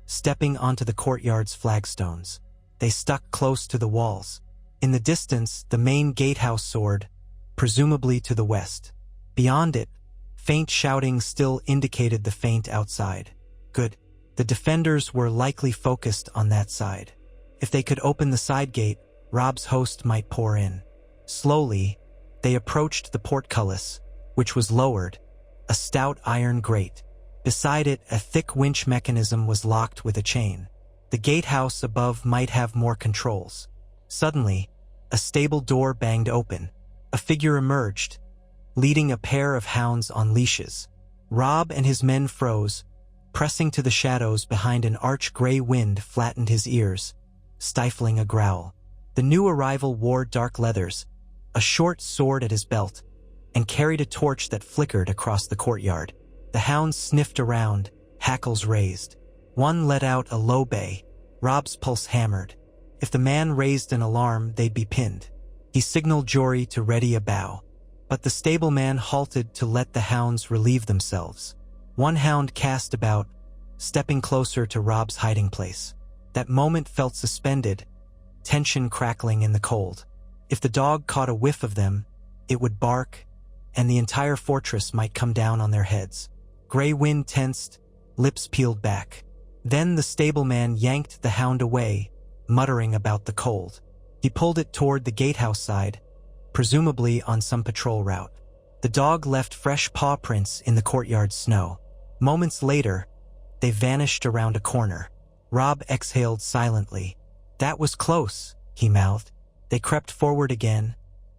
stepping onto the courtyard's flagstones. They stuck close to the walls. In the distance, the main gatehouse soared, presumably to the west. Beyond it, faint shouting still indicated the feint outside. Good. The defenders were likely focused on that side. If they could open the side gate, Robb's host might pour in. Slowly, they approached the portcullis, which was lowered, a stout iron grate. Beside it, a thick winch mechanism was locked with a chain. The gatehouse above might have more controls. Suddenly, a stable door banged open. A figure emerged, leading a pair of hounds on leashes. Robb and his men froze, pressing to the shadows behind an arch-gray wind flattened his ears, stifling a growl. The new arrival wore dark leathers, a short sword at his belt, and carried a torch that flickered across the courtyard. The hounds sniffed around, hackles raised. One let out a low bay. Robb's pulse hammered. If the man raised an alarm, they'd be pinned. He signaled Jory to ready a bow, but the stableman halted to let the hounds relieve themselves. One hound cast about, stepping closer to Robb's hiding place. That moment felt suspended, tension crackling in the cold. If the dog caught a whiff of them, it would bark, and the entire fortress might come down on their heads. Gray Wind tensed, lips peeled back. Then the stableman yanked the hound away, muttering about the cold. He pulled it toward the gatehouse side, presumably on some patrol route. The dog left fresh paw prints in the courtyard snow. Moments later, they vanished around a corner. Robb exhaled silently. That was close, he mouthed. They crept forward again,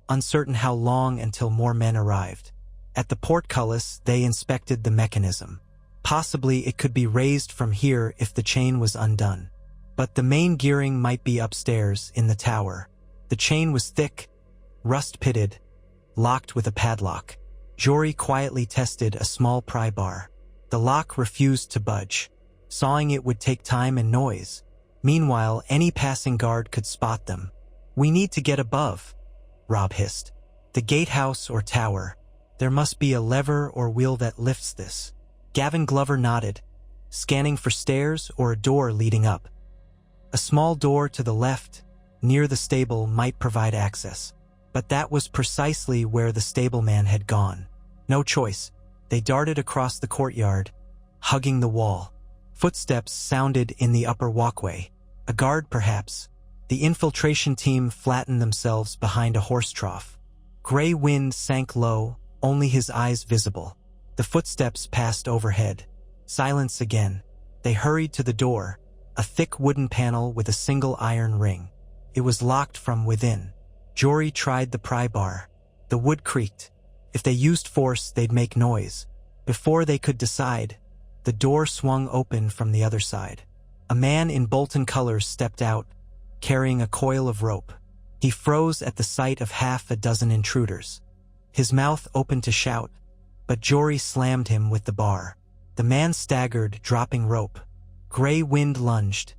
uncertain how long until more men arrived. At the portcullis, they inspected the mechanism. Possibly it could be raised from here if the chain was undone. But the main gearing might be upstairs in the tower. The chain was thick, rust-pitted, locked with a padlock. Jory quietly tested a small pry bar. The lock refused to budge. Sawing it would take time and noise. Meanwhile, any passing guard could spot them. We need to get above, Robb hissed. The gatehouse or tower. There must be a lever or wheel that lifts this. Gavin Glover nodded, scanning for stairs or a door leading up. A small door to the left, near the stable, might provide access. But that was precisely where the stableman had gone. No choice. They darted across the courtyard, hugging the wall. Footsteps sounded in the upper walkway. A guard, perhaps. The infiltration team flattened themselves behind a horse trough. Gray Wind sank low, only his eyes visible. The footsteps passed overhead. Silence again. They hurried to the door, a thick wooden panel with a single iron ring. It was locked from within. Jory tried the pry bar. The wood creaked. If they used force, they'd make noise. Before they could decide, the door swung open from the other side. A man in Bolton colors stepped out, carrying a coil of rope. He froze at the sight of half a dozen intruders. His mouth opened to shout, but Jory slammed him with the bar. The man staggered, dropping rope. Gray Wind lunged,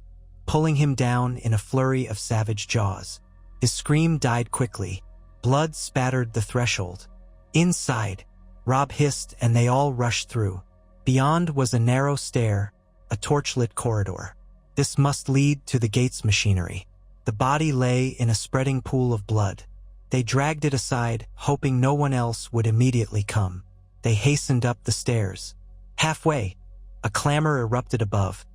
pulling him down in a flurry of savage jaws. His scream died quickly. Blood spattered the threshold. Inside, Robb hissed, and they all rushed through. Beyond was a narrow stair, a torchlit corridor. This must lead to the gate's machinery. The body lay in a spreading pool of blood. They dragged it aside, hoping no one else would immediately come. They hastened up the stairs. Halfway, a clamor erupted above,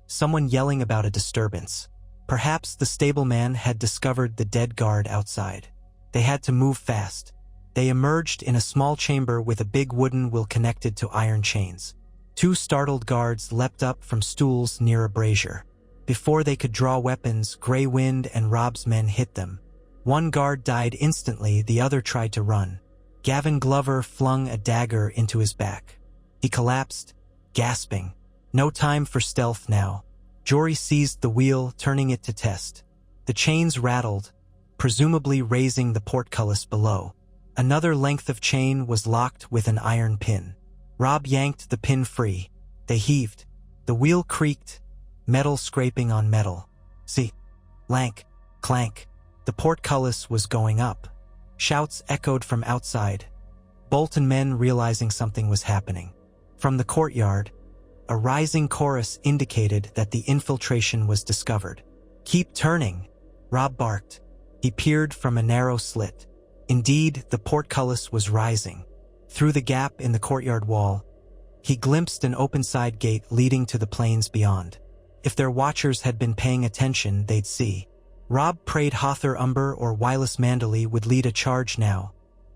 someone yelling about a disturbance. Perhaps the stableman had discovered the dead guard outside. They had to move fast. They emerged in a small chamber with a big wooden wheel connected to iron chains. Two startled guards leapt up from stools near a brazier. Before they could draw weapons, Gray Wind and Robb's men hit them. One guard died instantly, the other tried to run. Gavin Glover flung a dagger into his back. He collapsed, gasping. No time for stealth now. Jory seized the wheel, turning it to test. The chains rattled, presumably raising the portcullis below. Another length of chain was locked with an iron pin. Robb yanked the pin free. They heaved. The wheel creaked, metal scraping on metal. See? Lank, clank. The portcullis was going up. Shouts echoed from outside. Bolton men realizing something was happening. From the courtyard, a rising chorus indicated that the infiltration was discovered. "Keep turning," Robb barked. He peered from a narrow slit. Indeed, the portcullis was rising. Through the gap in the courtyard wall, he glimpsed an open side gate leading to the plains beyond. If their watchers had been paying attention, they'd see. Robb prayed Hother Umber or Wireless Manderly would lead a charge now,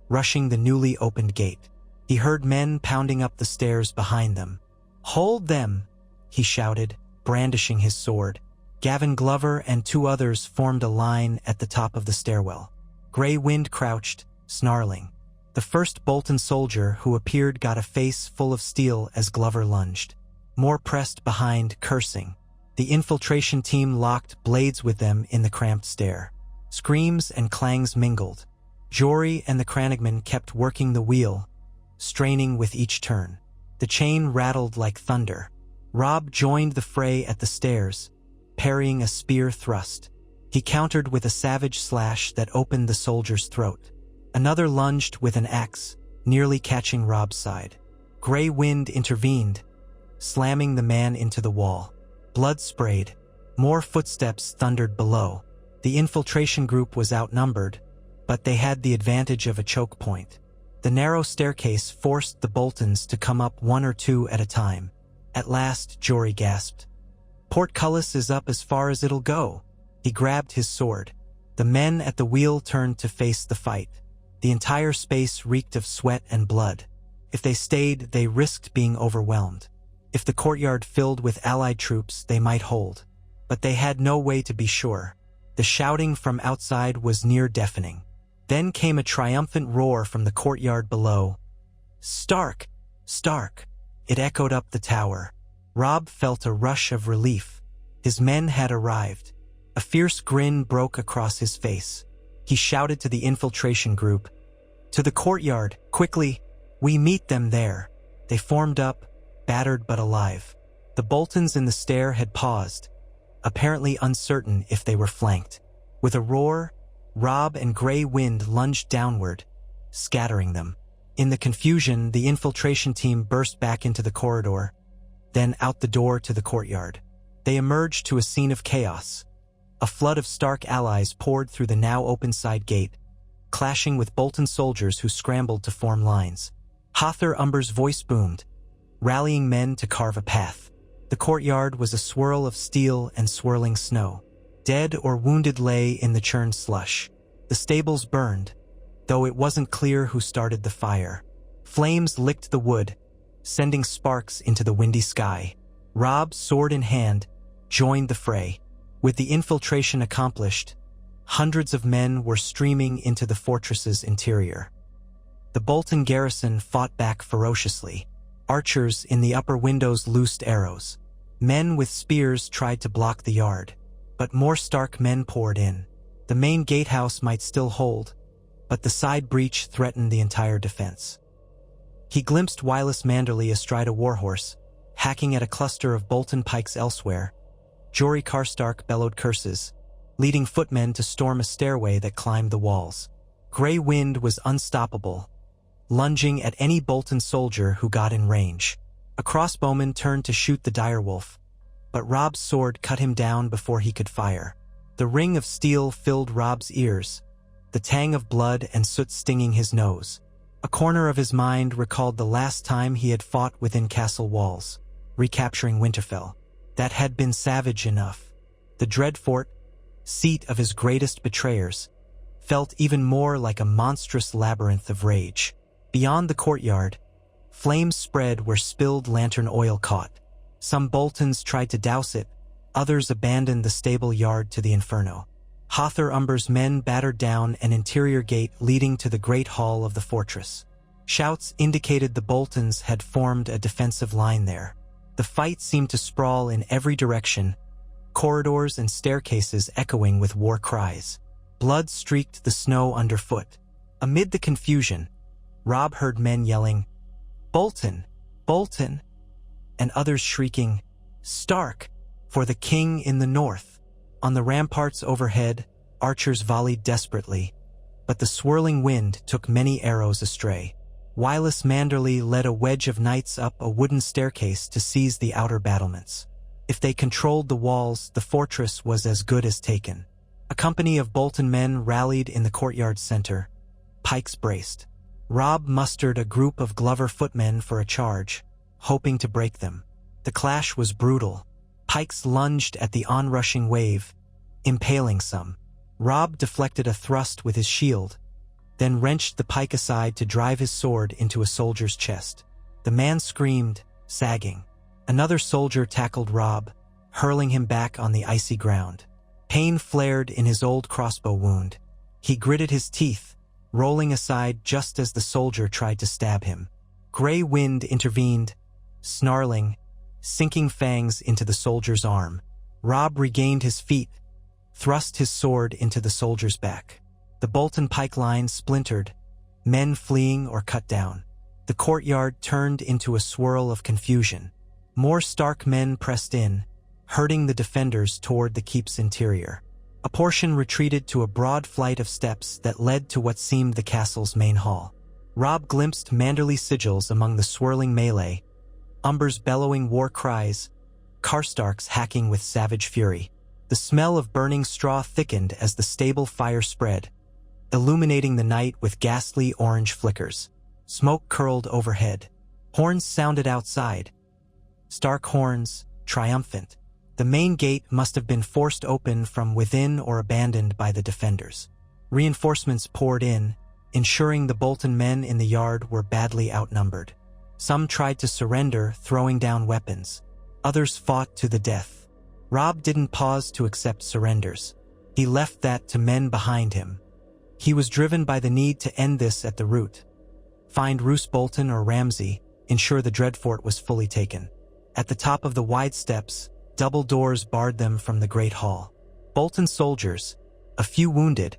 rushing the newly opened gate. He heard men pounding up the stairs behind them. "Hold them!" he shouted, brandishing his sword. Gavin Glover and two others formed a line at the top of the stairwell. Grey Wind crouched, snarling. The first Bolton soldier who appeared got a face full of steel as Glover lunged. More pressed behind, cursing. The infiltration team locked blades with them in the cramped stair. Screams and clangs mingled. Jory and the crannogman kept working the wheel, straining with each turn. The chain rattled like thunder. Robb joined the fray at the stairs, parrying a spear thrust. He countered with a savage slash that opened the soldier's throat. Another lunged with an axe, nearly catching Robb's side. Grey Wind intervened, slamming the man into the wall. Blood sprayed. More footsteps thundered below. The infiltration group was outnumbered, but they had the advantage of a choke point. The narrow staircase forced the Boltons to come up one or two at a time. At last, Jory gasped. "Portcullis is up as far as it'll go." He grabbed his sword. The men at the wheel turned to face the fight. The entire space reeked of sweat and blood. If they stayed, they risked being overwhelmed. If the courtyard filled with allied troops, they might hold. But they had no way to be sure. The shouting from outside was near deafening. Then came a triumphant roar from the courtyard below. "Stark! Stark!" It echoed up the tower. Robb felt a rush of relief. His men had arrived. A fierce grin broke across his face. He shouted to the infiltration group, "To the courtyard, quickly! We meet them there." They formed up, battered but alive. The Boltons in the stair had paused, apparently uncertain if they were flanked. With a roar, Robb and Grey Wind lunged downward, scattering them. In the confusion, the infiltration team burst back into the corridor, then out the door to the courtyard. They emerged to a scene of chaos. A flood of Stark allies poured through the now open side gate, clashing with Bolton soldiers who scrambled to form lines. Hother Umber's voice boomed, rallying men to carve a path. The courtyard was a swirl of steel and swirling snow. Dead or wounded lay in the churned slush. The stables burned, though it wasn't clear who started the fire. Flames licked the wood, sending sparks into the windy sky. Robb, sword in hand, joined the fray. With the infiltration accomplished, hundreds of men were streaming into the fortress's interior. The Bolton garrison fought back ferociously. Archers in the upper windows loosed arrows. Men with spears tried to block the yard, but more Stark men poured in. The main gatehouse might still hold, but the side breach threatened the entire defense. He glimpsed Wireless Manderly astride a warhorse, hacking at a cluster of Bolton pikes elsewhere. Jory Karstark bellowed curses, leading footmen to storm a stairway that climbed the walls. Grey Wind was unstoppable, lunging at any Bolton soldier who got in range. A crossbowman turned to shoot the direwolf, but Robb's sword cut him down before he could fire. The ring of steel filled Robb's ears, the tang of blood and soot stinging his nose. A corner of his mind recalled the last time he had fought within castle walls, recapturing Winterfell. That had been savage enough. The Dreadfort, seat of his greatest betrayers, felt even more like a monstrous labyrinth of rage. Beyond the courtyard, flames spread where spilled lantern oil caught. Some Boltons tried to douse it, others abandoned the stable yard to the inferno. Hother Umber's men battered down an interior gate leading to the great hall of the fortress. Shouts indicated the Boltons had formed a defensive line there. The fight seemed to sprawl in every direction, corridors and staircases echoing with war cries. Blood streaked the snow underfoot. Amid the confusion, Robb heard men yelling, "Bolton! Bolton!" and others shrieking, "Stark! For the king in the north!" On the ramparts overhead, archers volleyed desperately, but the swirling wind took many arrows astray. Wireless Manderly led a wedge of knights up a wooden staircase to seize the outer battlements. If they controlled the walls, the fortress was as good as taken. A company of Bolton men rallied in the courtyard center, pikes braced. Robb mustered a group of Glover footmen for a charge, hoping to break them. The clash was brutal. Pikes lunged at the onrushing wave, impaling some. Robb deflected a thrust with his shield, then wrenched the pike aside to drive his sword into a soldier's chest. The man screamed, sagging. Another soldier tackled Robb, hurling him back on the icy ground. Pain flared in his old crossbow wound. He gritted his teeth, rolling aside just as the soldier tried to stab him. Gray wind intervened, snarling, sinking fangs into the soldier's arm. Robb regained his feet, thrust his sword into the soldier's back. The Bolton pike line splintered, men fleeing or cut down. The courtyard turned into a swirl of confusion. More Stark men pressed in, herding the defenders toward the keep's interior. A portion retreated to a broad flight of steps that led to what seemed the castle's main hall. Robb glimpsed Manderly sigils among the swirling melee, Umber's bellowing war cries, Karstark's hacking with savage fury. The smell of burning straw thickened as the stable fire spread, illuminating the night with ghastly orange flickers. Smoke curled overhead. Horns sounded outside. Stark horns, triumphant. The main gate must have been forced open from within or abandoned by the defenders. Reinforcements poured in, ensuring the Bolton men in the yard were badly outnumbered. Some tried to surrender, throwing down weapons. Others fought to the death. Robb didn't pause to accept surrenders. He left that to men behind him. He was driven by the need to end this at the root. Find Roose Bolton or Ramsay, ensure the Dreadfort was fully taken. At the top of the wide steps, double doors barred them from the great hall. Bolton soldiers, a few wounded,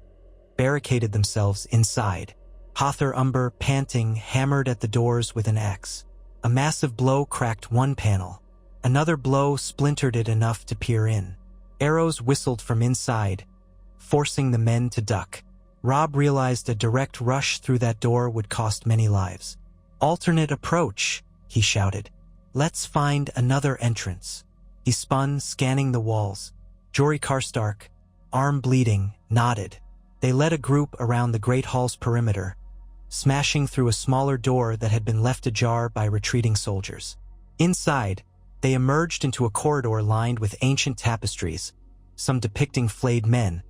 barricaded themselves inside. Hother Umber, panting, hammered at the doors with an axe. A massive blow cracked one panel. Another blow splintered it enough to peer in. Arrows whistled from inside, forcing the men to duck. Robb realized a direct rush through that door would cost many lives. "Alternate approach," he shouted. "Let's find another entrance." He spun, scanning the walls. Jory Karstark, arm bleeding, nodded. They led a group around the great hall's perimeter, smashing through a smaller door that had been left ajar by retreating soldiers. Inside, they emerged into a corridor lined with ancient tapestries, some depicting flayed men,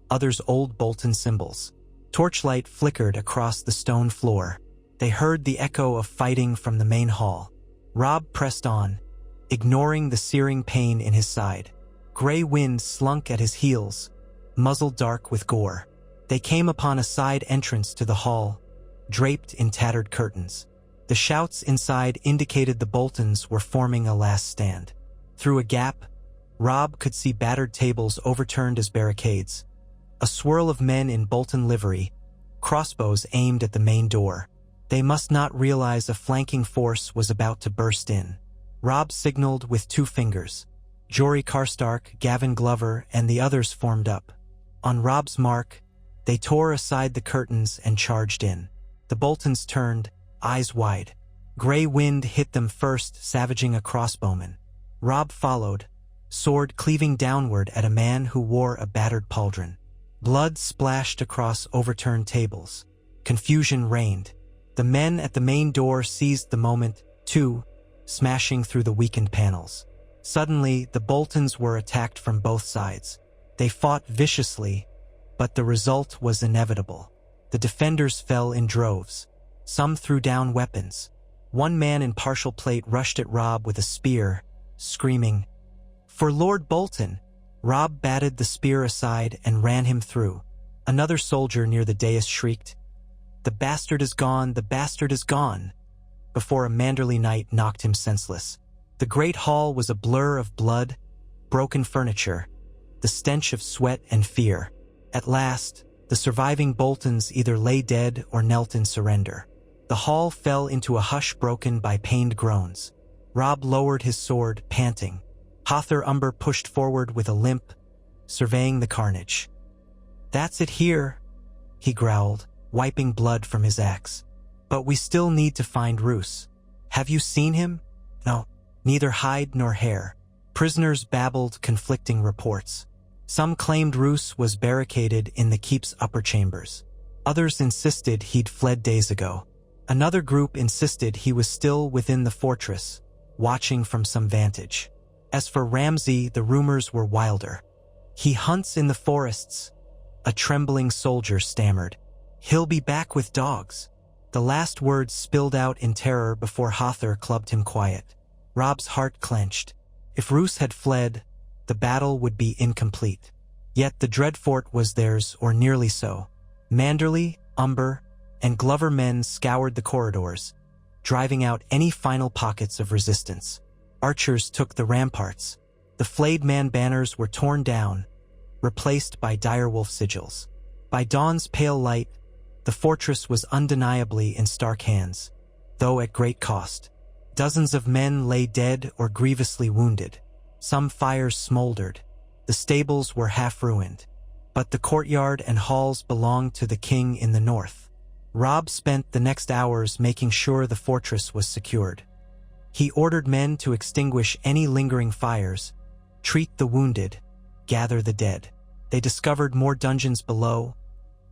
others old Bolton symbols. Torchlight flickered across the stone floor. They heard the echo of fighting from the main hall. Robb pressed on, ignoring the searing pain in his side. Gray wind slunk at his heels, muzzle dark with gore. They came upon a side entrance to the hall, draped in tattered curtains. The shouts inside indicated the Boltons were forming a last stand. Through a gap, Robb could see battered tables overturned as barricades. A swirl of men in Bolton livery, crossbows aimed at the main door. They must not realize a flanking force was about to burst in. Robb signaled with 2 fingers. Jory Karstark, Gavin Glover, and the others formed up. On Robb's mark, they tore aside the curtains and charged in. The Boltons turned, eyes wide. Gray wind hit them first, savaging a crossbowman. Robb followed, sword cleaving downward at a man who wore a battered pauldron. Blood splashed across overturned tables. Confusion reigned. The men at the main door seized the moment, too, smashing through the weakened panels. Suddenly, the Boltons were attacked from both sides. They fought viciously, but the result was inevitable. The defenders fell in droves. Some threw down weapons. One man in partial plate rushed at Robb with a spear, screaming, "For Lord Bolton, Robb batted the spear aside and ran him through. Another soldier near the dais shrieked, "The bastard is gone! The bastard is gone!" before a Manderly knight knocked him senseless. The great hall was a blur of blood, broken furniture, the stench of sweat and fear. At last, the surviving Boltons either lay dead or knelt in surrender. The hall fell into a hush broken by pained groans. Robb lowered his sword, panting. Hother Umber pushed forward with a limp, surveying the carnage. "That's it here," he growled, wiping blood from his axe. "But we still need to find Roose. Have you seen him?" "No, neither hide nor hair." Prisoners babbled conflicting reports. Some claimed Roose was barricaded in the keep's upper chambers. Others insisted he'd fled days ago. Another group insisted he was still within the fortress, watching from some vantage. As for Ramsay, the rumors were wilder. "He hunts in the forests," a trembling soldier stammered. "He'll be back with dogs." The last words spilled out in terror before Hother clubbed him quiet. Robb's heart clenched. If Roose had fled, the battle would be incomplete. Yet the Dreadfort was theirs, or nearly so. Manderly, Umber, and Glover men scoured the corridors, driving out any final pockets of resistance. Archers took the ramparts. The flayed man banners were torn down, replaced by direwolf sigils. By dawn's pale light, the fortress was undeniably in Stark hands, though at great cost. Dozens of men lay dead or grievously wounded. Some fires smoldered. The stables were half ruined. But the courtyard and halls belonged to the king in the north. Robb spent the next hours making sure the fortress was secured. He ordered men to extinguish any lingering fires, treat the wounded, gather the dead. They discovered more dungeons below,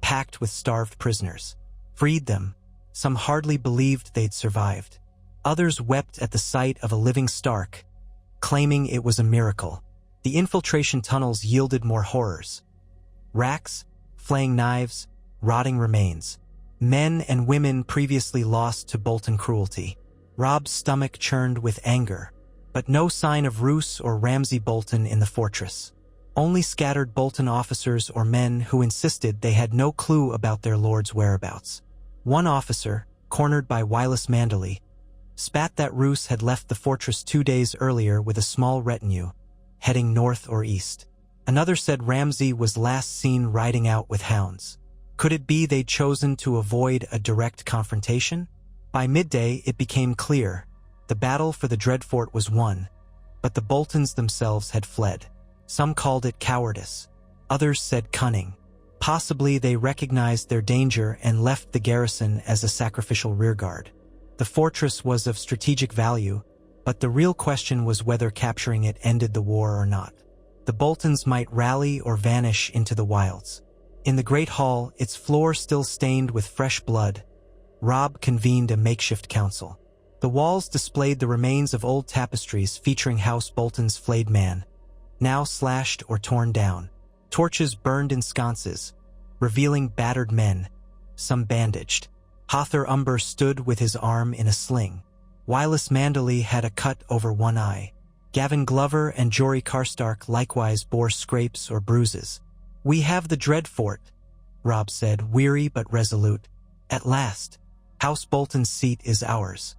packed with starved prisoners. Freed them. Some hardly believed they'd survived. Others wept at the sight of a living Stark, claiming it was a miracle. The infiltration tunnels yielded more horrors. Racks, flaying knives, rotting remains. Men and women previously lost to Bolton cruelty. Robb's stomach churned with anger, but no sign of Roose or Ramsay Bolton in the fortress. Only scattered Bolton officers or men who insisted they had no clue about their lord's whereabouts. One officer, cornered by Wireless Manderly, spat that Roose had left the fortress 2 days earlier with a small retinue, heading north or east. Another said Ramsay was last seen riding out with hounds. Could it be they'd chosen to avoid a direct confrontation? By midday, it became clear. The battle for the Dreadfort was won, but the Boltons themselves had fled. Some called it cowardice. Others said cunning. Possibly they recognized their danger and left the garrison as a sacrificial rearguard. The fortress was of strategic value, but the real question was whether capturing it ended the war or not. The Boltons might rally or vanish into the wilds. In the Great Hall, its floor still stained with fresh blood, Robb convened a makeshift council. The walls displayed the remains of old tapestries featuring House Bolton's flayed man, now slashed or torn down. Torches burned in sconces, revealing battered men, some bandaged. Hother Umber stood with his arm in a sling. Wireless Manderly had a cut over one eye. Gavin Glover and Jory Karstark likewise bore scrapes or bruises. "We have the Dreadfort," Robb said, weary but resolute. "At last, House Bolton's seat is ours.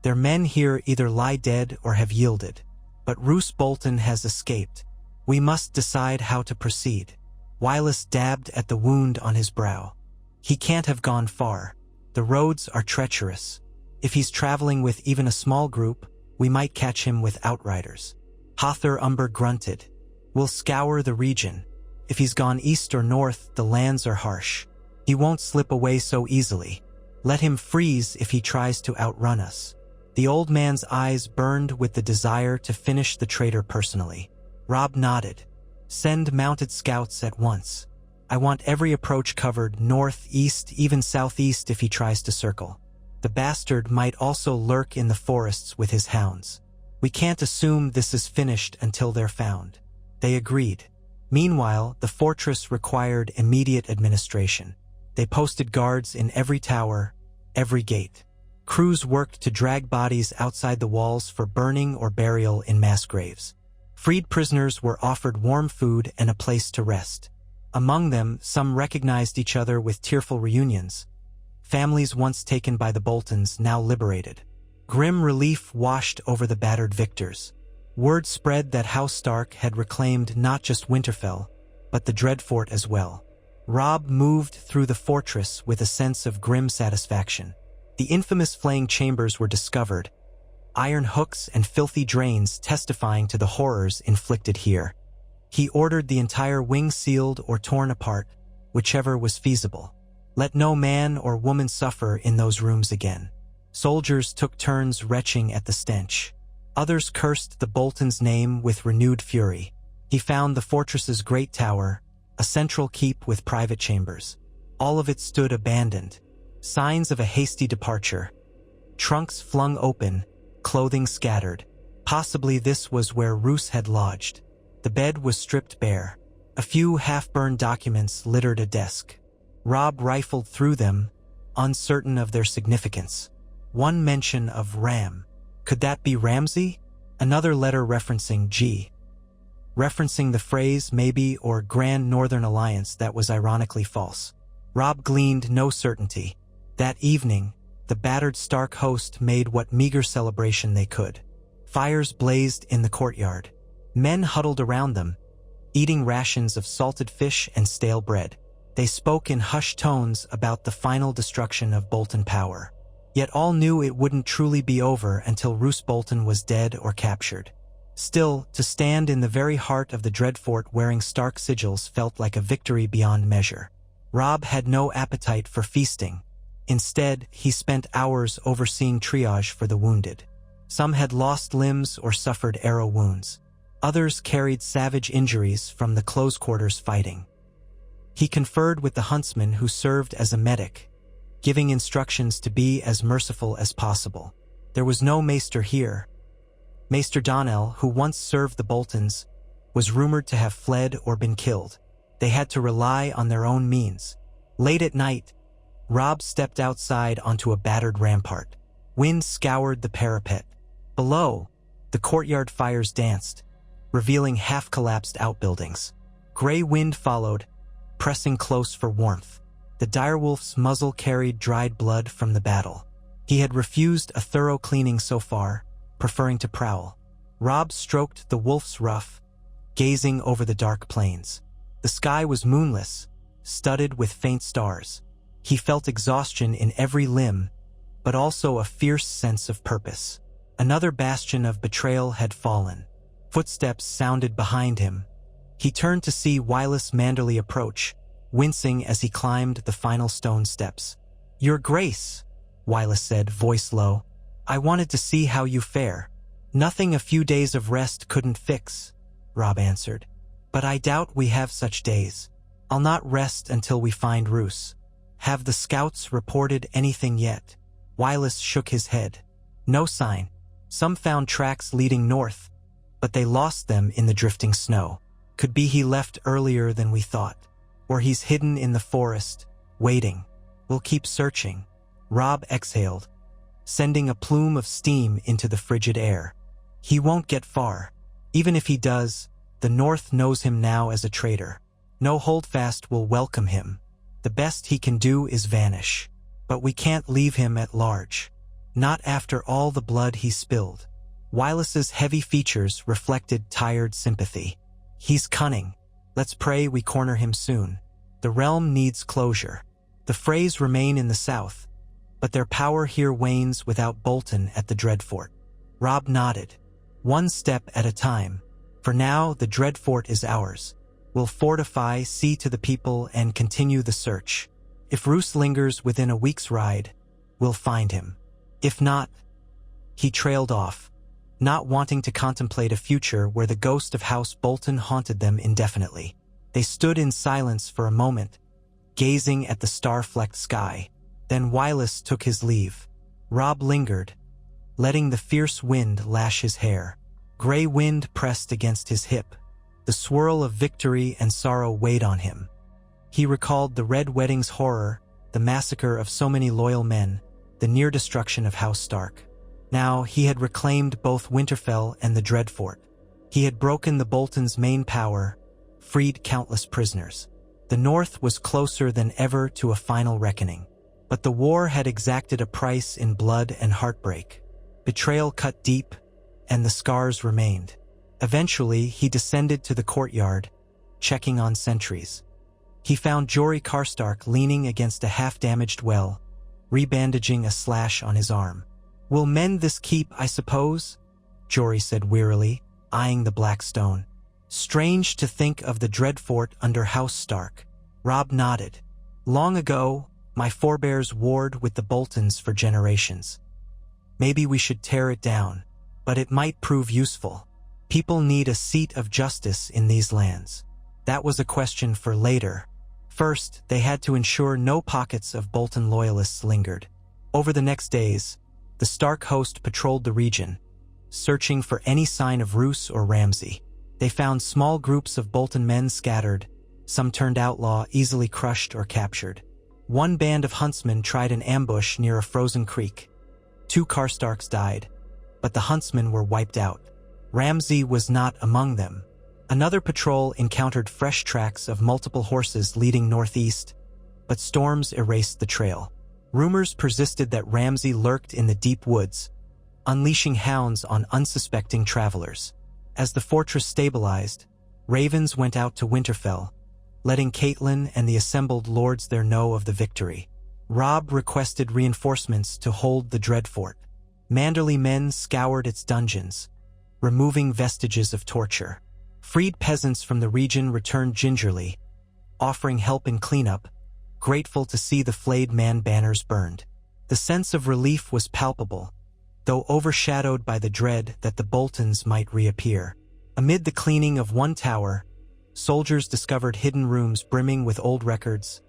Their men here either lie dead or have yielded, but Roose Bolton has escaped. We must decide how to proceed." Wireless dabbed at the wound on his brow. "He can't have gone far. The roads are treacherous. If he's traveling with even a small group, we might catch him with outriders." Hother Umber grunted. "We'll scour the region. If he's gone east or north, the lands are harsh. He won't slip away so easily. Let him freeze if he tries to outrun us." The old man's eyes burned with the desire to finish the traitor personally. Robb nodded. "Send mounted scouts at once. I want every approach covered, north, east, even southeast if he tries to circle. The bastard might also lurk in the forests with his hounds. We can't assume this is finished until they're found." They agreed. Meanwhile, the fortress required immediate administration. They posted guards in every tower, every gate. Crews worked to drag bodies outside the walls for burning or burial in mass graves. Freed prisoners were offered warm food and a place to rest. Among them, some recognized each other with tearful reunions. Families once taken by the Boltons now liberated. Grim relief washed over the battered victors. Word spread that House Stark had reclaimed not just Winterfell, but the Dreadfort as well. Robb moved through the fortress with a sense of grim satisfaction. The infamous flaying chambers were discovered, iron hooks and filthy drains testifying to the horrors inflicted here. He ordered the entire wing sealed or torn apart, whichever was feasible. Let no man or woman suffer in those rooms again. Soldiers took turns retching at the stench. Others cursed the Bolton's name with renewed fury. He found the fortress's great tower, a central keep with private chambers. All of it stood abandoned, signs of a hasty departure. Trunks flung open, clothing scattered. Possibly this was where Roose had lodged. The bed was stripped bare. A few half-burned documents littered a desk. Robb rifled through them, uncertain of their significance. One mention of Ram. Could that be Ramsay? Another letter referencing G. Referencing the phrase maybe or Grand Northern Alliance that was ironically false. Robb gleaned no certainty. That evening, the battered Stark host made what meager celebration they could. Fires blazed in the courtyard. Men huddled around them, eating rations of salted fish and stale bread. They spoke in hushed tones about the final destruction of Bolton power. Yet all knew it wouldn't truly be over until Roose Bolton was dead or captured. Still, to stand in the very heart of the Dreadfort wearing Stark sigils felt like a victory beyond measure. Robb had no appetite for feasting. Instead, he spent hours overseeing triage for the wounded. Some had lost limbs or suffered arrow wounds. Others carried savage injuries from the close quarters fighting. He conferred with the huntsman who served as a medic, giving instructions to be as merciful as possible. There was no maester here. Maester Donnell, who once served the Boltons, was rumored to have fled or been killed. They had to rely on their own means. Late at night, Robb stepped outside onto a battered rampart. Wind scoured the parapet. Below, the courtyard fires danced, revealing half-collapsed outbuildings. Gray wind followed, pressing close for warmth. The direwolf's muzzle carried dried blood from the battle. He had refused a thorough cleaning so far, preferring to prowl. Robb stroked the wolf's ruff, gazing over the dark plains. The sky was moonless, studded with faint stars. He felt exhaustion in every limb, but also a fierce sense of purpose. Another bastion of betrayal had fallen. Footsteps sounded behind him. He turned to see Wylus Manderly approach, wincing as he climbed the final stone steps. "Your Grace," Wylus said, voice low. "I wanted to see how you fare." "Nothing a few days of rest couldn't fix," Robb answered. "But I doubt we have such days. I'll not rest until we find Roose." "Have the scouts reported anything yet?" Wylus shook his head. "No sign. Some found tracks leading north, but they lost them in the drifting snow. Could be he left earlier than we thought. Or he's hidden in the forest, waiting. We'll keep searching." Robb exhaled, sending a plume of steam into the frigid air. He won't get far. Even if he does, the North knows him now as a traitor. No holdfast will welcome him. The best he can do is vanish. But we can't leave him at large. Not after all the blood he spilled. Wylus's heavy features reflected tired sympathy. "He's cunning. Let's pray we corner him soon. The realm needs closure. The Freys remain in the south, but their power here wanes without Bolton at the Dreadfort." Robb nodded. "One step at a time. For now, the Dreadfort is ours. We'll fortify, see to the people, and continue the search. If Roose lingers within a week's ride, we'll find him. If not..." He trailed off, not wanting to contemplate a future where the ghost of House Bolton haunted them indefinitely. They stood in silence for a moment, gazing at the star-flecked sky. Then Wylus took his leave. Robb lingered, letting the fierce wind lash his hair. Gray wind pressed against his hip. The swirl of victory and sorrow weighed on him. He recalled the Red Wedding's horror, the massacre of so many loyal men, the near destruction of House Stark. Now he had reclaimed both Winterfell and the Dreadfort. He had broken the Boltons' main power, freed countless prisoners. The North was closer than ever to a final reckoning. But the war had exacted a price in blood and heartbreak. Betrayal cut deep, and the scars remained. Eventually, he descended to the courtyard, checking on sentries. He found Jory Karstark leaning against a half-damaged well, rebandaging a slash on his arm. "We'll mend this keep, I suppose?" Jory said wearily, eyeing the black stone. "Strange to think of the Dreadfort under House Stark." Robb nodded. "Long ago, my forebears warred with the Boltons for generations. Maybe we should tear it down, but it might prove useful. People need a seat of justice in these lands." That was a question for later. First, they had to ensure no pockets of Bolton loyalists lingered. Over the next days, the Stark host patrolled the region, searching for any sign of Roose or Ramsay. They found small groups of Bolton men scattered, some turned outlaw, easily crushed or captured. One band of huntsmen tried an ambush near a frozen creek. 2 Karstarks died, but the huntsmen were wiped out. Ramsay was not among them. Another patrol encountered fresh tracks of multiple horses leading northeast, but storms erased the trail. Rumors persisted that Ramsay lurked in the deep woods, unleashing hounds on unsuspecting travelers. As the fortress stabilized, ravens went out to Winterfell, letting Catelyn and the assembled lords there know of the victory. Robb requested reinforcements to hold the Dreadfort. Manderly men scoured its dungeons, removing vestiges of torture. Freed peasants from the region returned gingerly, offering help in cleanup, grateful to see the flayed man banners burned. The sense of relief was palpable, though overshadowed by the dread that the Boltons might reappear. Amid the cleaning of one tower, soldiers discovered hidden rooms brimming with old records,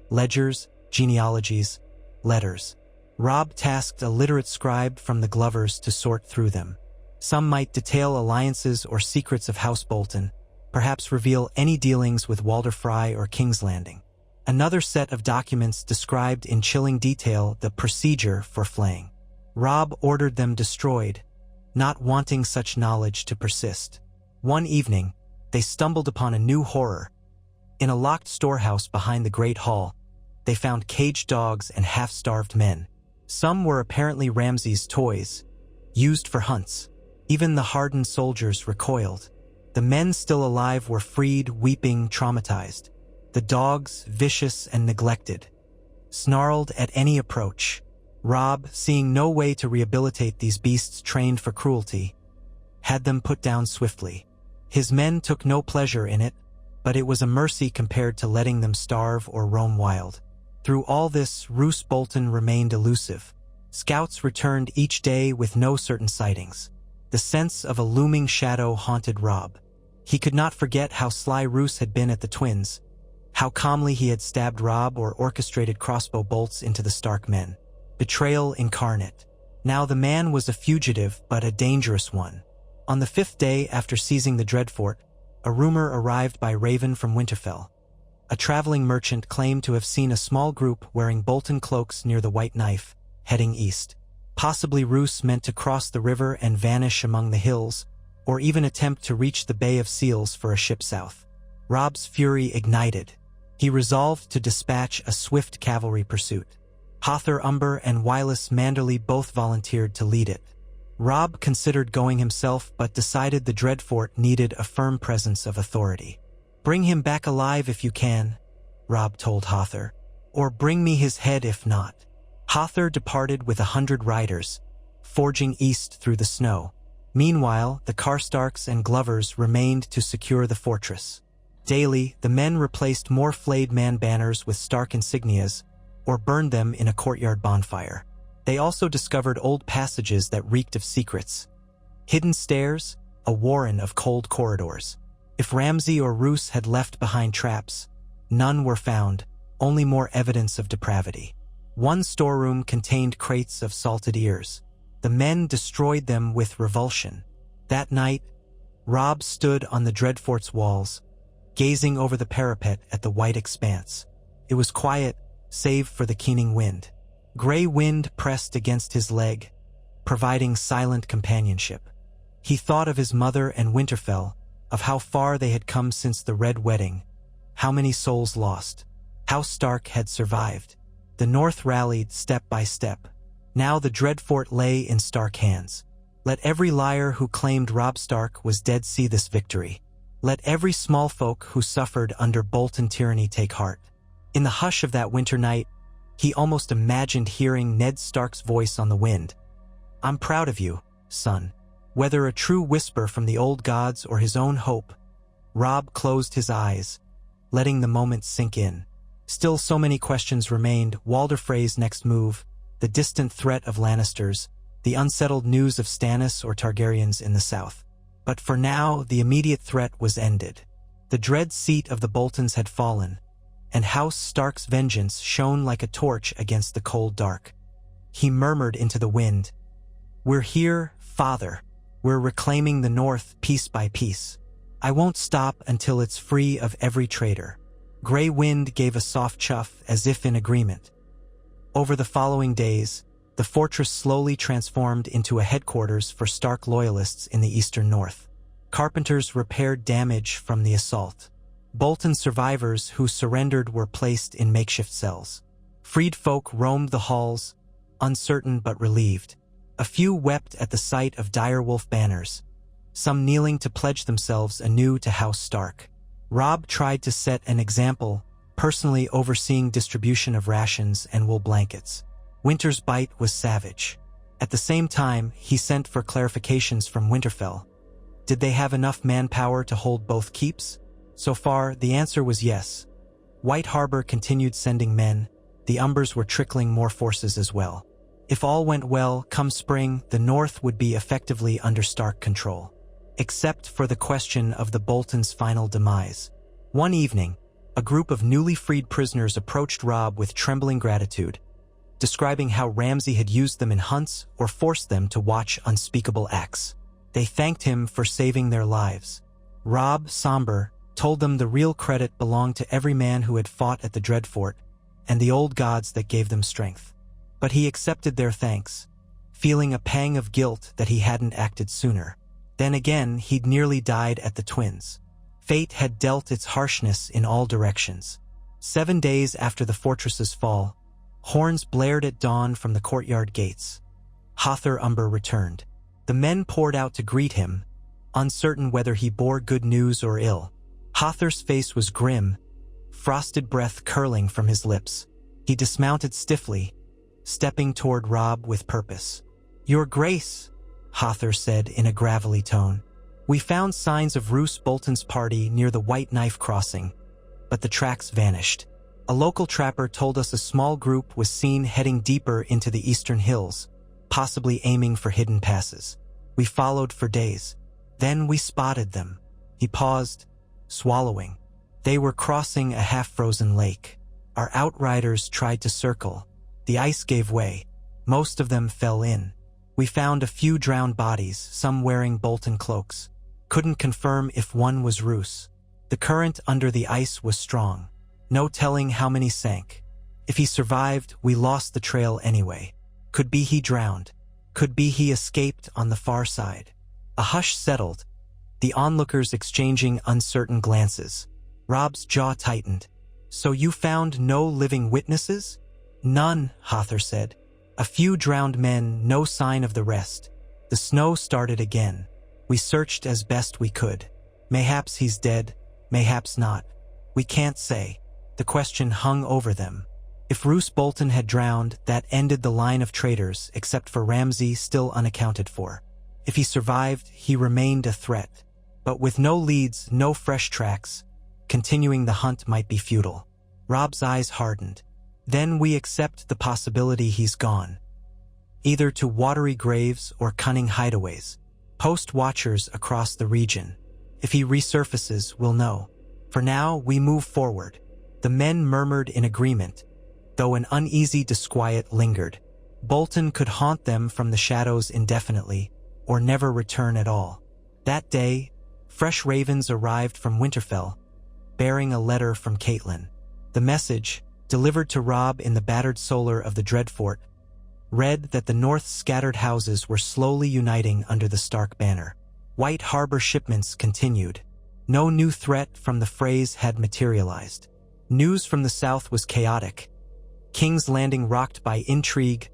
ledgers, genealogies, letters. Robb tasked a literate scribe from the Glovers to sort through them. Some might detail alliances or secrets of House Bolton, perhaps reveal any dealings with Walder Frey or King's Landing. Another set of documents described in chilling detail the procedure for flaying. Robb ordered them destroyed, not wanting such knowledge to persist. One evening, they stumbled upon a new horror. In a locked storehouse behind the Great Hall, they found caged dogs and half-starved men. Some were apparently Ramsay's toys, used for hunts. Even the hardened soldiers recoiled. The men still alive were freed, weeping, traumatized. The dogs, vicious and neglected, snarled at any approach. Robb, seeing no way to rehabilitate these beasts trained for cruelty, had them put down swiftly. His men took no pleasure in it, but it was a mercy compared to letting them starve or roam wild. Through all this, Roose Bolton remained elusive. Scouts returned each day with no certain sightings. The sense of a looming shadow haunted Robb. He could not forget how sly Roose had been at the twins, how calmly he had stabbed Robb or orchestrated crossbow bolts into the Stark men. Betrayal incarnate. Now the man was a fugitive, but a dangerous one. On the 5th day after seizing the Dreadfort, a rumor arrived by Raven from Winterfell. A traveling merchant claimed to have seen a small group wearing Bolton cloaks near the White Knife, heading east. Possibly Roose meant to cross the river and vanish among the hills, or even attempt to reach the Bay of Seals for a ship south. Robb's fury ignited. He resolved to dispatch a swift cavalry pursuit. Hother Umber and Wylus Manderly both volunteered to lead it. Robb considered going himself, but decided the Dreadfort needed a firm presence of authority. "Bring him back alive if you can," Robb told Hother, "or bring me his head if not." Hother departed with 100 riders, forging east through the snow. Meanwhile, the Karstarks and Glovers remained to secure the fortress. Daily, the men replaced more flayed man banners with Stark insignias, or burned them in a courtyard bonfire. They also discovered old passages that reeked of secrets. Hidden stairs, a warren of cold corridors. If Ramsay or Roose had left behind traps, none were found, only more evidence of depravity. One storeroom contained crates of salted ears. The men destroyed them with revulsion. That night, Robb stood on the Dreadfort's walls, gazing over the parapet at the white expanse. It was quiet, save for the keening wind. Gray wind pressed against his leg, providing silent companionship. He thought of his mother and Winterfell, of how far they had come since the Red Wedding, how many souls lost, how Stark had survived. The North rallied step by step. Now the Dreadfort lay in Stark hands. Let every liar who claimed Robb Stark was dead see this victory. Let every smallfolk who suffered under Bolton tyranny take heart. In the hush of that winter night, he almost imagined hearing Ned Stark's voice on the wind. "I'm proud of you, son." Whether a true whisper from the old gods or his own hope, Robb closed his eyes, letting the moment sink in. Still so many questions remained: Walder Frey's next move, the distant threat of Lannisters, the unsettled news of Stannis or Targaryens in the south. But for now, the immediate threat was ended. The dread seat of the Boltons had fallen, and House Stark's vengeance shone like a torch against the cold dark. He murmured into the wind, "We're here, Father. We're reclaiming the North piece by piece. I won't stop until it's free of every traitor." Grey Wind gave a soft chuff as if in agreement. Over the following days, the fortress slowly transformed into a headquarters for Stark loyalists in the eastern north. Carpenters repaired damage from the assault. Bolton survivors who surrendered were placed in makeshift cells. Freed folk roamed the halls, uncertain but relieved. A few wept at the sight of direwolf banners, some kneeling to pledge themselves anew to House Stark. Robb tried to set an example, personally overseeing distribution of rations and wool blankets. Winter's bite was savage. At the same time, he sent for clarifications from Winterfell. Did they have enough manpower to hold both keeps? So far, the answer was yes. White Harbor continued sending men. The Umbers were trickling more forces as well. If all went well, come spring, the North would be effectively under Stark control. Except for the question of the Boltons' final demise. One evening, a group of newly freed prisoners approached Robb with trembling gratitude, describing how Ramsay had used them in hunts or forced them to watch unspeakable acts. They thanked him for saving their lives. Robb, somber, told them the real credit belonged to every man who had fought at the Dreadfort and the old gods that gave them strength. But he accepted their thanks, feeling a pang of guilt that he hadn't acted sooner. Then again, he'd nearly died at the Twins. Fate had dealt its harshness in all directions. 7 days after the fortress's fall, horns blared at dawn from the courtyard gates. Hother Umber returned. The men poured out to greet him, uncertain whether he bore good news or ill. Hother's face was grim, frosted breath curling from his lips. He dismounted stiffly, stepping toward Robb with purpose. "Your Grace," Hother said in a gravelly tone. "We found signs of Roose Bolton's party near the White Knife Crossing, but the tracks vanished. A local trapper told us a small group was seen heading deeper into the eastern hills, possibly aiming for hidden passes. We followed for days. Then we spotted them." He paused, swallowing. "They were crossing a half-frozen lake. Our outriders tried to circle. The ice gave way. Most of them fell in. We found a few drowned bodies, some wearing Bolton cloaks. Couldn't confirm if one was Roose. The current under the ice was strong. No telling how many sank. If he survived, we lost the trail anyway. Could be he drowned. Could be he escaped on the far side." A hush settled, the onlookers exchanging uncertain glances. Robb's jaw tightened. "So you found no living witnesses?" "None," Hother said. "A few drowned men, no sign of the rest. The snow started again. We searched as best we could. Mayhaps he's dead, mayhaps not. We can't say." The question hung over them. If Roose Bolton had drowned, that ended the line of traitors, except for Ramsay, still unaccounted for. If he survived, he remained a threat. But with no leads, no fresh tracks, continuing the hunt might be futile. Robb's eyes hardened. "Then we accept the possibility he's gone. Either to watery graves or cunning hideaways. Post watchers across the region. If he resurfaces, we'll know. For now, we move forward." The men murmured in agreement, though an uneasy disquiet lingered. Bolton could haunt them from the shadows indefinitely, or never return at all. That day, fresh ravens arrived from Winterfell, bearing a letter from Catelyn. The message, delivered to Robb in the battered solar of the Dreadfort, read that the North's scattered houses were slowly uniting under the Stark banner. White Harbor shipments continued. No new threat from the phrase had materialized. News from the south was chaotic. King's Landing rocked by intrigue,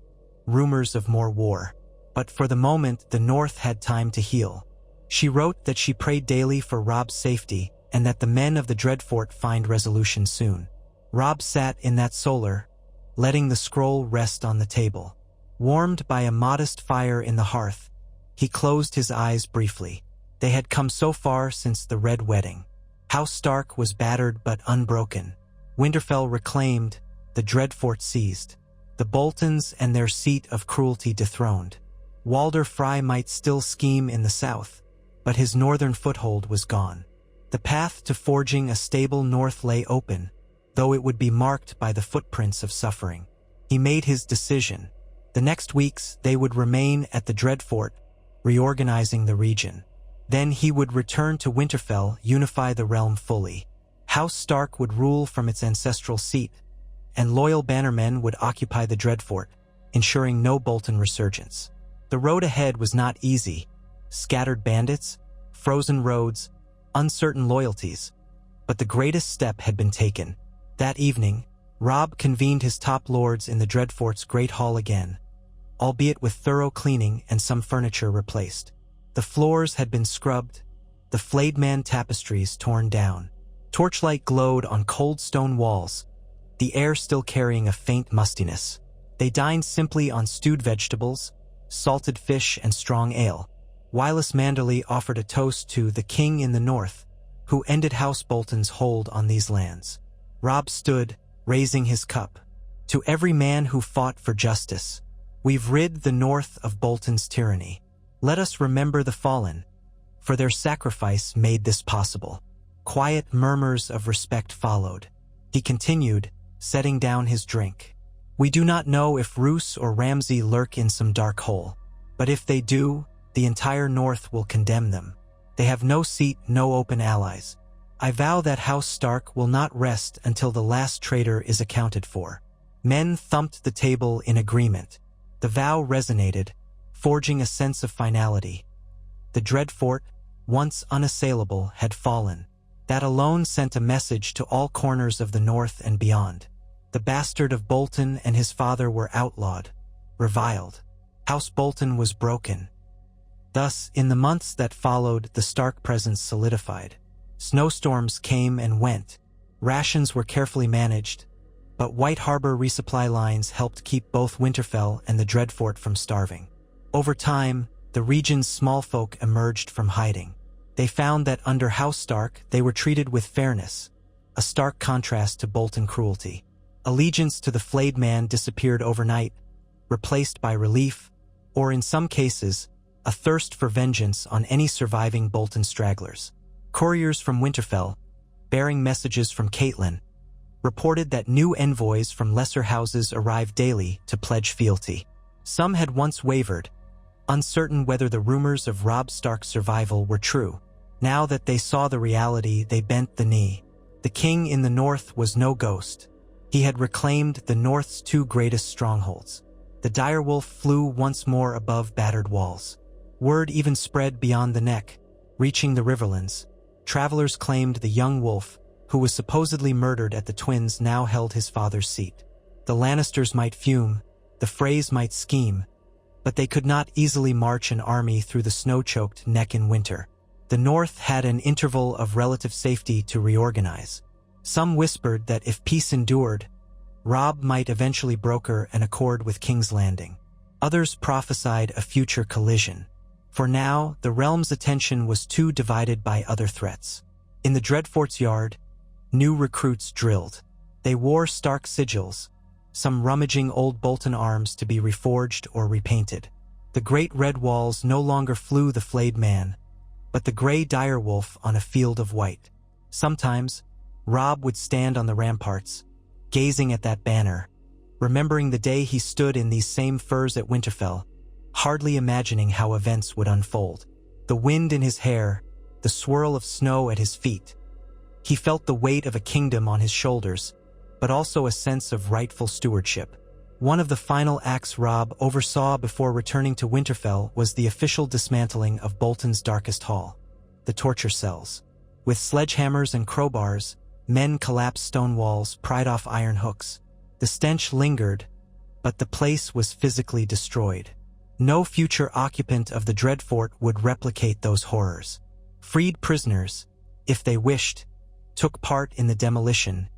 rumors of more war. But for the moment, the north had time to heal. She wrote that she prayed daily for Robb's safety and that the men of the Dreadfort find resolution soon. Robb sat in that solar, letting the scroll rest on the table. Warmed by a modest fire in the hearth, he closed his eyes briefly. They had come so far since the Red Wedding. House Stark was battered but unbroken. Winterfell reclaimed, the Dreadfort seized. The Boltons and their seat of cruelty dethroned. Walder Frey might still scheme in the south, but his northern foothold was gone. The path to forging a stable north lay open, though it would be marked by the footprints of suffering. He made his decision. The next weeks they would remain at the Dreadfort, reorganizing the region. Then he would return to Winterfell, unify the realm fully. House Stark would rule from its ancestral seat, and loyal bannermen would occupy the Dreadfort, ensuring no Bolton resurgence. The road ahead was not easy. Scattered bandits, frozen roads, uncertain loyalties. But the greatest step had been taken. That evening, Robb convened his top lords in the Dreadfort's Great Hall again, albeit with thorough cleaning and some furniture replaced. The floors had been scrubbed, the flayed man tapestries torn down. Torchlight glowed on cold stone walls, the air still carrying a faint mustiness. They dined simply on stewed vegetables, salted fish, and strong ale. Wireless Manderly offered a toast to the king in the north, who ended House Bolton's hold on these lands. Robb stood, raising his cup. To every man who fought for justice, we've rid the north of Bolton's tyranny. Let us remember the fallen, for their sacrifice made this possible. Quiet murmurs of respect followed. He continued, setting down his drink. We do not know if Roose or Ramsay lurk in some dark hole, but if they do, the entire north will condemn them. They have no seat, no open allies. I vow that House Stark will not rest until the last traitor is accounted for. Men thumped the table in agreement. The vow resonated, forging a sense of finality. The Dreadfort, once unassailable, had fallen. That alone sent a message to all corners of the north and beyond. The bastard of Bolton and his father were outlawed, reviled. House Bolton was broken. Thus, in the months that followed, the Stark presence solidified. Snowstorms came and went. Rations were carefully managed, but White Harbor resupply lines helped keep both Winterfell and the Dreadfort from starving. Over time, the region's smallfolk emerged from hiding. They found that under House Stark, they were treated with fairness, a stark contrast to Bolton cruelty. Allegiance to the flayed man disappeared overnight, replaced by relief, or in some cases, a thirst for vengeance on any surviving Bolton stragglers. Couriers from Winterfell, bearing messages from Catelyn, reported that new envoys from lesser houses arrived daily to pledge fealty. Some had once wavered, uncertain whether the rumors of Robb Stark's survival were true. Now that they saw the reality, they bent the knee. The king in the north was no ghost. He had reclaimed the north's two greatest strongholds. The direwolf flew once more above battered walls. Word even spread beyond the neck, reaching the riverlands. Travelers claimed the young wolf, who was supposedly murdered at the Twins, now held his father's seat. The Lannisters might fume, the Freys might scheme, but they could not easily march an army through the snow-choked neck in winter. The North had an interval of relative safety to reorganize. Some whispered that if peace endured, Robb might eventually broker an accord with King's Landing. Others prophesied a future collision. For now, the realm's attention was too divided by other threats. In the Dreadfort's yard, new recruits drilled. They wore Stark sigils, some rummaging old Bolton arms to be reforged or repainted. The great red walls no longer flew the flayed man, but the gray direwolf on a field of white. Sometimes, Robb would stand on the ramparts, gazing at that banner, remembering the day he stood in these same furs at Winterfell, hardly imagining how events would unfold. The wind in his hair, the swirl of snow at his feet. He felt the weight of a kingdom on his shoulders, but also a sense of rightful stewardship. One of the final acts Robb oversaw before returning to Winterfell was the official dismantling of Bolton's darkest hall, the torture cells. With sledgehammers and crowbars, men collapsed stone walls, pried off iron hooks. The stench lingered, but the place was physically destroyed. No future occupant of the Dreadfort would replicate those horrors. Freed prisoners, if they wished, took part in the demolition,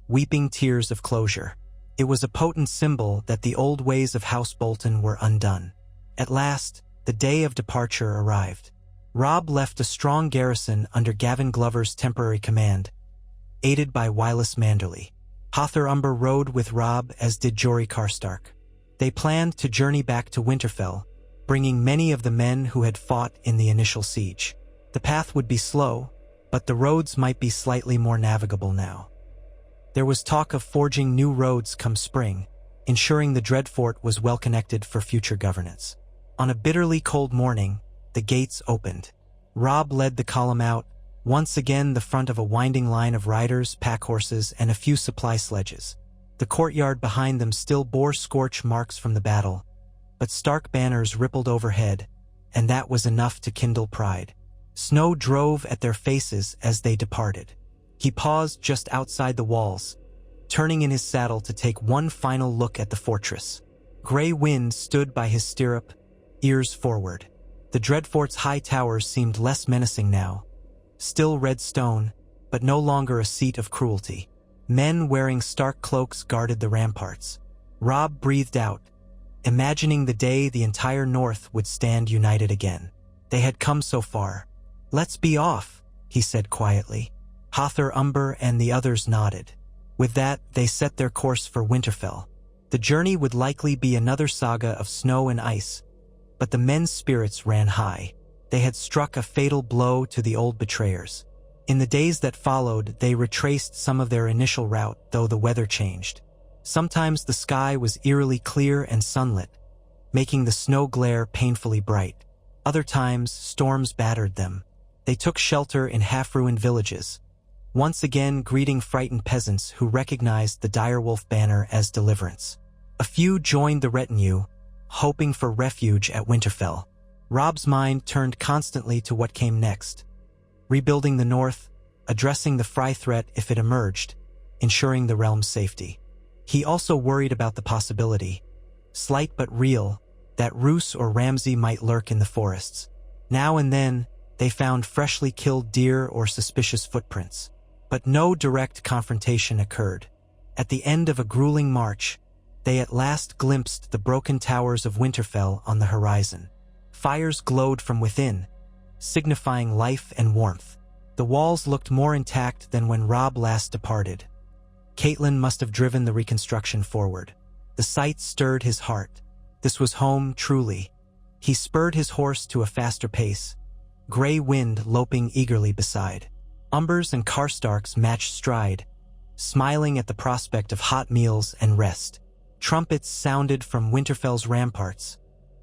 weeping tears of closure. It was a potent symbol that the old ways of House Bolton were undone. At last, the day of departure arrived. Robb left a strong garrison under Gavin Glover's temporary command, aided by Willis Manderly. Hother Umber rode with Robb, as did Jory Karstark. They planned to journey back to Winterfell, bringing many of the men who had fought in the initial siege. The path would be slow, but the roads might be slightly more navigable now. There was talk of forging new roads come spring, ensuring the Dreadfort was well connected for future governance. On a bitterly cold morning, the gates opened. Robb led the column out, once again the front of a winding line of riders, pack horses, and a few supply sledges. The courtyard behind them still bore scorch marks from the battle, but Stark banners rippled overhead, and that was enough to kindle pride. Snow drove at their faces as they departed. He paused just outside the walls, turning in his saddle to take one final look at the fortress. Gray Wind stood by his stirrup, ears forward. The Dreadfort's high towers seemed less menacing now. Still red stone, but no longer a seat of cruelty. Men wearing Stark cloaks guarded the ramparts. Robb breathed out, imagining the day the entire North would stand united again. They had come so far. "Let's be off," he said quietly. Hother Umber and the others nodded. With that, they set their course for Winterfell. The journey would likely be another saga of snow and ice, but the men's spirits ran high. They had struck a fatal blow to the old betrayers. In the days that followed, they retraced some of their initial route, though the weather changed. Sometimes the sky was eerily clear and sunlit, making the snow glare painfully bright. Other times, storms battered them. They took shelter in half-ruined villages, once again greeting frightened peasants who recognized the direwolf banner as deliverance. A few joined the retinue, hoping for refuge at Winterfell. Robb's mind turned constantly to what came next. Rebuilding the North, addressing the Frey threat if it emerged, ensuring the realm's safety. He also worried about the possibility, slight but real, that Roose or Ramsay might lurk in the forests. Now and then, they found freshly killed deer or suspicious footprints. But no direct confrontation occurred. At the end of a grueling march, they at last glimpsed the broken towers of Winterfell on the horizon. Fires glowed from within, signifying life and warmth. The walls looked more intact than when Robb last departed. Catelyn must have driven the reconstruction forward. The sight stirred his heart. This was home, truly. He spurred his horse to a faster pace, Gray Wind loping eagerly beside. Umbers and Karstarks matched stride, smiling at the prospect of hot meals and rest. Trumpets sounded from Winterfell's ramparts,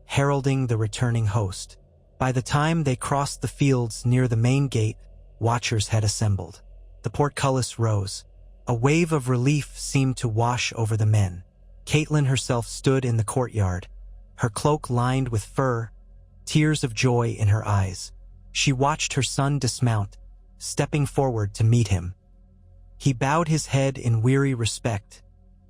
heralding the returning host. By the time they crossed the fields near the main gate, watchers had assembled. The portcullis rose. A wave of relief seemed to wash over the men. Catelyn herself stood in the courtyard, her cloak lined with fur, tears of joy in her eyes. She watched her son dismount, stepping forward to meet him. He bowed his head in weary respect,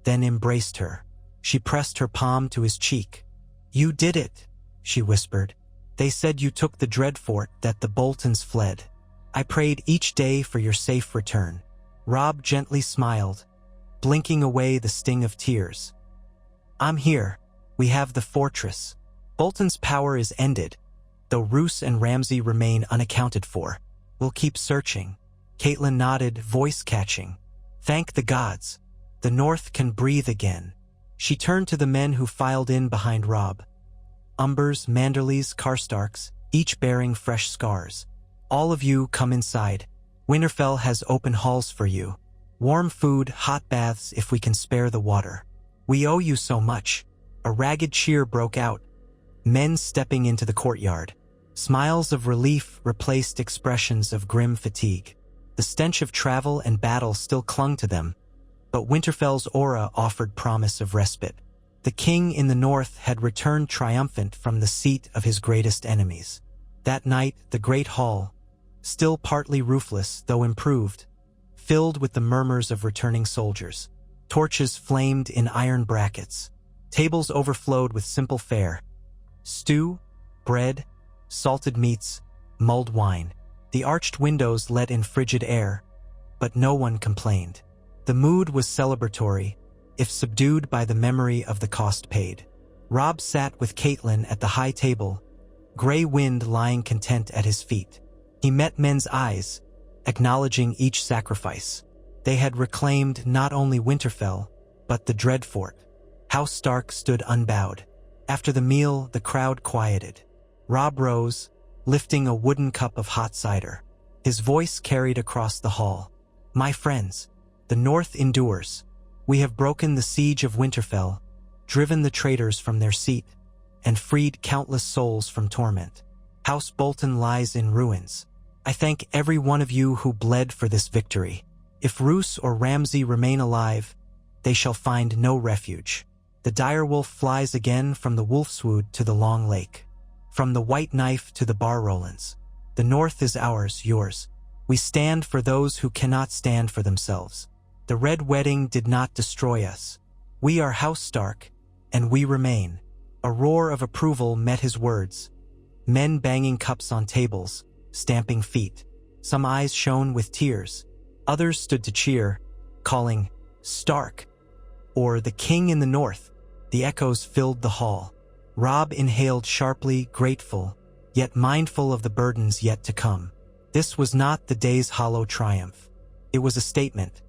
then embraced her. She pressed her palm to his cheek. "You did it," she whispered. "They said you took the Dreadfort, that the Boltons fled. I prayed each day for your safe return." Robb gently smiled, blinking away the sting of tears. "I'm here. We have the fortress. Bolton's power is ended, though Roose and Ramsay remain unaccounted for. We'll keep searching." Catelyn nodded, voice catching. "Thank the gods. The North can breathe again." She turned to the men who filed in behind Robb. Umbers, Manderlys, Karstarks, each bearing fresh scars. "All of you come inside. Winterfell has open halls for you. Warm food, hot baths if we can spare the water. We owe you so much." A ragged cheer broke out, men stepping into the courtyard. Smiles of relief replaced expressions of grim fatigue. The stench of travel and battle still clung to them, but Winterfell's aura offered promise of respite. The king in the north had returned triumphant from the seat of his greatest enemies. That night, the great hall, still partly roofless though improved, filled with the murmurs of returning soldiers. Torches flamed in iron brackets. Tables overflowed with simple fare: stew, bread, salted meats, mulled wine. The arched windows let in frigid air, but no one complained. The mood was celebratory, if subdued by the memory of the cost paid. Robb sat with Catelyn at the high table, gray wind lying content at his feet. He met men's eyes, acknowledging each sacrifice. They had reclaimed not only Winterfell, but the Dreadfort. House Stark stood unbowed. After the meal, the crowd quieted. Robb rose, lifting a wooden cup of hot cider. His voice carried across the hall. "My friends, the North endures. We have broken the siege of Winterfell, driven the traitors from their seat, and freed countless souls from torment. House Bolton lies in ruins. I thank every one of you who bled for this victory. If Roose or Ramsay remain alive, they shall find no refuge. The direwolf flies again from the Wolfswood to the Long Lake, from the White Knife to the Barrowlands. The North is ours, yours. We stand for those who cannot stand for themselves. The Red Wedding did not destroy us. We are House Stark, and we remain." A roar of approval met his words. Men banging cups on tables, stamping feet. Some eyes shone with tears. Others stood to cheer, calling, "Stark!" or "The King in the North." The echoes filled the hall. Robb inhaled sharply, grateful, yet mindful of the burdens yet to come. This was not the day's hollow triumph. It was a statement.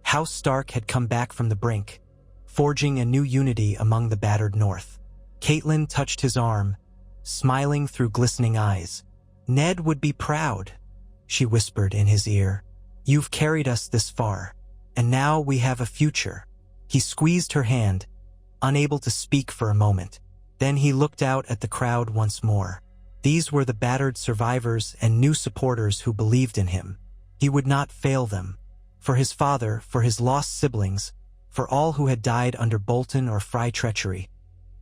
House Stark had come back from the brink, forging a new unity among the battered North. Catelyn touched his arm, smiling through glistening eyes. "Ned would be proud," she whispered in his ear. "You've carried us this far, and now we have a future." He squeezed her hand, unable to speak for a moment. Then he looked out at the crowd once more. These were the battered survivors and new supporters who believed in him. He would not fail them. For his father, for his lost siblings, for all who had died under Bolton or Frey treachery,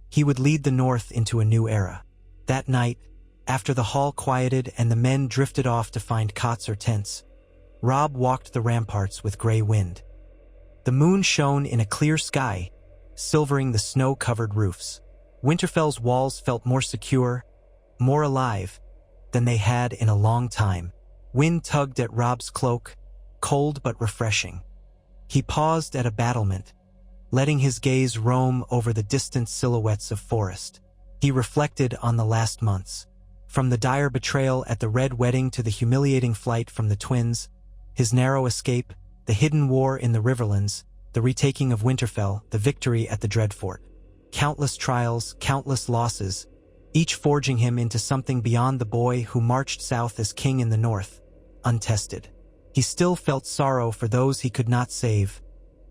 he would lead the North into a new era. That night, after the hall quieted and the men drifted off to find cots or tents, Robb walked the ramparts with gray wind. The moon shone in a clear sky, silvering the snow-covered roofs. Winterfell's walls felt more secure, more alive, than they had in a long time. Wind tugged at Robb's cloak, cold but refreshing. He paused at a battlement, letting his gaze roam over the distant silhouettes of forest. He reflected on the last months. From the dire betrayal at the Red Wedding to the humiliating flight from the twins, his narrow escape, the hidden war in the Riverlands, the retaking of Winterfell, the victory at the Dreadfort. Countless trials, countless losses, each forging him into something beyond the boy who marched south as king in the North, untested. He still felt sorrow for those he could not save,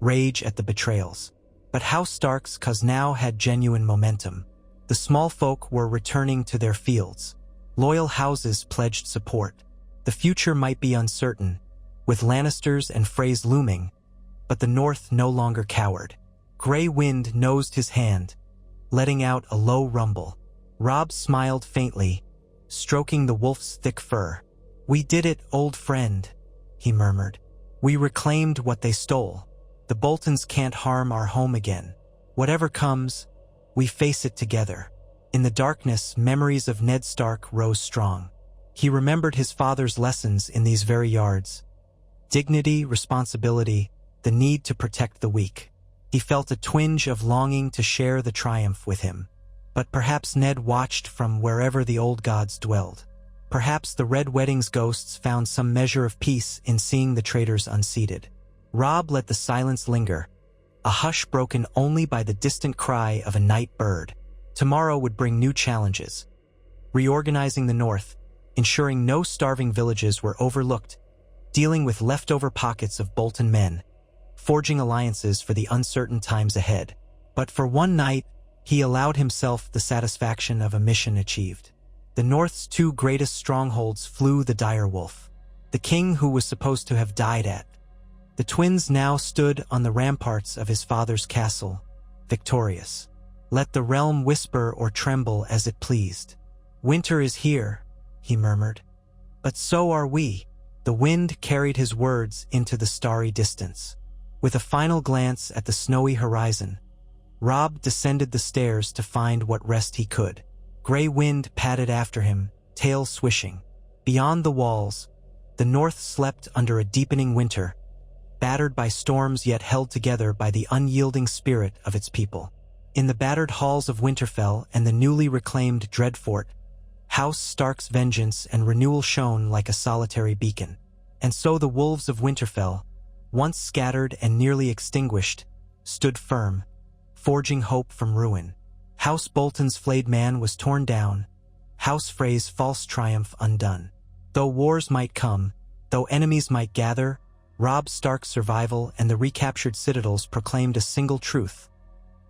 rage at the betrayals. But House Stark's cause now had genuine momentum. The small folk were returning to their fields. Loyal houses pledged support. The future might be uncertain, with Lannisters and Freys looming, but the North no longer cowered. Gray wind nosed his hand, letting out a low rumble. Robb smiled faintly, stroking the wolf's thick fur. "We did it, old friend," he murmured. "We reclaimed what they stole. The Boltons can't harm our home again. Whatever comes, we face it together." In the darkness, memories of Ned Stark rose strong. He remembered his father's lessons in these very yards. Dignity, responsibility, the need to protect the weak. He felt a twinge of longing to share the triumph with him. But perhaps Ned watched from wherever the old gods dwelled. Perhaps the Red Wedding's ghosts found some measure of peace in seeing the traitors unseated. Robb let the silence linger, a hush broken only by the distant cry of a night bird. Tomorrow would bring new challenges. Reorganizing the North, ensuring no starving villages were overlooked, dealing with leftover pockets of Bolton men, forging alliances for the uncertain times ahead. But for one night, he allowed himself the satisfaction of a mission achieved. The North's two greatest strongholds flew the direwolf, the king who was supposed to have died at. The twins now stood on the ramparts of his father's castle, victorious. Let the realm whisper or tremble as it pleased. Winter is here, he murmured. But so are we. The wind carried his words into the starry distance. With a final glance at the snowy horizon, Robb descended the stairs to find what rest he could. Gray wind padded after him, tail swishing. Beyond the walls, the north slept under a deepening winter, battered by storms yet held together by the unyielding spirit of its people. In the battered halls of Winterfell and the newly reclaimed Dreadfort, House Stark's vengeance and renewal shone like a solitary beacon. And so the wolves of Winterfell, once scattered and nearly extinguished, stood firm, forging hope from ruin. House Bolton's flayed man was torn down, House Frey's false triumph undone. Though wars might come, though enemies might gather, Robb Stark's survival and the recaptured citadels proclaimed a single truth.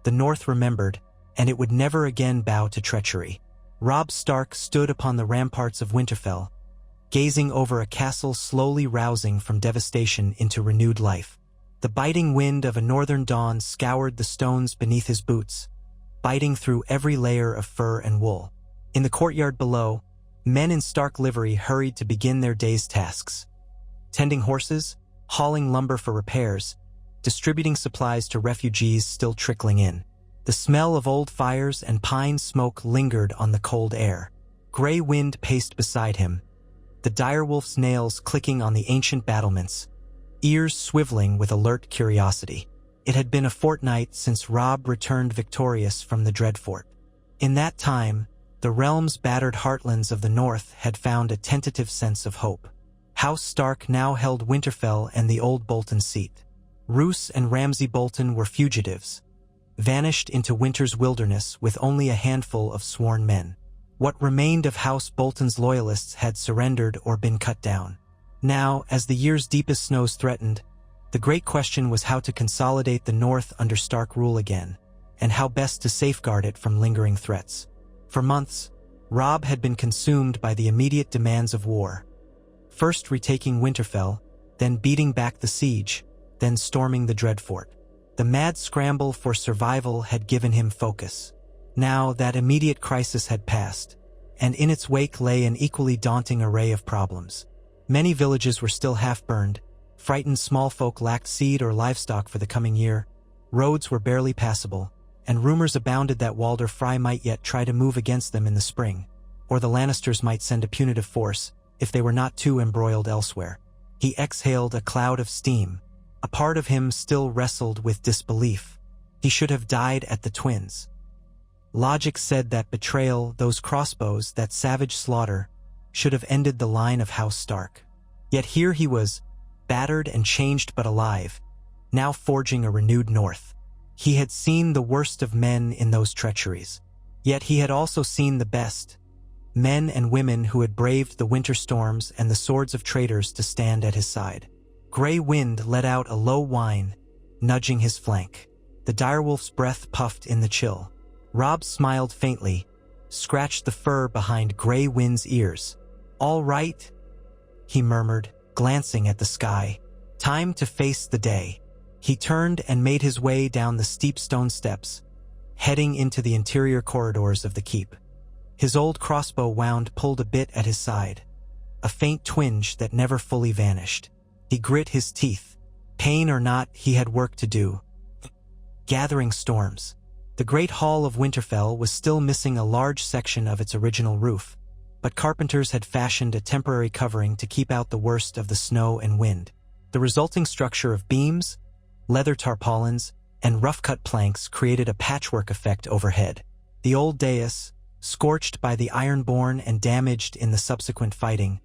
The North remembered, and it would never again bow to treachery. Robb Stark stood upon the ramparts of Winterfell, gazing over a castle slowly rousing from devastation into renewed life. The biting wind of a northern dawn scoured the stones beneath his boots, biting through every layer of fur and wool. In the courtyard below, men in Stark livery hurried to begin their day's tasks. Tending horses, hauling lumber for repairs, distributing supplies to refugees still trickling in. The smell of old fires and pine smoke lingered on the cold air. Gray wind paced beside him, the direwolf's nails clicking on the ancient battlements, ears swiveling with alert curiosity. It had been a fortnight since Robb returned victorious from the Dreadfort. In that time, the realm's battered heartlands of the north had found a tentative sense of hope. House Stark now held Winterfell and the old Bolton seat. Roose and Ramsay Bolton were fugitives, vanished into winter's wilderness with only a handful of sworn men. What remained of House Bolton's loyalists had surrendered or been cut down. Now, as the year's deepest snows threatened, the great question was how to consolidate the North under Stark rule again, and how best to safeguard it from lingering threats. For months, Robb had been consumed by the immediate demands of war. First retaking Winterfell, then beating back the siege, then storming the Dreadfort. The mad scramble for survival had given him focus. Now that immediate crisis had passed, and in its wake lay an equally daunting array of problems. Many villages were still half-burned, frightened smallfolk lacked seed or livestock for the coming year, roads were barely passable, and rumors abounded that Walder Frey might yet try to move against them in the spring, or the Lannisters might send a punitive force, if they were not too embroiled elsewhere. He exhaled a cloud of steam. A part of him still wrestled with disbelief. He should have died at the Twins. Logic said that betrayal, those crossbows, that savage slaughter, should have ended the line of House Stark. Yet here he was, battered and changed but alive, now forging a renewed North. He had seen the worst of men in those treacheries. Yet he had also seen the best, men and women who had braved the winter storms and the swords of traitors to stand at his side. Gray wind let out a low whine, nudging his flank. The direwolf's breath puffed in the chill. Robb smiled faintly, scratched the fur behind Gray Wind's ears. "All right," he murmured, glancing at the sky. "Time to face the day." He turned and made his way down the steep stone steps, heading into the interior corridors of the keep. His old crossbow wound pulled a bit at his side, a faint twinge that never fully vanished. He grit his teeth. Pain or not, he had work to do. Gathering storms. The great hall of Winterfell was still missing a large section of its original roof, but carpenters had fashioned a temporary covering to keep out the worst of the snow and wind. The resulting structure of beams, leather tarpaulins, and rough-cut planks created a patchwork effect overhead. The old dais, scorched by the Ironborn and damaged in the subsequent fighting,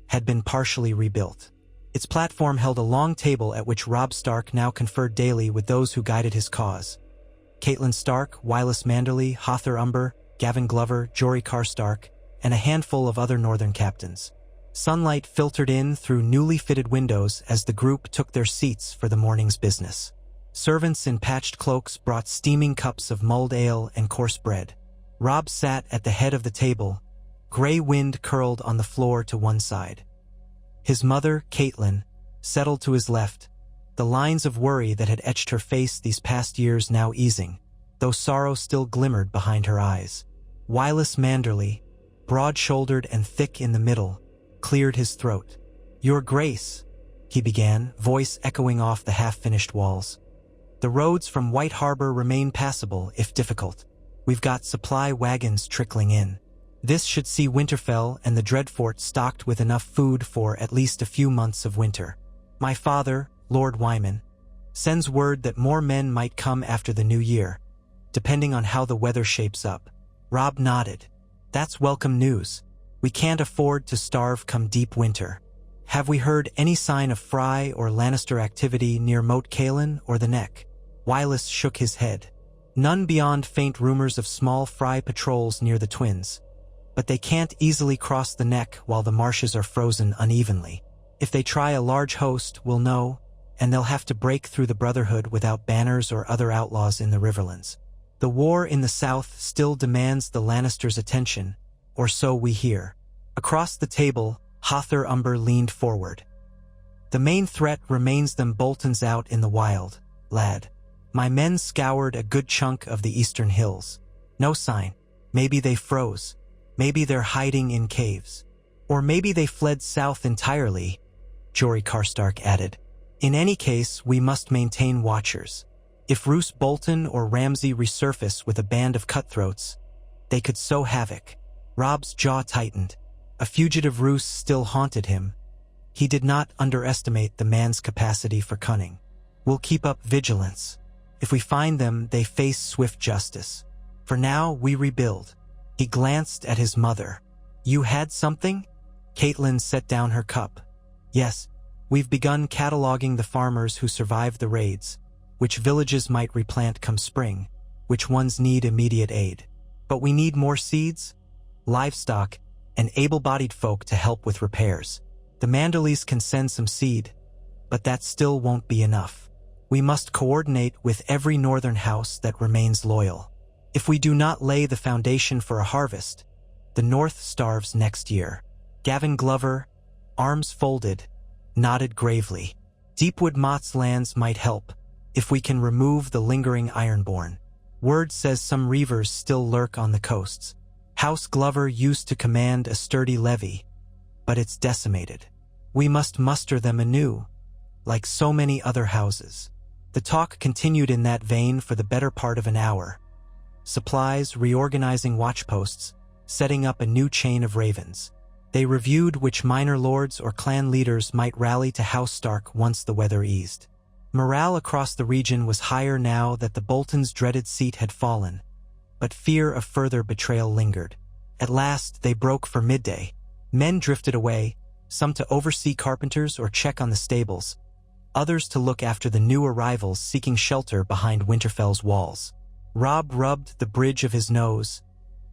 had been partially rebuilt. Its platform held a long table at which Robb Stark now conferred daily with those who guided his cause. Catelyn Stark, Wylis Manderly, Hother Umber, Gavin Glover, Jory Karstark, and a handful of other northern captains. Sunlight filtered in through newly fitted windows as the group took their seats for the morning's business. Servants in patched cloaks brought steaming cups of mulled ale and coarse bread. Robb sat at the head of the table, gray wind curled on the floor to one side. His mother, Catelyn, settled to his left, the lines of worry that had etched her face these past years now easing. though sorrow still glimmered behind her eyes. Wylus Manderly, broad-shouldered and thick in the middle, cleared his throat. "Your Grace," he began, voice echoing off the half-finished walls. "The roads from White Harbor remain passable, if difficult. We've got supply wagons trickling in. This should see Winterfell and the Dreadfort stocked with enough food for at least a few months of winter. My father, Lord Wyman, sends word that more men might come after the new year, depending on how the weather shapes up." Robb nodded. "That's welcome news. We can't afford to starve come deep winter. Have we heard any sign of Fry or Lannister activity near Moat Cailin or the Neck?" Wylus shook his head. "None beyond faint rumors of small Fry patrols near the Twins. But they can't easily cross the Neck while the marshes are frozen unevenly. If they try a large host, we'll know, and they'll have to break through the Brotherhood without banners or other outlaws in the Riverlands. The war in the south still demands the Lannisters' attention, or so we hear." Across the table, Hother Umber leaned forward. "The main threat remains them Boltons out in the wild, lad. My men scoured a good chunk of the eastern hills. No sign. Maybe they froze. Maybe they're hiding in caves. Or maybe they fled south entirely," Jory Karstark added. "In any case, we must maintain watchers. If Roose Bolton or Ramsay resurface with a band of cutthroats, they could sow havoc." Robb's jaw tightened. A fugitive Roose still haunted him. He did not underestimate the man's capacity for cunning. "We'll keep up vigilance. If we find them, they face swift justice. For now, we rebuild." He glanced at his mother. "You had something?" Caitlin set down her cup. "Yes, we've begun cataloging the farmers who survived the raids, which villages might replant come spring, which ones need immediate aid. But we need more seeds, livestock, and able-bodied folk to help with repairs. The Manderlys can send some seed, but that still won't be enough. We must coordinate with every northern house that remains loyal. If we do not lay the foundation for a harvest, the North starves next year." Gavin Glover, arms folded, nodded gravely. "Deepwood Mott's lands might help, if we can remove the lingering Ironborn. Word says some reavers still lurk on the coasts. House Glover used to command a sturdy levy, but it's decimated. We must muster them anew, like so many other houses." The talk continued in that vein for the better part of an hour. Supplies, reorganizing watchposts, setting up a new chain of ravens. They reviewed which minor lords or clan leaders might rally to House Stark once the weather eased. Morale across the region was higher now that the Boltons' dreaded seat had fallen, but fear of further betrayal lingered. At last, they broke for midday. Men drifted away, some to oversee carpenters or check on the stables, others to look after the new arrivals seeking shelter behind Winterfell's walls. Robb rubbed the bridge of his nose,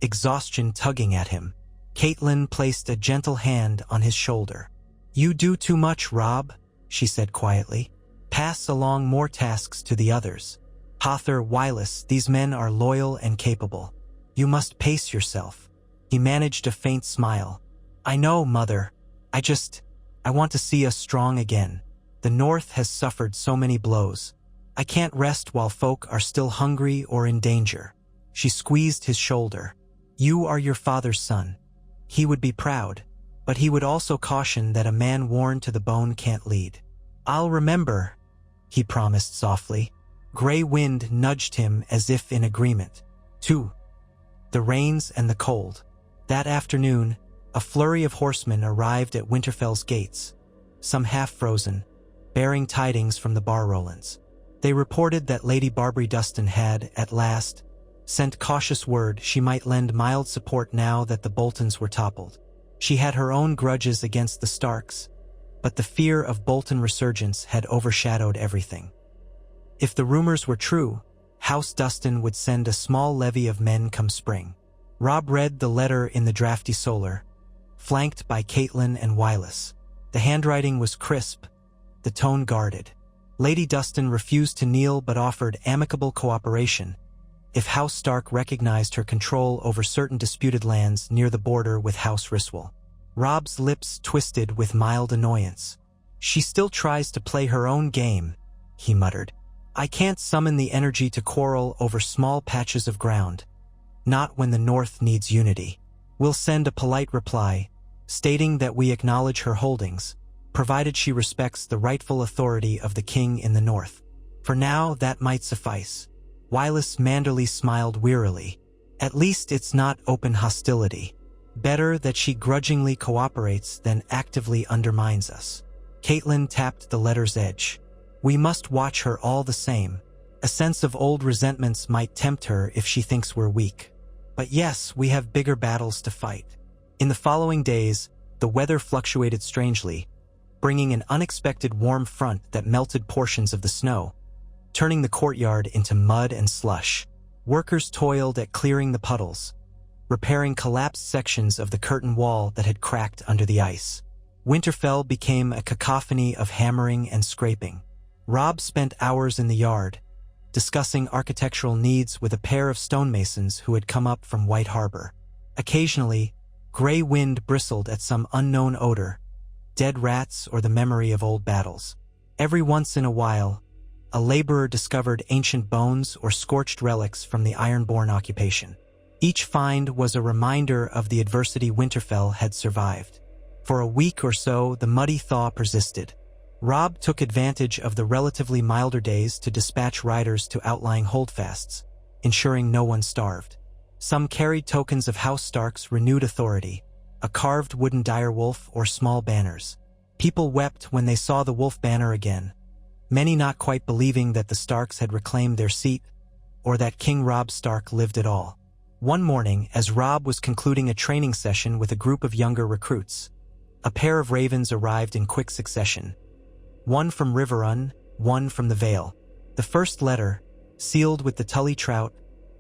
exhaustion tugging at him. Caitlin placed a gentle hand on his shoulder. "You do too much, Robb," she said quietly. "Pass along more tasks to the others. Hother, Wylus, these men are loyal and capable. You must pace yourself." He managed a faint smile. "I know, Mother. I want to see us strong again. The North has suffered so many blows. I can't rest while folk are still hungry or in danger." She squeezed his shoulder. "You are your father's son. He would be proud, but he would also caution that a man worn to the bone can't lead." "I'll remember," he promised softly. Gray wind nudged him as if in agreement. 2. The rains and the cold. That afternoon, a flurry of horsemen arrived at Winterfell's gates, some half-frozen, bearing tidings from the Bar-Rollins. They reported that Lady Barbary Dustin had, at last, sent cautious word she might lend mild support now that the Boltons were toppled. She had her own grudges against the Starks, but the fear of Bolton resurgence had overshadowed everything. If the rumors were true, House Dustin would send a small levy of men come spring. Robb read the letter in the drafty solar, flanked by Caitlin and Wylus. The handwriting was crisp, the tone guarded. Lady Dustin refused to kneel but offered amicable cooperation if House Stark recognized her control over certain disputed lands near the border with House Ryswell. Robb's lips twisted with mild annoyance. "She still tries to play her own game," he muttered. I can't summon the energy to quarrel over small patches of ground. Not when the North needs unity. We'll send a polite reply, stating that we acknowledge her holdings, provided she respects the rightful authority of the king in the North. For now, that might suffice. Wireless Manderly smiled wearily. At least it's not open hostility. Better that she grudgingly cooperates than actively undermines us. Catelyn tapped the letter's edge. We must watch her all the same. A sense of old resentments might tempt her if she thinks we're weak. But yes, we have bigger battles to fight. In the following days, the weather fluctuated strangely, bringing an unexpected warm front that melted portions of the snow, turning the courtyard into mud and slush. Workers toiled at clearing the puddles, repairing collapsed sections of the curtain wall that had cracked under the ice. Winterfell became a cacophony of hammering and scraping. Robb spent hours in the yard, discussing architectural needs with a pair of stonemasons who had come up from White Harbor. Occasionally, gray wind bristled at some unknown odor, dead rats or the memory of old battles. Every once in a while, a laborer discovered ancient bones or scorched relics from the Ironborn occupation. Each find was a reminder of the adversity Winterfell had survived. For a week or so, the muddy thaw persisted. Robb took advantage of the relatively milder days to dispatch riders to outlying holdfasts, ensuring no one starved. Some carried tokens of House Stark's renewed authority, a carved wooden direwolf or small banners. People wept when they saw the wolf banner again, many not quite believing that the Starks had reclaimed their seat or that King Robb Stark lived at all. One morning, as Robb was concluding a training session with a group of younger recruits, a pair of ravens arrived in quick succession. One from Riverrun, one from the Vale. The first letter, sealed with the Tully trout,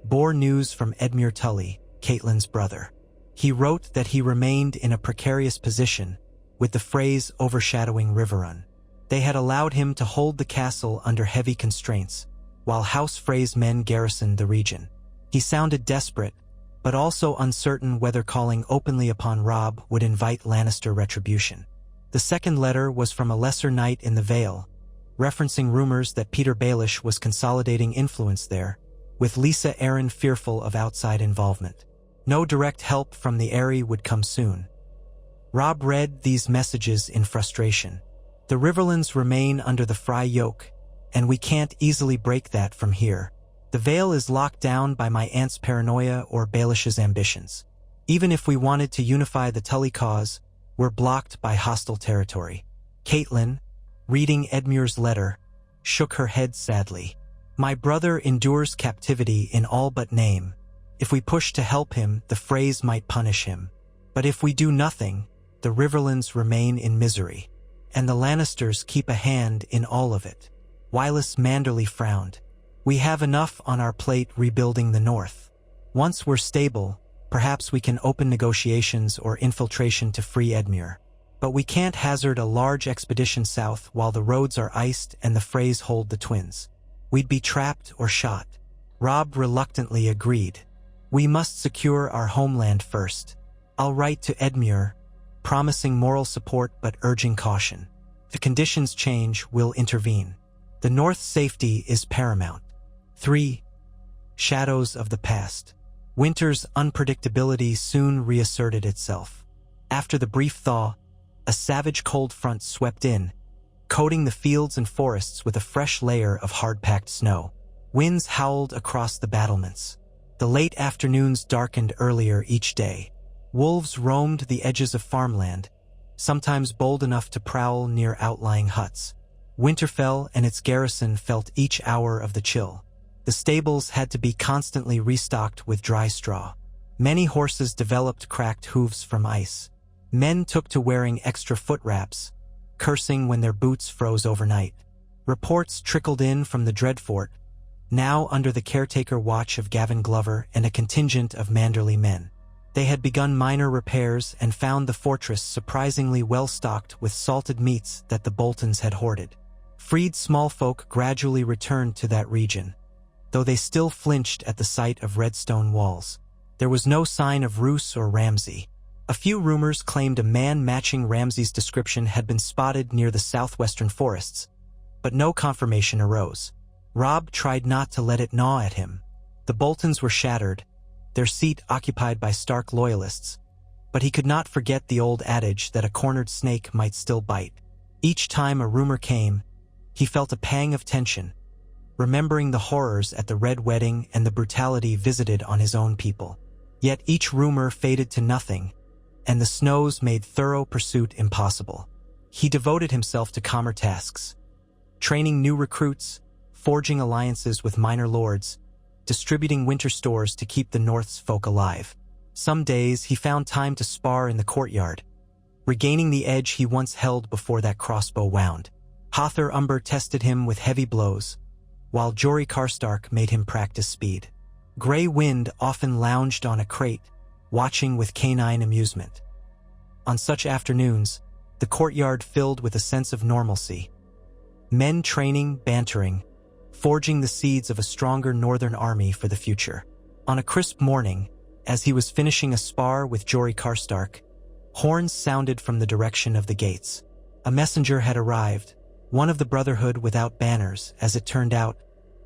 bore news from Edmure Tully, Catelyn's brother. He wrote that he remained in a precarious position, with the phrase overshadowing Riverrun. They had allowed him to hold the castle under heavy constraints, while House Frey's men garrisoned the region. He sounded desperate, but also uncertain whether calling openly upon Robb would invite Lannister retribution. The second letter was from a lesser knight in the Vale, referencing rumors that Peter Baelish was consolidating influence there, with Lisa Arryn fearful of outside involvement. No direct help from the Eyrie would come soon. Robb read these messages in frustration. The Riverlands remain under the Frey yoke, and we can't easily break that from here. The Vale is locked down by my aunt's paranoia or Baelish's ambitions. Even if we wanted to unify the Tully cause, we're blocked by hostile territory. Catelyn, reading Edmure's letter, shook her head sadly. My brother endures captivity in all but name. If we push to help him, the Freys might punish him. But if we do nothing, the Riverlands remain in misery. And the Lannisters keep a hand in all of it. Wireless Manderly frowned. We have enough on our plate rebuilding the North. Once we're stable, perhaps we can open negotiations or infiltration to free Edmure. But we can't hazard a large expedition south while the roads are iced and the Freys hold the twins. We'd be trapped or shot. Robb reluctantly agreed. We must secure our homeland first. I'll write to Edmure, promising moral support but urging caution. If the conditions change, we'll intervene. The North's safety is paramount. 3. Shadows of the past. Winter's unpredictability soon reasserted itself. After the brief thaw, a savage cold front swept in, coating the fields and forests with a fresh layer of hard-packed snow. Winds howled across the battlements. The late afternoons darkened earlier each day. Wolves roamed the edges of farmland, sometimes bold enough to prowl near outlying huts. Winterfell and its garrison felt each hour of the chill. The stables had to be constantly restocked with dry straw. Many horses developed cracked hooves from ice. Men took to wearing extra foot wraps, cursing when their boots froze overnight. Reports trickled in from the Dreadfort, now under the caretaker watch of Gavin Glover and a contingent of Manderly men. They had begun minor repairs and found the fortress surprisingly well stocked with salted meats that the Boltons had hoarded. Freed smallfolk gradually returned to that region, though they still flinched at the sight of redstone walls. There was no sign of Roose or Ramsay. A few rumors claimed a man matching Ramsay's description had been spotted near the southwestern forests, but no confirmation arose. Robb tried not to let it gnaw at him. The Boltons were shattered, their seat occupied by Stark loyalists, but he could not forget the old adage that a cornered snake might still bite. Each time a rumor came, he felt a pang of tension, remembering the horrors at the Red Wedding and the brutality visited on his own people. Yet each rumor faded to nothing, and the snows made thorough pursuit impossible. He devoted himself to calmer tasks, training new recruits, forging alliances with minor lords, distributing winter stores to keep the North's folk alive. Some days he found time to spar in the courtyard, regaining the edge he once held before that crossbow wound. Hother Umber tested him with heavy blows, while Jory Karstark made him practice speed. Grey Wind often lounged on a crate, watching with canine amusement. On such afternoons, the courtyard filled with a sense of normalcy. Men training, bantering, forging the seeds of a stronger northern army for the future. On a crisp morning, as he was finishing a spar with Jory Karstark, horns sounded from the direction of the gates. A messenger had arrived, one of the Brotherhood without banners, as it turned out,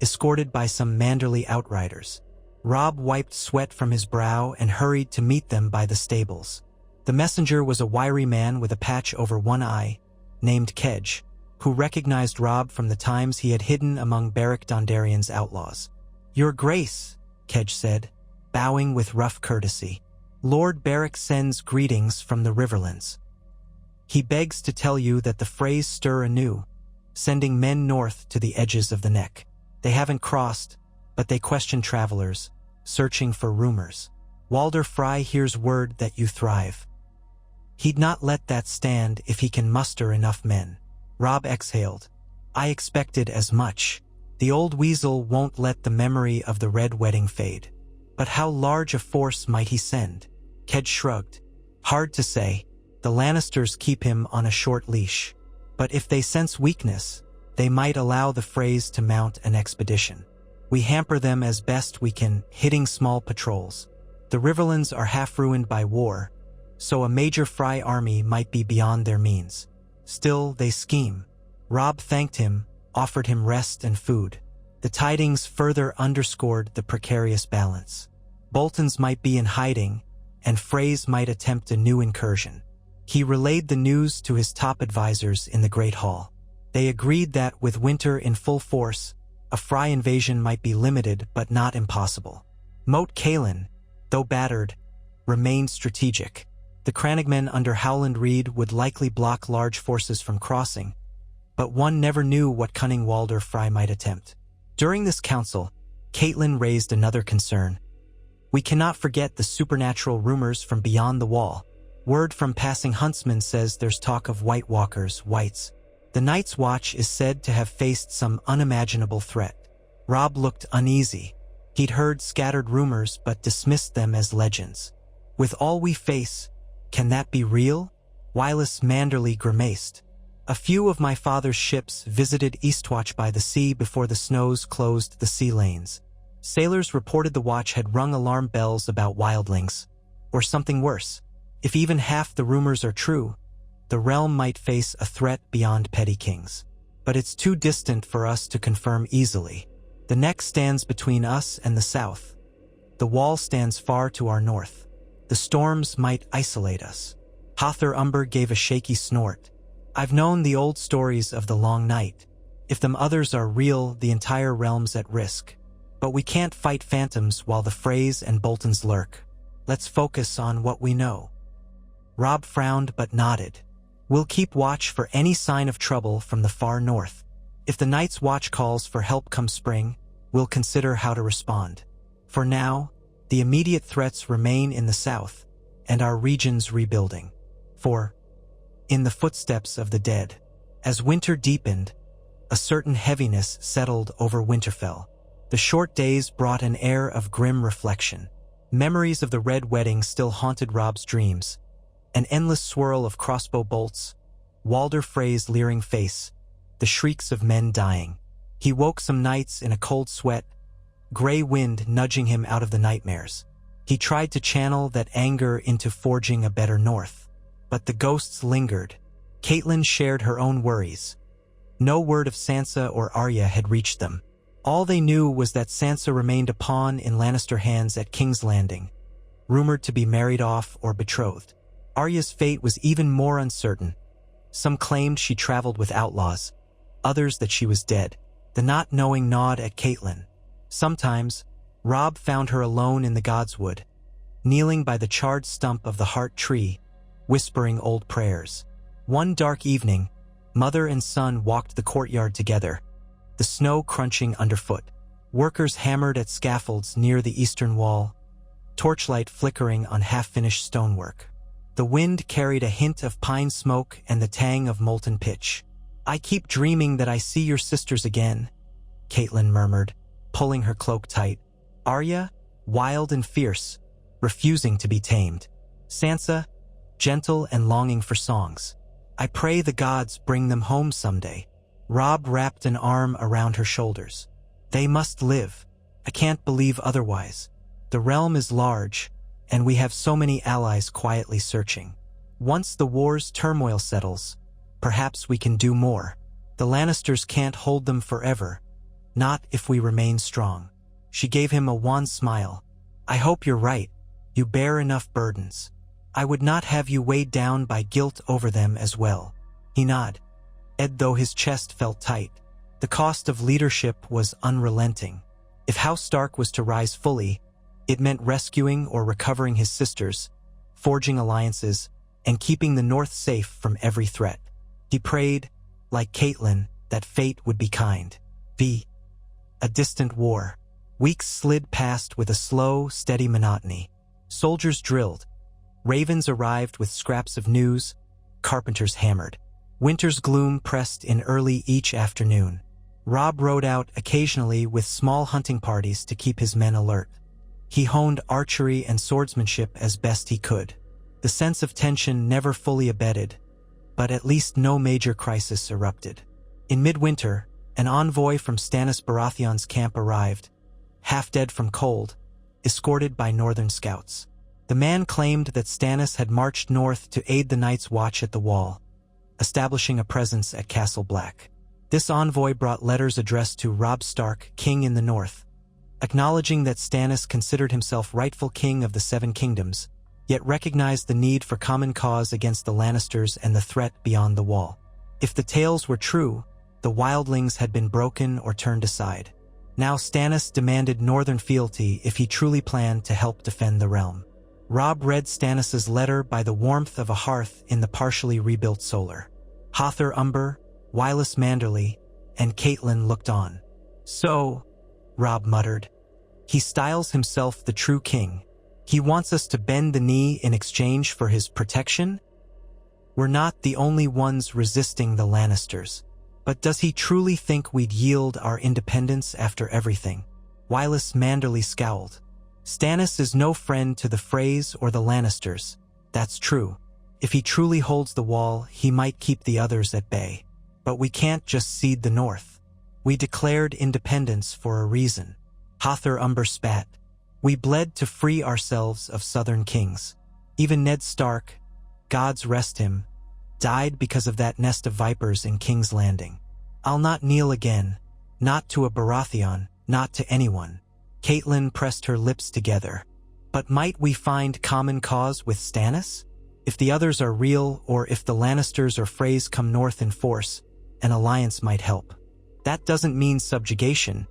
escorted by some Manderly outriders. Robb wiped sweat from his brow and hurried to meet them by the stables. The messenger was a wiry man with a patch over one eye, named Kedge, who recognized Robb from the times he had hidden among Beric Dondarrion's outlaws. "Your Grace," Kedge said, bowing with rough courtesy. "Lord Beric sends greetings from the Riverlands. He begs to tell you that the Freys stir anew, sending men north to the edges of the neck. They haven't crossed, but they question travelers, searching for rumors. Walder Frey hears word that you thrive. He'd not let that stand if he can muster enough men." Robb exhaled. "I expected as much. The old weasel won't let the memory of the Red Wedding fade. But how large a force might he send?" Kedge shrugged. "Hard to say. The Lannisters keep him on a short leash. But if they sense weakness, they might allow the Freys to mount an expedition. We hamper them as best we can, hitting small patrols. The Riverlands are half ruined by war, so a major Frey army might be beyond their means. Still, they scheme." Robb thanked him, offered him rest and food. The tidings further underscored the precarious balance. Boltons might be in hiding, and Freys might attempt a new incursion. He relayed the news to his top advisors in the Great Hall. They agreed that, with winter in full force, a Frey invasion might be limited but not impossible. Moat Cailin, though battered, remained strategic. The Crannogmen under Howland Reed would likely block large forces from crossing, but one never knew what cunning Walder Frey might attempt. During this council, Caitlin raised another concern. "We cannot forget the supernatural rumors from beyond the wall. Word from passing huntsmen says there's talk of White Walkers, Whites. The Night's Watch is said to have faced some unimaginable threat." Robb looked uneasy. He'd heard scattered rumors but dismissed them as legends. "With all we face, can that be real?" Wylus Manderly grimaced. "A few of my father's ships visited Eastwatch by the sea before the snows closed the sea lanes. Sailors reported the watch had rung alarm bells about wildlings, or something worse. If even half the rumors are true, the realm might face a threat beyond petty kings. But it's too distant for us to confirm easily. The neck stands between us and the south. The wall stands far to our north. The storms might isolate us." Hother Umber gave a shaky snort. "I've known the old stories of the long night. If them others are real, the entire realm's at risk. But we can't fight phantoms while the Freys and Boltons lurk. Let's focus on what we know." Robb frowned but nodded. "We'll keep watch for any sign of trouble from the far north. If the Night's Watch calls for help come spring, we'll consider how to respond. For now, the immediate threats remain in the south, and our region's rebuilding. For, in the footsteps of the dead." As winter deepened, a certain heaviness settled over Winterfell. The short days brought an air of grim reflection. Memories of the Red Wedding still haunted Robb's dreams. An endless swirl of crossbow bolts, Walder Frey's leering face, the shrieks of men dying. He woke some nights in a cold sweat, Grey Wind nudging him out of the nightmares. He tried to channel that anger into forging a better north. But the ghosts lingered. Caitlin shared her own worries. No word of Sansa or Arya had reached them. All they knew was that Sansa remained a pawn in Lannister hands at King's Landing, rumored to be married off or betrothed. Arya's fate was even more uncertain. Some claimed she traveled with outlaws, others that she was dead. The not-knowing gnawed at Catelyn. Sometimes, Robb found her alone in the Godswood, kneeling by the charred stump of the heart tree, whispering old prayers. One dark evening, mother and son walked the courtyard together, the snow crunching underfoot. Workers hammered at scaffolds near the eastern wall, torchlight flickering on half-finished stonework. The wind carried a hint of pine smoke and the tang of molten pitch. "I keep dreaming that I see your sisters again," Catelyn murmured, pulling her cloak tight. Arya, wild and fierce, refusing to be tamed. Sansa, gentle and longing for songs. "I pray the gods bring them home someday." Robb wrapped an arm around her shoulders. "They must live. I can't believe otherwise. The realm is large, and we have so many allies quietly searching. Once the war's turmoil settles, perhaps we can do more. The Lannisters can't hold them forever, not if we remain strong." She gave him a wan smile. "I hope you're right. You bear enough burdens. I would not have you weighed down by guilt over them as well." He nodded, though his chest felt tight. The cost of leadership was unrelenting. If House Stark was to rise fully, it meant rescuing or recovering his sisters, forging alliances, and keeping the North safe from every threat. He prayed, like Catelyn, that fate would be kind. A distant war. Weeks slid past with a slow, steady monotony. Soldiers drilled. Ravens arrived with scraps of news. Carpenters hammered. Winter's gloom pressed in early each afternoon. Robb rode out occasionally with small hunting parties to keep his men alert. He honed archery and swordsmanship as best he could. The sense of tension never fully abated, but at least no major crisis erupted. In midwinter, an envoy from Stannis Baratheon's camp arrived, half dead from cold, escorted by northern scouts. The man claimed that Stannis had marched north to aid the Night's Watch at the Wall, establishing a presence at Castle Black. This envoy brought letters addressed to Robb Stark, king in the north, acknowledging that Stannis considered himself rightful king of the Seven Kingdoms, yet recognized the need for common cause against the Lannisters and the threat beyond the wall. If the tales were true, the wildlings had been broken or turned aside. Now Stannis demanded northern fealty if he truly planned to help defend the realm. Robb read Stannis's letter by the warmth of a hearth in the partially rebuilt solar. Hother Umber, Wylus Manderly, and Catelyn looked on. "So," Robb muttered, "he styles himself the true king. He wants us to bend the knee in exchange for his protection? We're not the only ones resisting the Lannisters. But does he truly think we'd yield our independence after everything?" Wylus Manderly scowled. "Stannis is no friend to the Freys or the Lannisters. That's true. If he truly holds the wall, he might keep the others at bay. But we can't just cede the north. We declared independence for a reason." Hother Umber spat. "We bled to free ourselves of southern kings. Even Ned Stark, gods rest him, died because of that nest of vipers in King's Landing. I'll not kneel again, not to a Baratheon, not to anyone." Catelyn pressed her lips together. "But might we find common cause with Stannis? If the others are real, or if the Lannisters or Freys come north in force, an alliance might help. That doesn't mean subjugation,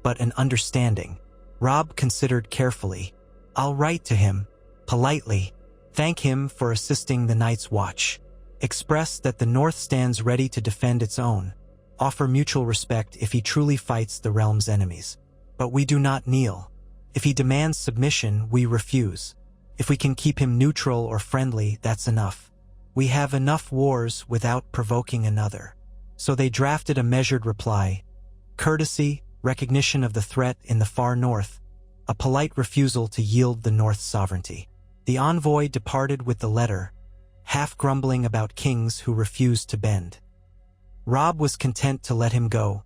but an understanding." Robb considered carefully. "I'll write to him, politely, thank him for assisting the Night's Watch. Express that the North stands ready to defend its own. Offer mutual respect if he truly fights the realm's enemies. But we do not kneel. If he demands submission, we refuse. If we can keep him neutral or friendly, that's enough. We have enough wars without provoking another." So they drafted a measured reply. Courtesy, recognition of the threat in the far north, a polite refusal to yield the North's sovereignty. The envoy departed with the letter, half grumbling about kings who refused to bend. Robb was content to let him go,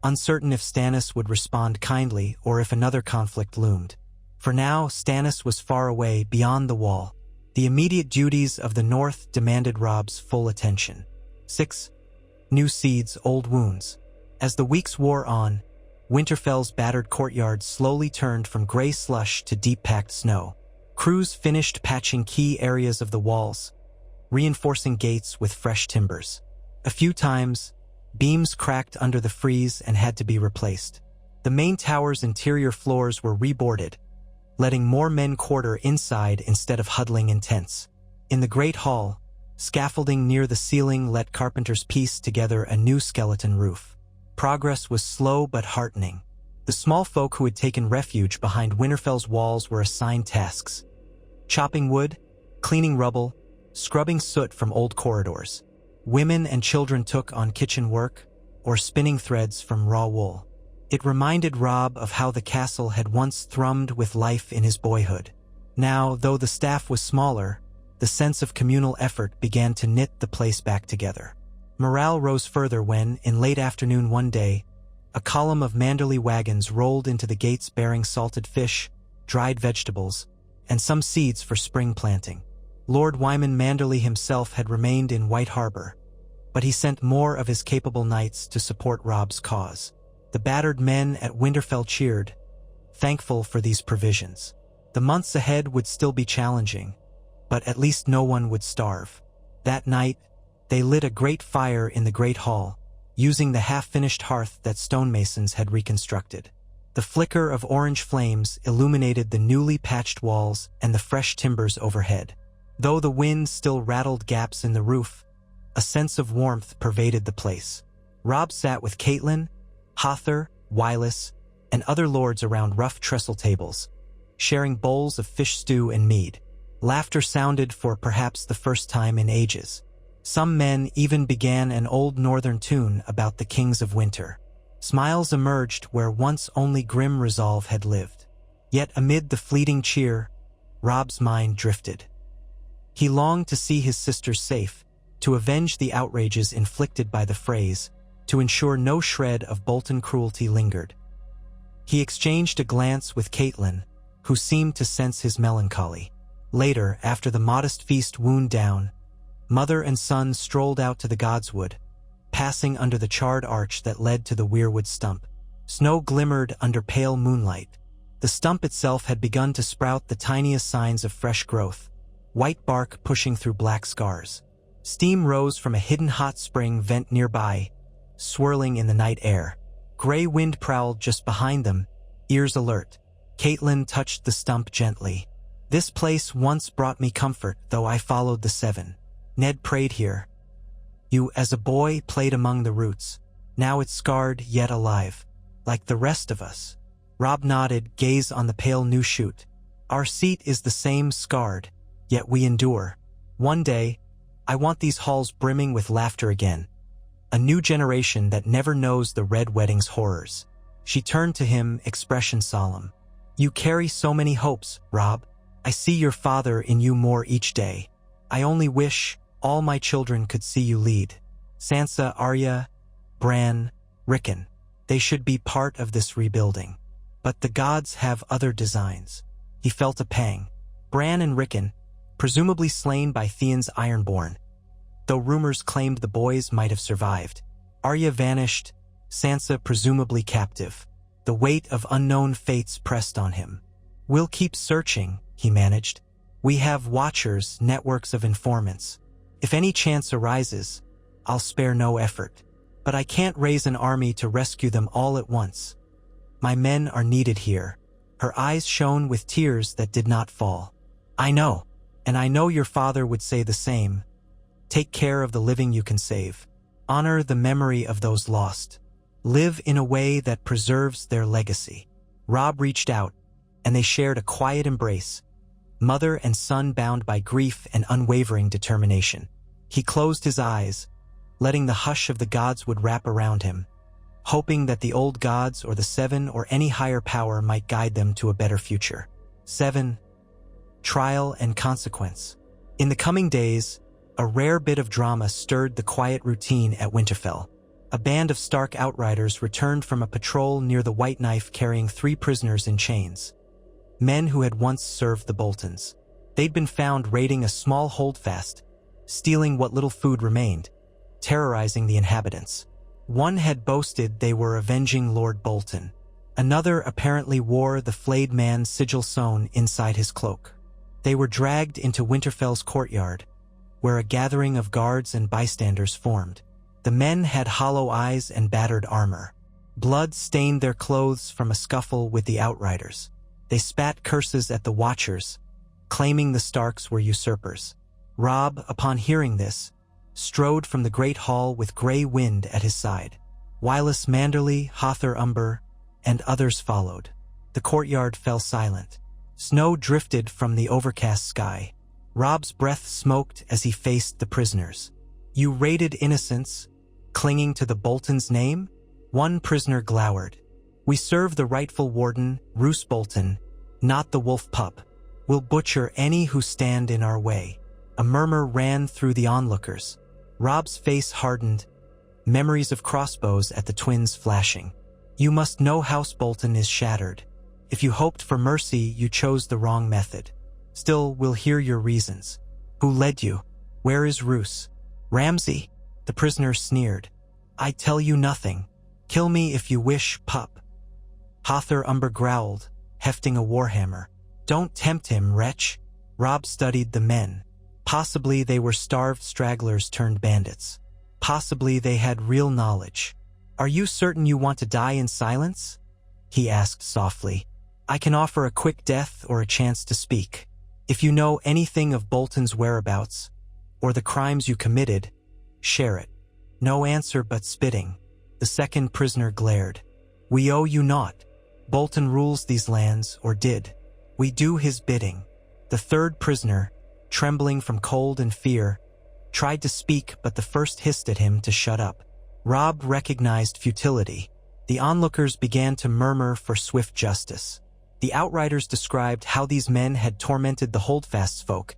uncertain if Stannis would respond kindly or if another conflict loomed. For now, Stannis was far away, beyond the wall. The immediate duties of the North demanded Robb's full attention. 6. New seeds, old wounds. As the weeks wore on, Winterfell's battered courtyard slowly turned from gray slush to deep-packed snow. Crews finished patching key areas of the walls, reinforcing gates with fresh timbers. A few times, beams cracked under the freeze and had to be replaced. The main tower's interior floors were reboarded, letting more men quarter inside instead of huddling in tents. In the Great Hall, scaffolding near the ceiling let carpenters piece together a new skeleton roof. Progress was slow but heartening. The small folk who had taken refuge behind Winterfell's walls were assigned tasks: chopping wood, cleaning rubble, scrubbing soot from old corridors. Women and children took on kitchen work or spinning threads from raw wool. It reminded Robb of how the castle had once thrummed with life in his boyhood. Now, though the staff was smaller, the sense of communal effort began to knit the place back together. Morale rose further when, in late afternoon one day, a column of Manderly wagons rolled into the gates bearing salted fish, dried vegetables, and some seeds for spring planting. Lord Wyman Manderly himself had remained in White Harbor, but he sent more of his capable knights to support Robb's cause. The battered men at Winterfell cheered, thankful for these provisions. The months ahead would still be challenging, but at least no one would starve. That night, they lit a great fire in the Great Hall, using the half-finished hearth that stonemasons had reconstructed. The flicker of orange flames illuminated the newly patched walls and the fresh timbers overhead. Though the wind still rattled gaps in the roof, a sense of warmth pervaded the place. Robb sat with Catelyn, Hother, Wylis, and other lords around rough trestle tables, sharing bowls of fish stew and mead. Laughter sounded for perhaps the first time in ages. Some men even began an old northern tune about the kings of winter. Smiles emerged where once only grim resolve had lived. Yet amid the fleeting cheer, Robb's mind drifted. He longed to see his sisters safe, to avenge the outrages inflicted by the Freys, to ensure no shred of Bolton cruelty lingered. He exchanged a glance with Catelyn, who seemed to sense his melancholy. Later, after the modest feast wound down, mother and son strolled out to the Godswood, passing under the charred arch that led to the weirwood stump. Snow glimmered under pale moonlight. The stump itself had begun to sprout the tiniest signs of fresh growth, white bark pushing through black scars. Steam rose from a hidden hot spring vent nearby, swirling in the night air. Gray wind prowled just behind them, ears alert. Catelyn touched the stump gently. "This place once brought me comfort, though I followed the Seven. Ned prayed here. You, as a boy, played among the roots. Now it's scarred yet alive, like the rest of us." Robb nodded, gaze on the pale new shoot. "Our seat is the same, scarred, yet we endure. One day, I want these halls brimming with laughter again. A new generation that never knows the Red Wedding's horrors." She turned to him, expression solemn. "You carry so many hopes, Robb. I see your father in you more each day. I only wish all my children could see you lead. Sansa, Arya, Bran, Rickon. They should be part of this rebuilding. But the gods have other designs." He felt a pang. Bran and Rickon, presumably slain by Theon's Ironborn, though rumors claimed the boys might have survived. Arya vanished, Sansa presumably captive. The weight of unknown fates pressed on him. "We'll keep searching," he managed. "We have watchers, networks of informants. If any chance arises, I'll spare no effort. But I can't raise an army to rescue them all at once. My men are needed here." Her eyes shone with tears that did not fall. "I know, and I know your father would say the same. Take care of the living you can save. Honor the memory of those lost. Live in a way that preserves their legacy." Robb reached out, and they shared a quiet embrace, mother and son bound by grief and unwavering determination. He closed his eyes, letting the hush of the gods would wrap around him, hoping that the old gods or the Seven or any higher power might guide them to a better future. 7. Trial and consequence. In the coming days, a rare bit of drama stirred the quiet routine at Winterfell. A band of Stark outriders returned from a patrol near the White Knife carrying 3 prisoners in chains. Men who had once served the Boltons. They'd been found raiding a small holdfast, stealing what little food remained, terrorizing the inhabitants. One had boasted they were avenging Lord Bolton. Another apparently wore the flayed man's sigil sewn inside his cloak. They were dragged into Winterfell's courtyard, where a gathering of guards and bystanders formed. The men had hollow eyes and battered armor. Blood stained their clothes from a scuffle with the outriders. They spat curses at the watchers, claiming the Starks were usurpers. Robb, upon hearing this, strode from the great hall with Grey Wind at his side. Wireless Manderly, Hother Umber, and others followed. The courtyard fell silent. Snow drifted from the overcast sky. Robb's breath smoked as he faced the prisoners. "You raided innocents, clinging to the Boltons' name?" One prisoner glowered. "We serve the rightful warden, Roose Bolton, not the wolf pup. We'll butcher any who stand in our way." A murmur ran through the onlookers. Robb's face hardened, memories of crossbows at the twins flashing. "You must know House Bolton is shattered. If you hoped for mercy, you chose the wrong method. Still, we'll hear your reasons. Who led you? Where is Roose?" "Ramsay," the prisoner sneered. "I tell you nothing. Kill me if you wish, pup." Hother Umber growled, hefting a warhammer. "Don't tempt him, wretch." Robb studied the men. Possibly they were starved stragglers turned bandits. Possibly they had real knowledge. "Are you certain you want to die in silence?" he asked softly. "I can offer a quick death or a chance to speak. If you know anything of Bolton's whereabouts, or the crimes you committed, share it." No answer but spitting. The second prisoner glared. "We owe you naught. Bolton rules these lands, or did. We do his bidding." The third prisoner, trembling from cold and fear, tried to speak, but the first hissed at him to shut up. Robb recognized futility. The onlookers began to murmur for swift justice. The outriders described how these men had tormented the Holdfast's folk,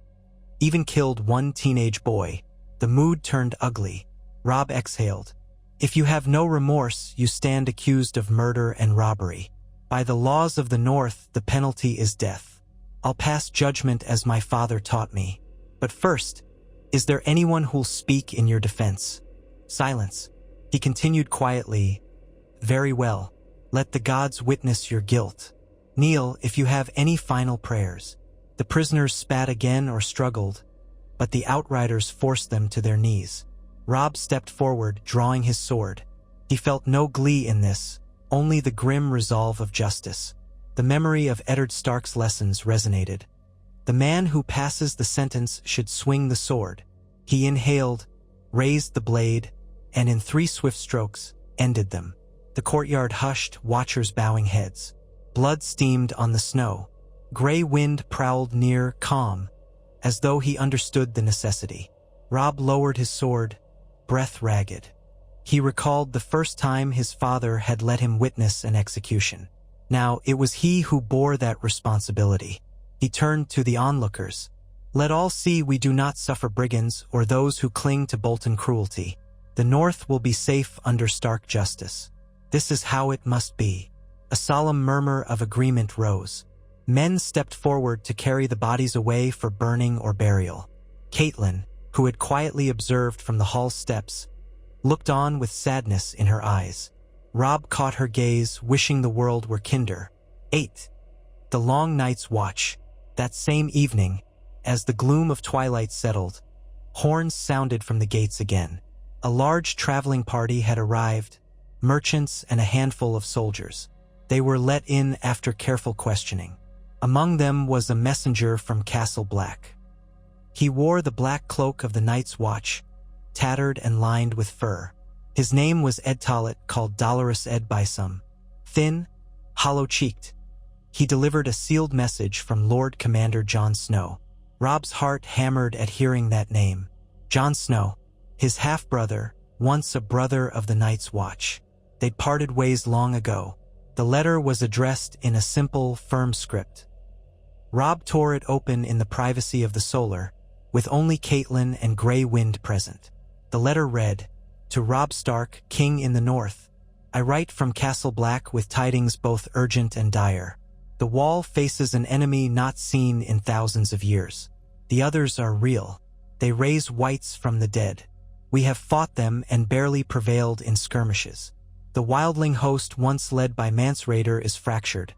even killed one teenage boy. The mood turned ugly. Robb exhaled. "If you have no remorse, you stand accused of murder and robbery. By the laws of the North, the penalty is death. I'll pass judgment as my father taught me. But first, is there anyone who'll speak in your defense?" Silence. He continued quietly, "Very well. Let the gods witness your guilt. Kneel if you have any final prayers." The prisoners spat again or struggled, but the outriders forced them to their knees. Robb stepped forward, drawing his sword. He felt no glee in this, only the grim resolve of justice. The memory of Eddard Stark's lessons resonated. The man who passes the sentence should swing the sword. He inhaled, raised the blade, and in 3 swift strokes, ended them. The courtyard hushed, watchers bowing heads. Blood steamed on the snow. Grey Wind prowled near, calm, as though he understood the necessity. Robb lowered his sword, breath ragged. He recalled the first time his father had let him witness an execution. Now it was he who bore that responsibility. He turned to the onlookers. "Let all see we do not suffer brigands or those who cling to Bolton cruelty. The North will be safe under Stark justice. This is how it must be." A solemn murmur of agreement rose. Men stepped forward to carry the bodies away for burning or burial. Catelyn, who had quietly observed from the hall steps, looked on with sadness in her eyes. Robb caught her gaze, wishing the world were kinder. 8. The long night's watch. That same evening, as the gloom of twilight settled, horns sounded from the gates again. A large traveling party had arrived, merchants and a handful of soldiers. They were let in after careful questioning. Among them was a messenger from Castle Black. He wore the black cloak of the Night's Watch, tattered and lined with fur. His name was Ed Tollet, called Dolorous Ed by some. Thin, hollow-cheeked, he delivered a sealed message from Lord Commander Jon Snow. Robb's heart hammered at hearing that name. Jon Snow, his half-brother, once a brother of the Night's Watch. They'd parted ways long ago. The letter was addressed in a simple, firm script. Robb tore it open in the privacy of the solar, with only Catelyn and Grey Wind present. The letter read, "To Robb Stark, King in the North. I write from Castle Black with tidings both urgent and dire. The wall faces an enemy not seen in thousands of years. The others are real. They raise wights from the dead. We have fought them and barely prevailed in skirmishes. The wildling host once led by Mance Rayder is fractured,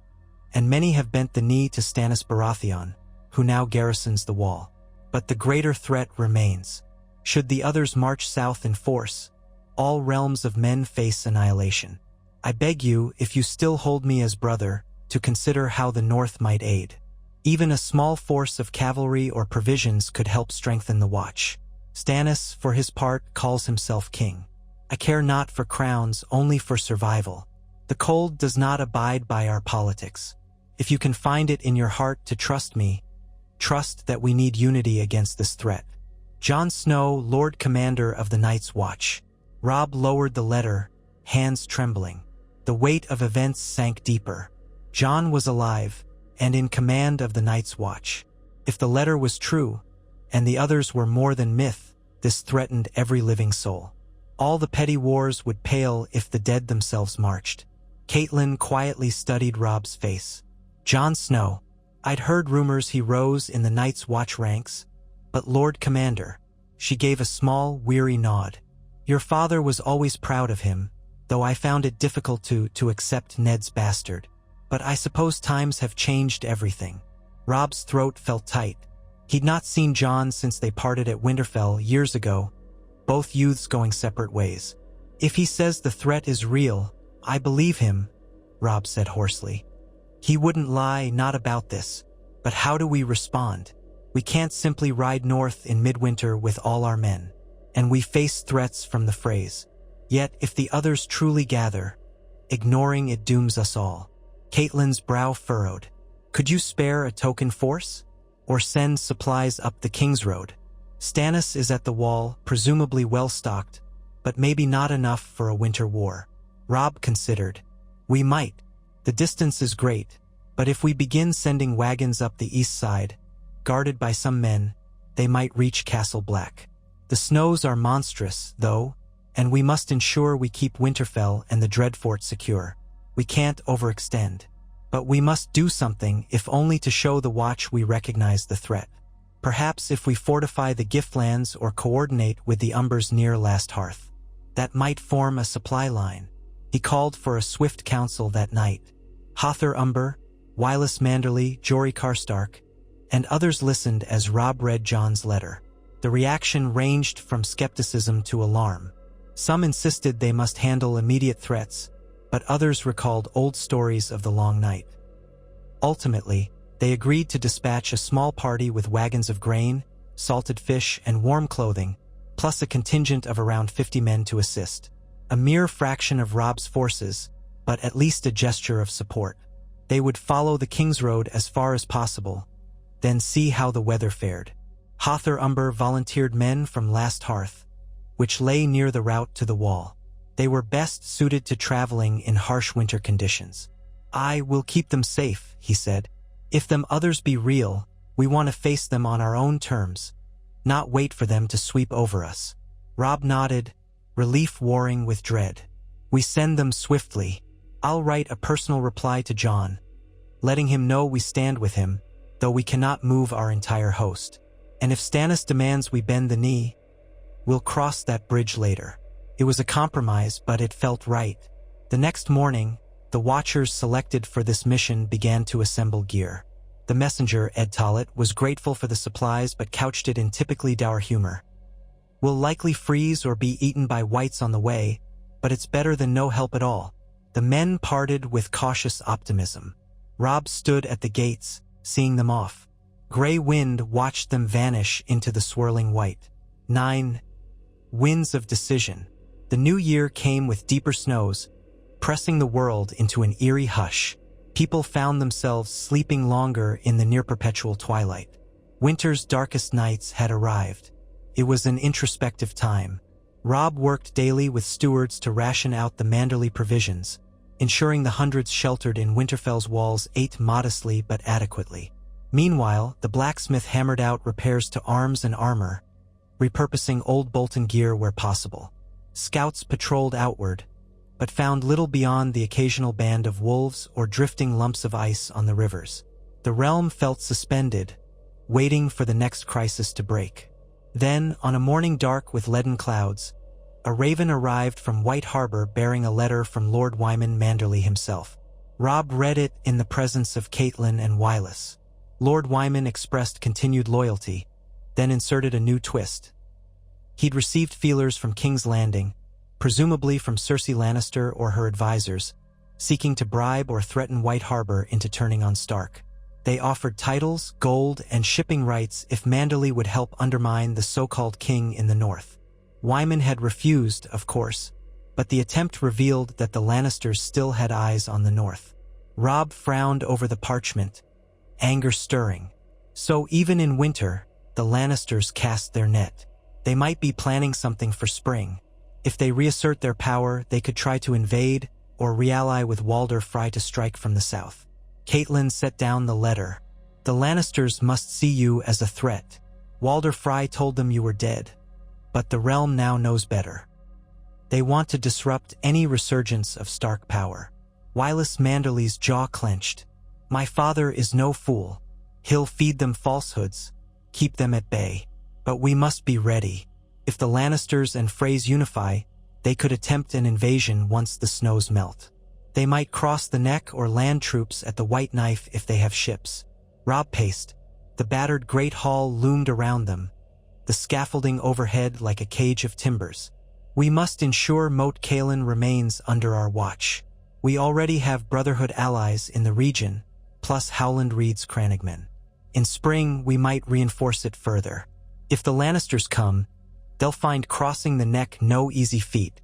and many have bent the knee to Stannis Baratheon, who now garrisons the wall. But the greater threat remains. Should the others march south in force, all realms of men face annihilation. I beg you, if you still hold me as brother, to consider how the North might aid. Even a small force of cavalry or provisions could help strengthen the watch. Stannis, for his part, calls himself king. I care not for crowns, only for survival. The cold does not abide by our politics. If you can find it in your heart to trust me, trust that we need unity against this threat. Jon Snow, Lord Commander of the Night's Watch. Robb lowered the letter, hands trembling. The weight of events sank deeper. Jon was alive, and in command of the Night's Watch. If the letter was true, and the others were more than myth, this threatened every living soul. All the petty wars would pale if the dead themselves marched. Catelyn quietly studied Robb's face. Jon Snow. I'd heard rumors he rose in the Night's Watch ranks, but Lord Commander. She gave a small, weary nod. Your father was always proud of him, though I found it difficult to accept Ned's bastard. But I suppose times have changed everything. Robb's throat felt tight. He'd not seen Jon since they parted at Winterfell years ago, both youths going separate ways. If he says the threat is real, I believe him, Robb said hoarsely. He wouldn't lie, not about this. But how do we respond? We can't simply ride north in midwinter with all our men. And we face threats from the Freys. Yet, if the others truly gather, ignoring it dooms us all. Catelyn's brow furrowed. Could you spare a token force? Or send supplies up the King's Road? Stannis is at the wall, presumably well-stocked, but maybe not enough for a winter war. Robb considered. We might. The distance is great, but if we begin sending wagons up the east side, guarded by some men, they might reach Castle Black. The snows are monstrous, though, and we must ensure we keep Winterfell and the Dreadfort secure. We can't overextend. But we must do something, if only to show the Watch we recognize the threat. Perhaps if we fortify the Giftlands or coordinate with the Umbers near Last Hearth. That might form a supply line. He called for a swift council that night. Hother Umber, Wylis Manderly, Jory Karstark, and others listened as Robb read Jon's letter. The reaction ranged from skepticism to alarm. Some insisted they must handle immediate threats, but others recalled old stories of the Long Night. Ultimately, they agreed to dispatch a small party with wagons of grain, salted fish, and warm clothing, plus a contingent of around 50 men to assist. A mere fraction of Robb's forces, but at least a gesture of support. They would follow the King's Road as far as possible, then see how the weather fared. Hother Umber volunteered men from Last Hearth, which lay near the route to the wall. They were best suited to traveling in harsh winter conditions. I will keep them safe, he said. If them others be real, we want to face them on our own terms, not wait for them to sweep over us. Robb nodded, relief warring with dread. We send them swiftly. I'll write a personal reply to Jon, letting him know we stand with him, though we cannot move our entire host. And if Stannis demands we bend the knee, we'll cross that bridge later. It was a compromise, but it felt right. The next morning, the Watchers selected for this mission began to assemble gear. The messenger, Ed Tollett, was grateful for the supplies but couched it in typically dour humor. We'll likely freeze or be eaten by whites on the way, but it's better than no help at all. The men parted with cautious optimism. Robb stood at the gates, seeing them off. Gray wind watched them vanish into the swirling white. 9 winds of decision. The new year came with deeper snows, pressing the world into an eerie hush. People found themselves sleeping longer in the near-perpetual twilight. Winter's darkest nights had arrived. It was an introspective time. Robb worked daily with stewards to ration out the Manderly provisions, ensuring the hundreds sheltered in Winterfell's walls ate modestly but adequately. Meanwhile, the blacksmith hammered out repairs to arms and armor, repurposing old Bolton gear where possible. Scouts patrolled outward, but found little beyond the occasional band of wolves or drifting lumps of ice on the rivers. The realm felt suspended, waiting for the next crisis to break. Then, on a morning dark with leaden clouds, a raven arrived from White Harbor bearing a letter from Lord Wyman Manderly himself. Robb read it in the presence of Catelyn and Wylis. Lord Wyman expressed continued loyalty, then inserted a new twist. He'd received feelers from King's Landing, presumably from Cersei Lannister or her advisors, seeking to bribe or threaten White Harbor into turning on Stark. They offered titles, gold, and shipping rights if Manderly would help undermine the so-called king in the north. Wyman had refused, of course, but the attempt revealed that the Lannisters still had eyes on the north. Robb frowned over the parchment, anger stirring. So even in winter, the Lannisters cast their net. They might be planning something for spring. If they reassert their power, they could try to invade or really with Walder Frey to strike from the south. Catelyn set down the letter. The Lannisters must see you as a threat. Walder Frey told them you were dead, but the realm now knows better. They want to disrupt any resurgence of Stark power. Wylis Manderly's jaw clenched. My father is no fool. He'll feed them falsehoods, keep them at bay. But we must be ready. If the Lannisters and Freys unify, they could attempt an invasion once the snows melt. They might cross the neck or land troops at the White Knife if they have ships. Robb paced. The battered great hall loomed around them, the scaffolding overhead like a cage of timbers. We must ensure Moat Cailin remains under our watch. We already have Brotherhood allies in the region, plus Howland Reed's Crannogmen. In spring, we might reinforce it further. If the Lannisters come, they'll find crossing the neck no easy feat.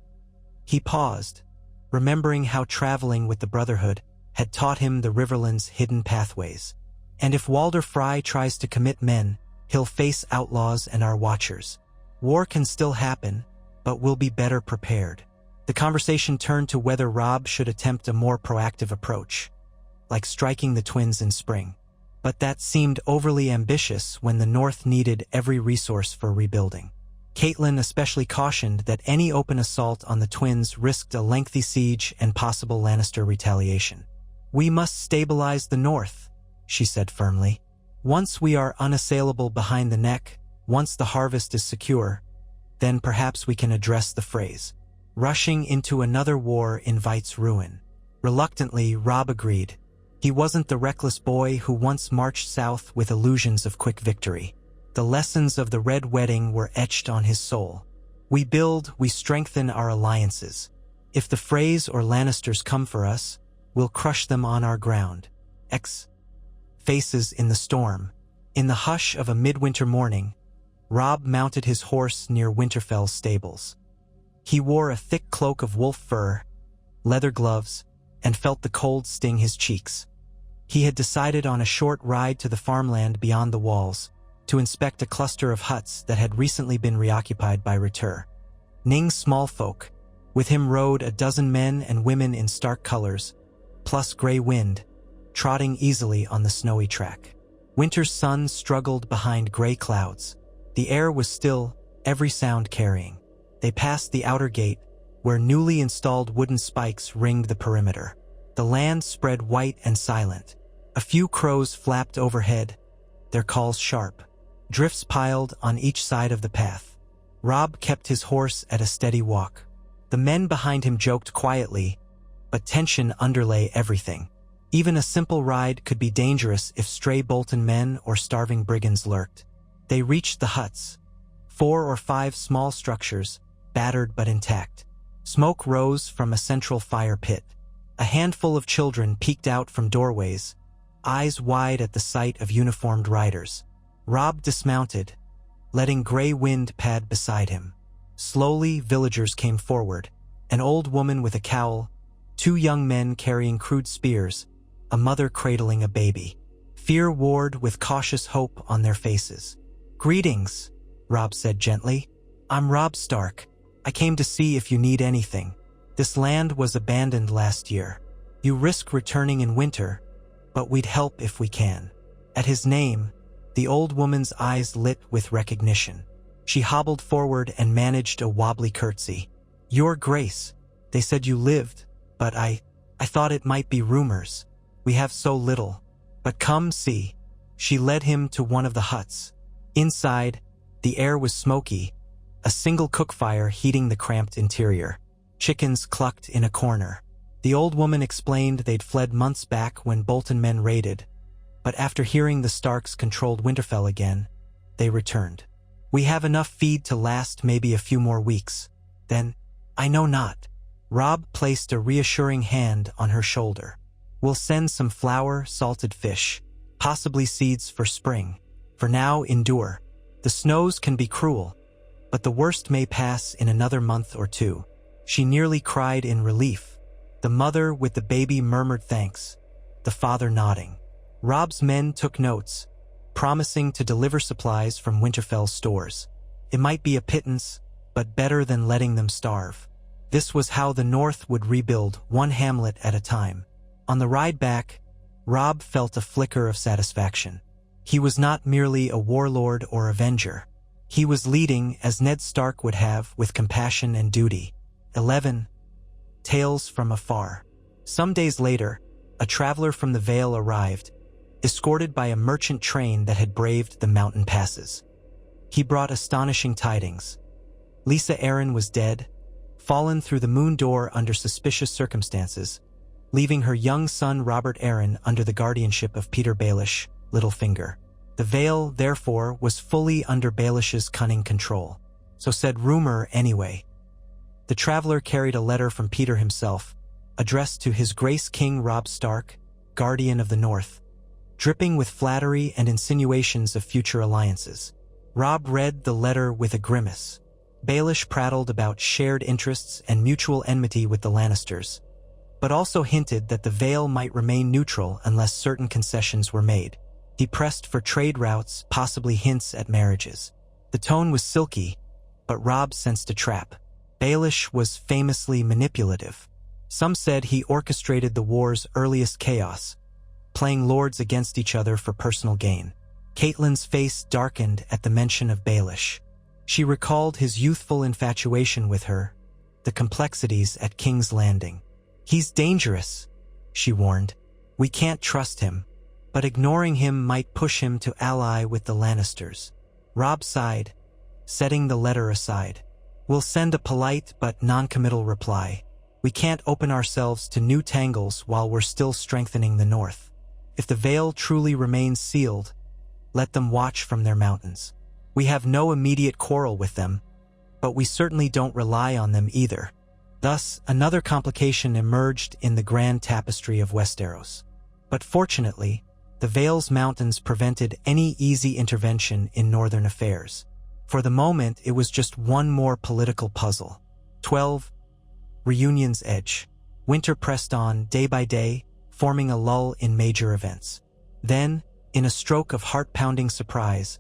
He paused, remembering how traveling with the Brotherhood had taught him the Riverland's hidden pathways. And if Walder Frey tries to commit men, he'll face outlaws and our watchers. War can still happen, but we'll be better prepared. The conversation turned to whether Robb should attempt a more proactive approach, like striking the twins in spring. But that seemed overly ambitious when the North needed every resource for rebuilding. Catelyn especially cautioned that any open assault on the twins risked a lengthy siege and possible Lannister retaliation. We must stabilize the North, she said firmly. Once we are unassailable behind the neck, once the harvest is secure, then perhaps we can address the Freys. Rushing into another war invites ruin. Reluctantly, Robb agreed. He wasn't the reckless boy who once marched south with illusions of quick victory. The lessons of the Red Wedding were etched on his soul. We build, we strengthen our alliances. If the Freys or Lannisters come for us, we'll crush them on our ground. Faces in the storm. In the hush of a midwinter morning, Robb mounted his horse near Winterfell's stables. He wore a thick cloak of wolf fur, leather gloves, and felt the cold sting his cheeks. He had decided on a short ride to the farmland beyond the walls, to inspect a cluster of huts that had recently been reoccupied by Retur. Ning's smallfolk. With him rode a dozen men and women in stark colors, plus Grey Wind, trotting easily on the snowy track. Winter's sun struggled behind gray clouds. The air was still, every sound carrying. They passed the outer gate, where newly installed wooden spikes ringed the perimeter. The land spread white and silent. A few crows flapped overhead, their calls sharp. Drifts piled on each side of the path. Robb kept his horse at a steady walk. The men behind him joked quietly, but tension underlay everything. Even a simple ride could be dangerous if stray Bolton men or starving brigands lurked. They reached the huts. 4 or 5 small structures, battered but intact. Smoke rose from a central fire pit. A handful of children peeked out from doorways, eyes wide at the sight of uniformed riders. Robb dismounted, letting Grey Wind pad beside him. Slowly, villagers came forward. An old woman with a cowl, 2 young men carrying crude spears, a mother cradling a baby. Fear warred with cautious hope on their faces. "Greetings," Robb said gently. "I'm Robb Stark. I came to see if you need anything. This land was abandoned last year. You risk returning in winter, but we'd help if we can." At his name, the old woman's eyes lit with recognition. She hobbled forward and managed a wobbly curtsy. "Your Grace, they said you lived, but I thought it might be rumors. We have so little. But come see." She led him to one of the huts. Inside, The air was smoky, a single cook fire heating the cramped interior. Chickens clucked in a corner. The old woman explained they'd fled months back when Bolton men raided, but after hearing the Starks controlled Winterfell again, they returned. "We have enough feed to last maybe a few more weeks. Then, I know not." Robb placed a reassuring hand on her shoulder. "We'll send some flour, salted fish, possibly seeds for spring. For now, endure. The snows can be cruel, but the worst may pass in another month or two." She nearly cried in relief. The mother with the baby murmured thanks, the father nodding. Robb's men took notes, promising to deliver supplies from Winterfell's stores. It might be a pittance, but better than letting them starve. This was how the North would rebuild, one hamlet at a time. On the ride back, Robb felt a flicker of satisfaction. He was not merely a warlord or avenger. He was leading as Ned Stark would have, with compassion and duty. 11. Tales from Afar. Some days later, a traveler from the Vale arrived, escorted by a merchant train that had braved the mountain passes. He brought astonishing tidings. Lisa Arryn was dead, fallen through the moon door under suspicious circumstances, leaving her young son Robert Arryn under the guardianship of Peter Baelish, Littlefinger. The Vale, therefore, was fully under Baelish's cunning control. So said rumor anyway. The traveler carried a letter from Peter himself, addressed to His Grace King Robb Stark, Guardian of the North, dripping with flattery and insinuations of future alliances. Robb read the letter with a grimace. Baelish prattled about shared interests and mutual enmity with the Lannisters, but also hinted that the Vale might remain neutral unless certain concessions were made. He pressed for trade routes, possibly hints at marriages. The tone was silky, but Robb sensed a trap. Baelish was famously manipulative. Some said he orchestrated the war's earliest chaos, playing lords against each other for personal gain. Catelyn's face darkened at the mention of Baelish. She recalled his youthful infatuation with her, the complexities at King's Landing. "He's dangerous," she warned. "We can't trust him, but ignoring him might push him to ally with the Lannisters." Robb sighed, setting the letter aside. "We'll send a polite but non-committal reply. We can't open ourselves to new tangles while we're still strengthening the North. If the Vale truly remains sealed, let them watch from their mountains. We have no immediate quarrel with them, but we certainly don't rely on them either." Thus, another complication emerged in the grand tapestry of Westeros. But fortunately, the Vale's mountains prevented any easy intervention in northern affairs. For the moment, it was just one more political puzzle. 12. Reunion's Edge. Winter pressed on, day by day, forming a lull in major events. Then, in a stroke of heart-pounding surprise,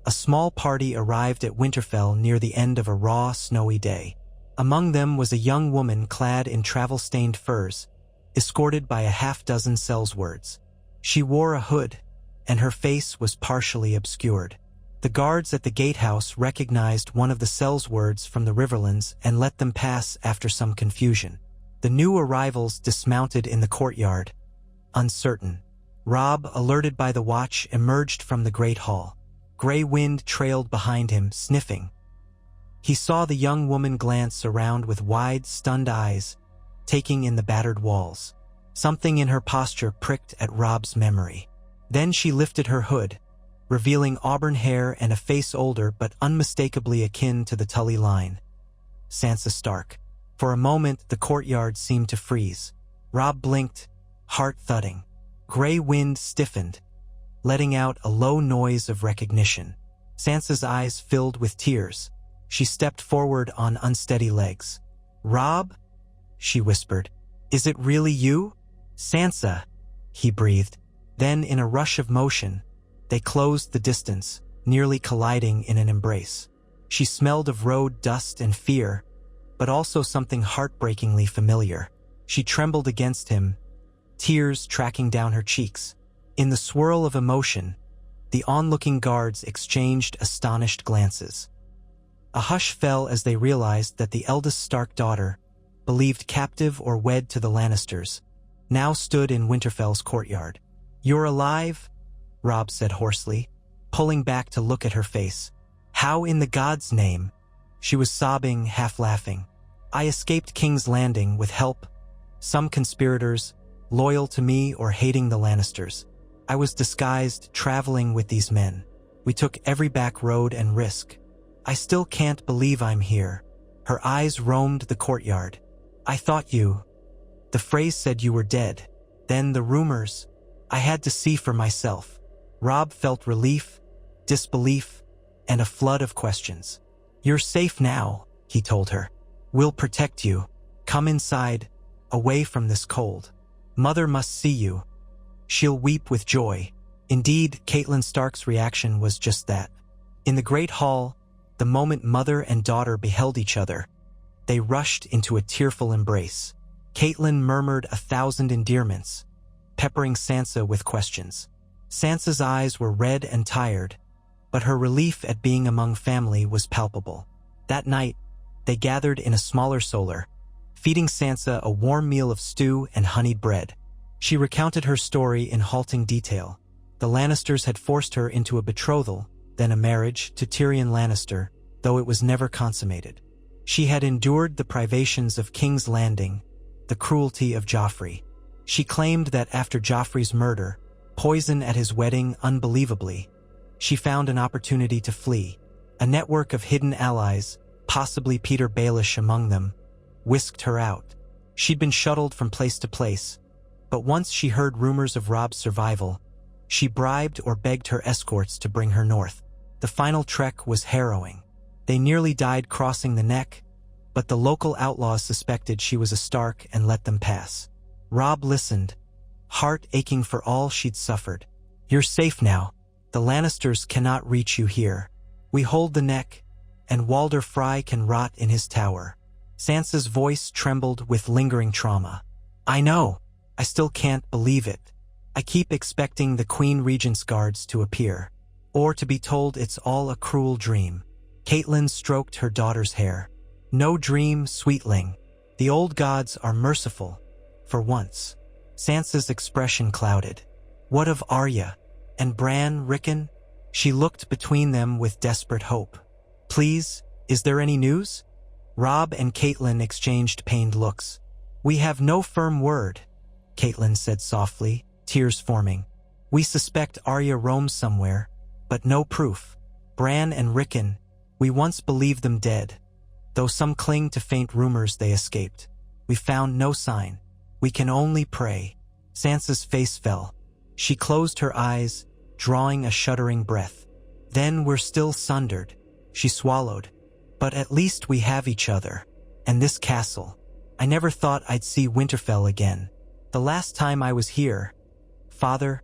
a small party arrived at Winterfell near the end of a raw, snowy day. Among them was a young woman clad in travel-stained furs, escorted by a half-dozen sellswords. She wore a hood, and her face was partially obscured. The guards at the gatehouse recognized one of the sellswords from the Riverlands and let them pass after some confusion. The new arrivals dismounted in the courtyard, uncertain. Robb, alerted by the watch, emerged from the great hall. Gray Wind trailed behind him, sniffing. He saw the young woman glance around with wide, stunned eyes, taking in the battered walls. Something in her posture pricked at Robb's memory. Then she lifted her hood, revealing auburn hair and a face older but unmistakably akin to the Tully line. Sansa Stark. For a moment, the courtyard seemed to freeze. Robb blinked, heart thudding. Gray Wind stiffened, letting out a low noise of recognition. Sansa's eyes filled with tears. She stepped forward on unsteady legs. "Robb?" she whispered. "Is it really you?" "Sansa," he breathed. Then, in a rush of motion, they closed the distance, nearly colliding in an embrace. She smelled of road dust and fear, but also something heartbreakingly familiar. She trembled against him, tears tracking down her cheeks. In the swirl of emotion, the onlooking guards exchanged astonished glances. A hush fell as they realized that the eldest Stark daughter, believed captive or wed to the Lannisters, now stood in Winterfell's courtyard. "You're alive?" Robb said hoarsely, pulling back to look at her face. How in the gods' name? She was sobbing, half laughing. I escaped King's Landing with help. Some conspirators, loyal to me or hating the Lannisters. I was disguised, traveling with these men. We took every back road and risk. I still can't believe I'm here. Her eyes roamed the courtyard. I thought you. The phrase said you were dead. Then the rumors. I had to see for myself. Robb felt relief, disbelief, and a flood of questions. You're safe now, he told her. We'll protect you. Come inside, away from this cold. Mother must see you. She'll weep with joy. Indeed, Catelyn Stark's reaction was just that. In the great hall, the moment mother and daughter beheld each other, they rushed into a tearful embrace. Catelyn murmured 1,000 endearments, peppering Sansa with questions. Sansa's eyes were red and tired, but her relief at being among family was palpable. That night, they gathered in a smaller solar, feeding Sansa a warm meal of stew and honeyed bread. She recounted her story in halting detail. The Lannisters had forced her into a betrothal, then a marriage to Tyrion Lannister, though it was never consummated. She had endured the privations of King's Landing, the cruelty of Joffrey. She claimed that after Joffrey's murder, poison at his wedding unbelievably, she found an opportunity to flee. A network of hidden allies, possibly Peter Baelish among them, whisked her out. She'd been shuttled from place to place, but once she heard rumors of Robb's survival, she bribed or begged her escorts to bring her north. The final trek was harrowing. They nearly died crossing the neck, but the local outlaws suspected she was a Stark and let them pass. Robb listened, heart aching for all she'd suffered. You're safe now. The Lannisters cannot reach you here. We hold the neck, and Walder Frey can rot in his tower. Sansa's voice trembled with lingering trauma. I know. I still can't believe it. I keep expecting the Queen Regent's guards to appear, or to be told it's all a cruel dream. Catelyn stroked her daughter's hair. No dream, sweetling. The old gods are merciful, for once. Sansa's expression clouded. What of Arya? And Bran, Rickon? She looked between them with desperate hope. Please, is there any news? Robb and Catelyn exchanged pained looks. We have no firm word, Catelyn said softly, tears forming. We suspect Arya roams somewhere, but no proof. Bran and Rickon, we once believed them dead. Though some cling to faint rumors they escaped. We found no sign. We can only pray. Sansa's face fell. She closed her eyes, drawing a shuddering breath. Then we're still sundered, she swallowed. But at least we have each other. And this castle. I never thought I'd see Winterfell again. The last time I was here, Father,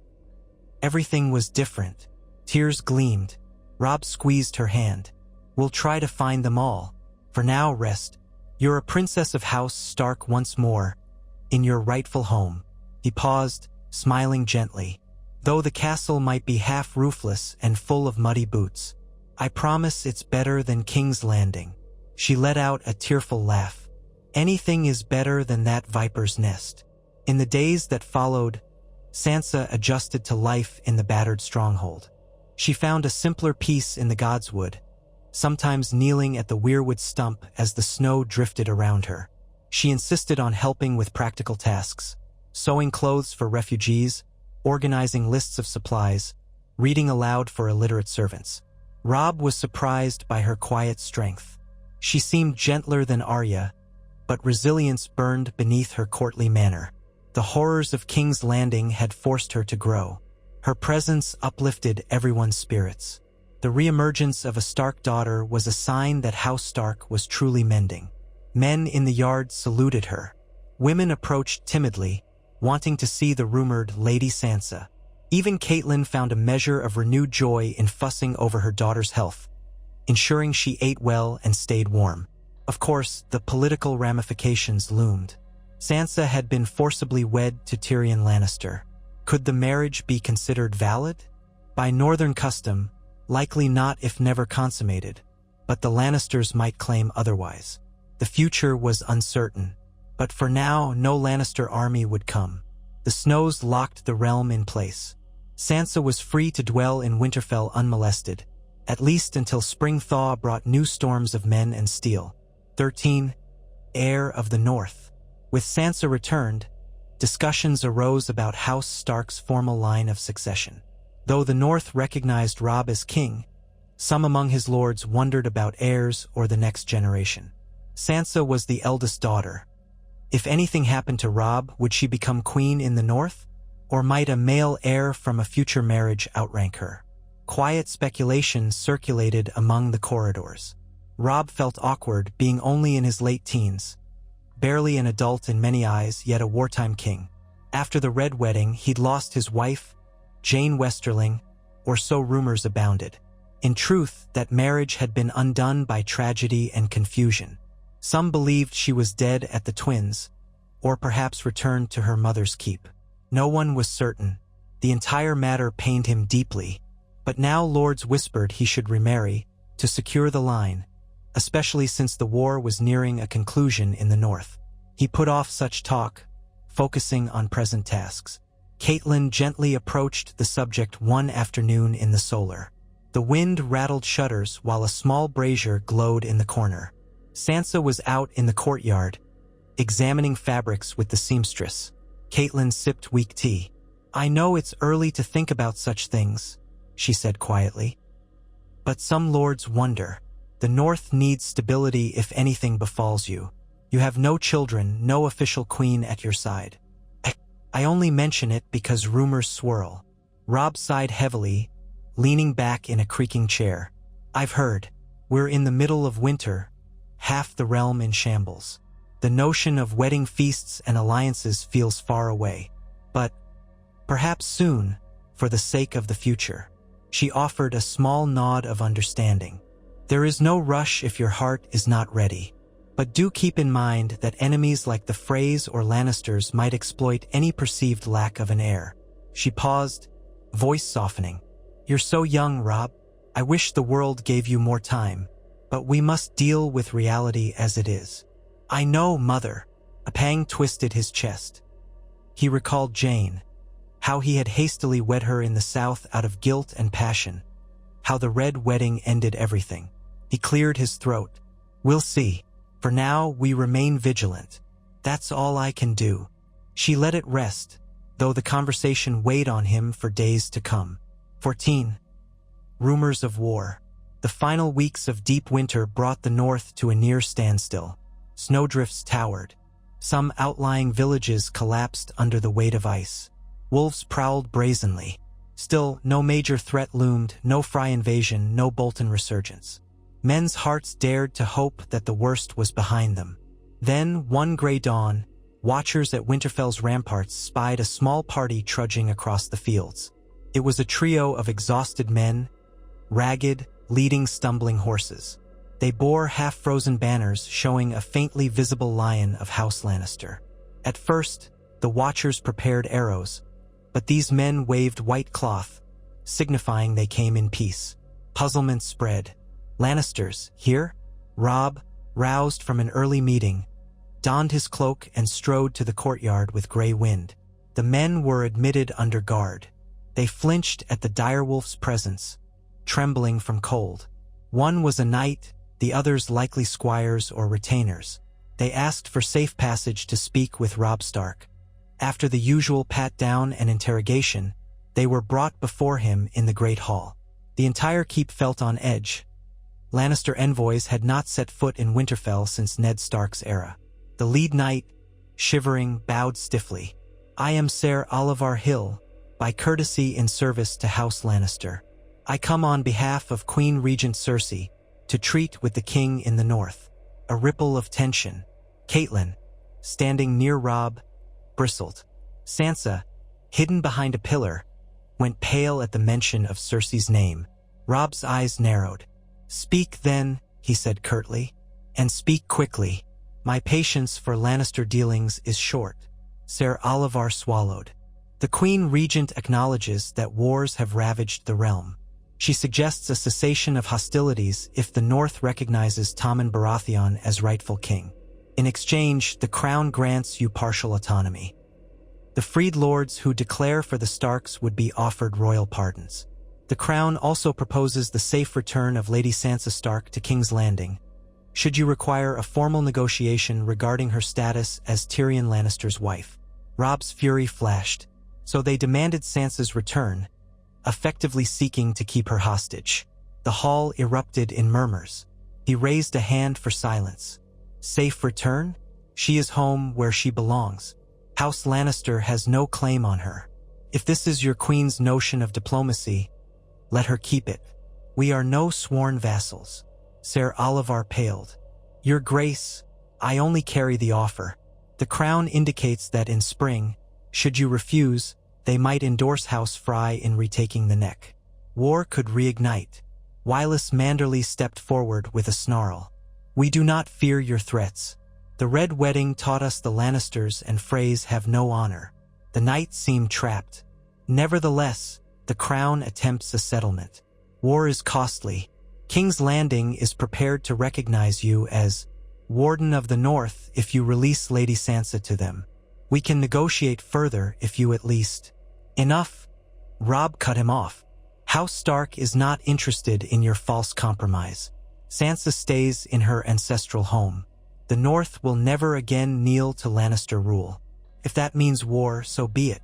everything was different. Tears gleamed. Robb squeezed her hand. We'll try to find them all. For now, rest. You're a princess of House Stark once more, in your rightful home. He paused, smiling gently. Though the castle might be half roofless and full of muddy boots, I promise it's better than King's Landing. She let out a tearful laugh. Anything is better than that viper's nest. In the days that followed, Sansa adjusted to life in the battered stronghold. She found a simpler peace in the Godswood, sometimes kneeling at the weirwood stump as the snow drifted around her. She insisted on helping with practical tasks, sewing clothes for refugees, organizing lists of supplies, reading aloud for illiterate servants. Robb was surprised by her quiet strength. She seemed gentler than Arya, but resilience burned beneath her courtly manner. The horrors of King's Landing had forced her to grow. Her presence uplifted everyone's spirits. The reemergence of a Stark daughter was a sign that House Stark was truly mending. Men in the yard saluted her. Women approached timidly, wanting to see the rumored Lady Sansa. Even Catelyn found a measure of renewed joy in fussing over her daughter's health, ensuring she ate well and stayed warm. Of course, the political ramifications loomed. Sansa had been forcibly wed to Tyrion Lannister. Could the marriage be considered valid? By northern custom, likely not if never consummated, but the Lannisters might claim otherwise. The future was uncertain, but for now no Lannister army would come. The snows locked the realm in place. Sansa was free to dwell in Winterfell unmolested, at least until spring thaw brought new storms of men and steel. 13. Heir of the North. With Sansa returned, discussions arose about House Stark's formal line of succession. Though the North recognized Robb as king, some among his lords wondered about heirs or the next generation. Sansa was the eldest daughter. If anything happened to Robb, would she become queen in the North? Or might a male heir from a future marriage outrank her? Quiet speculation circulated among the corridors. Robb felt awkward, being only in his late teens. Barely an adult in many eyes, yet a wartime king. After the Red Wedding, he'd lost his wife, Jane Westerling, or so rumors abounded. In truth, that marriage had been undone by tragedy and confusion. Some believed she was dead at the Twins, or perhaps returned to her mother's keep. No one was certain. The entire matter pained him deeply, but now lords whispered he should remarry to secure the line, especially since the war was nearing a conclusion in the North. He put off such talk, focusing on present tasks. Catelyn gently approached the subject one afternoon in the solar. The wind rattled shutters while a small brazier glowed in the corner. Sansa was out in the courtyard, examining fabrics with the seamstress. Catelyn sipped weak tea. "I know it's early to think about such things," she said quietly. "But some lords wonder. The North needs stability if anything befalls you. You have no children, no official queen at your side." I only mention it because rumors swirl." Robb sighed heavily, leaning back in a creaking chair. "I've heard. We're in the middle of winter, half the realm in shambles. The notion of wedding feasts and alliances feels far away. But perhaps soon, for the sake of the future." She offered a small nod of understanding. "There is no rush if your heart is not ready. But do keep in mind that enemies like the Freys or Lannisters might exploit any perceived lack of an heir." She paused, voice softening. "You're so young, Robb. I wish the world gave you more time. But we must deal with reality as it is." "I know, Mother." A pang twisted his chest. He recalled Jane, how he had hastily wed her in the South out of guilt and passion, how the Red Wedding ended everything. He cleared his throat. "We'll see. For now, we remain vigilant. That's all I can do." She let it rest, though the conversation weighed on him for days to come. 14. Rumors of war. The final weeks of deep winter brought the North to a near standstill. Snowdrifts towered. Some outlying villages collapsed under the weight of ice. Wolves prowled brazenly. Still, no major threat loomed, no Frey invasion, no Bolton resurgence. Men's hearts dared to hope that the worst was behind them. Then, one gray dawn, watchers at Winterfell's ramparts spied a small party trudging across the fields. It was a trio of exhausted men, ragged, leading stumbling horses. They bore half-frozen banners showing a faintly visible lion of House Lannister. At first, the watchers prepared arrows, but these men waved white cloth, signifying they came in peace. Puzzlement spread. "Lannisters, here?" Robb, roused from an early meeting, donned his cloak and strode to the courtyard with gray wind. The men were admitted under guard. They flinched at the direwolf's presence, trembling from cold. One was a knight, the others likely squires or retainers. They asked for safe passage to speak with Robb Stark. After the usual pat-down and interrogation, they were brought before him in the Great Hall. The entire keep felt on edge. Lannister envoys had not set foot in Winterfell since Ned Stark's era. The lead knight, shivering, bowed stiffly. "I am Ser Olivar Hill, by courtesy in service to House Lannister. I come on behalf of Queen Regent Cersei to treat with the king in the North." A ripple of tension. Catelyn, standing near Robb, bristled. Sansa, hidden behind a pillar, went pale at the mention of Cersei's name. Robb's eyes narrowed. "Speak then," he said curtly, "and speak quickly. My patience for Lannister dealings is short." Ser Olivar swallowed. "The Queen Regent acknowledges that wars have ravaged the realm. She suggests a cessation of hostilities if the North recognizes Tommen Baratheon as rightful king. In exchange, the crown grants you partial autonomy. The freed lords who declare for the Starks would be offered royal pardons. The Crown also proposes the safe return of Lady Sansa Stark to King's Landing, should you require a formal negotiation regarding her status as Tyrion Lannister's wife. Robb's fury flashed, so they demanded Sansa's return, effectively seeking to keep her hostage. The hall erupted in murmurs. He raised a hand for silence. Safe return? She is home where she belongs. House Lannister has no claim on her. If this is your queen's notion of diplomacy, let her keep it. We are no sworn vassals. Ser Oliver paled. Your Grace, I only carry the offer. The Crown indicates that in spring, should you refuse, they might endorse House Frye in retaking the neck. War could reignite. Wireless Manderly stepped forward with a snarl. We do not fear your threats. The Red Wedding taught us the Lannisters and Freys have no honor. The night seemed trapped. Nevertheless, the Crown attempts a settlement. War is costly. King's Landing is prepared to recognize you as Warden of the North if you release Lady Sansa to them. We can negotiate further if you at least... Enough. Robb cut him off. House Stark is not interested in your false compromise. Sansa stays in her ancestral home. The North will never again kneel to Lannister rule. If that means war, so be it.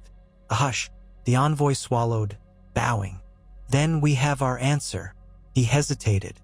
A hush. The envoy swallowed, bowing. Then we have our answer. He hesitated.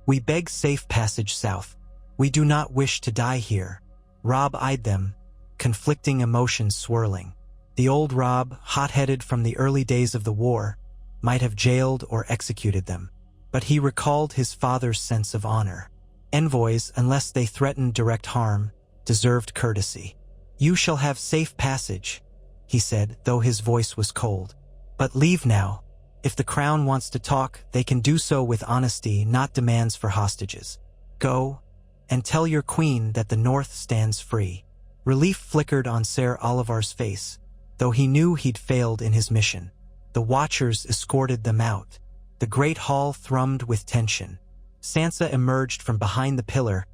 We beg safe passage south. We do not wish to die here. Robb eyed them, conflicting emotions swirling. The old Robb, hot-headed from the early days of the war, might have jailed or executed them. But he recalled his father's sense of honor. Envoys, unless they threatened direct harm, deserved courtesy. You shall have safe passage, he said, though his voice was cold. But leave now. If the Crown wants to talk, they can do so with honesty, not demands for hostages. Go, and tell your queen that the North stands free. Relief flickered on Ser Oliver's face, though he knew he'd failed in his mission. The Watchers escorted them out. The great hall thrummed with tension. Sansa emerged from behind the pillar,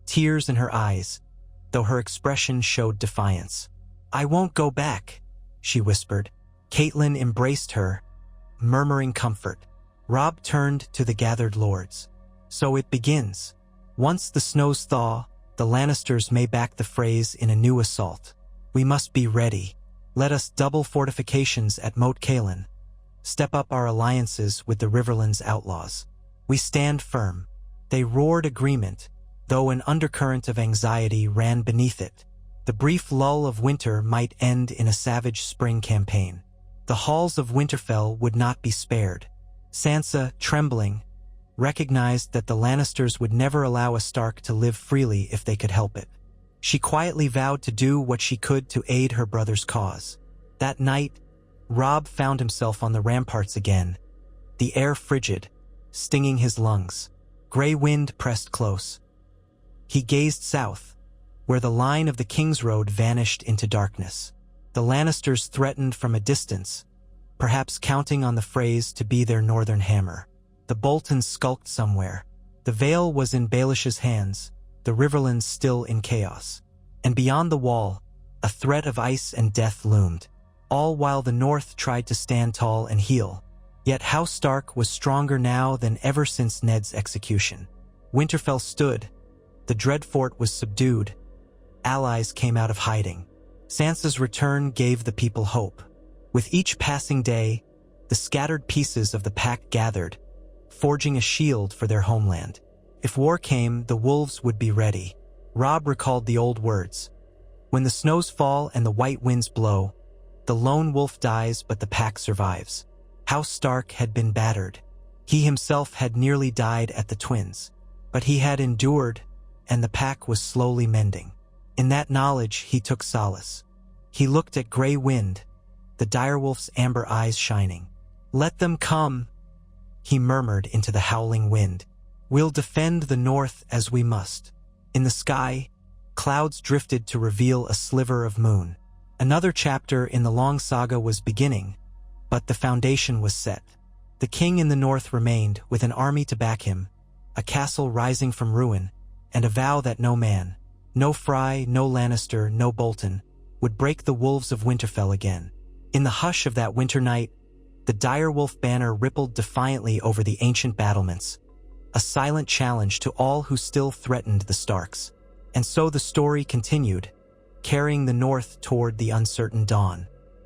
tears in her eyes, though her expression showed defiance. I won't go back, she whispered. Catelyn embraced her, murmuring comfort. Robb turned to the gathered lords. So it begins. Once the snows thaw, the Lannisters may back the Freys in a new assault. We must be ready. Let us double fortifications at Moat Cailin. Step up our alliances with the Riverlands outlaws. We stand firm. They roared agreement, though an undercurrent of anxiety ran beneath it. The brief lull of winter might end in a savage spring campaign. The halls of Winterfell would not be spared. Sansa, trembling, recognized that the Lannisters would never allow a Stark to live freely if they could help it. She quietly vowed to do what she could to aid her brother's cause. That night, Robb found himself on the ramparts again, the air frigid, stinging his lungs. Gray wind pressed close. He gazed south, where the line of the King's Road vanished into darkness. The Lannisters threatened from a distance, perhaps counting on the Freys to be their northern hammer. The Boltons skulked somewhere. The Vale was in Baelish's hands, the Riverlands still in chaos. And beyond the wall, a threat of ice and death loomed, all while the North tried to stand tall and heal. Yet House Stark was stronger now than ever since Ned's execution. Winterfell stood. The Dreadfort was subdued. Allies came out of hiding. Sansa's return gave the people hope. With each passing day, the scattered pieces of the pack gathered, forging a shield for their homeland. If war came, the wolves would be ready. Robb recalled the old words. When the snows fall and the white winds blow, the lone wolf dies but the pack survives. House Stark had been battered. He himself had nearly died at the Twins. But he had endured, and the pack was slowly mending. In that knowledge he took solace. He looked at Grey Wind, the direwolf's amber eyes shining. Let them come, he murmured into the howling wind. We'll defend the North as we must. In the sky, clouds drifted to reveal a sliver of moon. Another chapter in the long saga was beginning, but the foundation was set. The king in the North remained, with an army to back him, a castle rising from ruin, and a vow that no man, no Frye, no Lannister, no Bolton, would break the wolves of Winterfell again. In the hush of that winter night, The direwolf banner rippled defiantly over the ancient battlements, a silent challenge to all who still threatened the Starks. And so the story continued, carrying the North toward the uncertain dawn.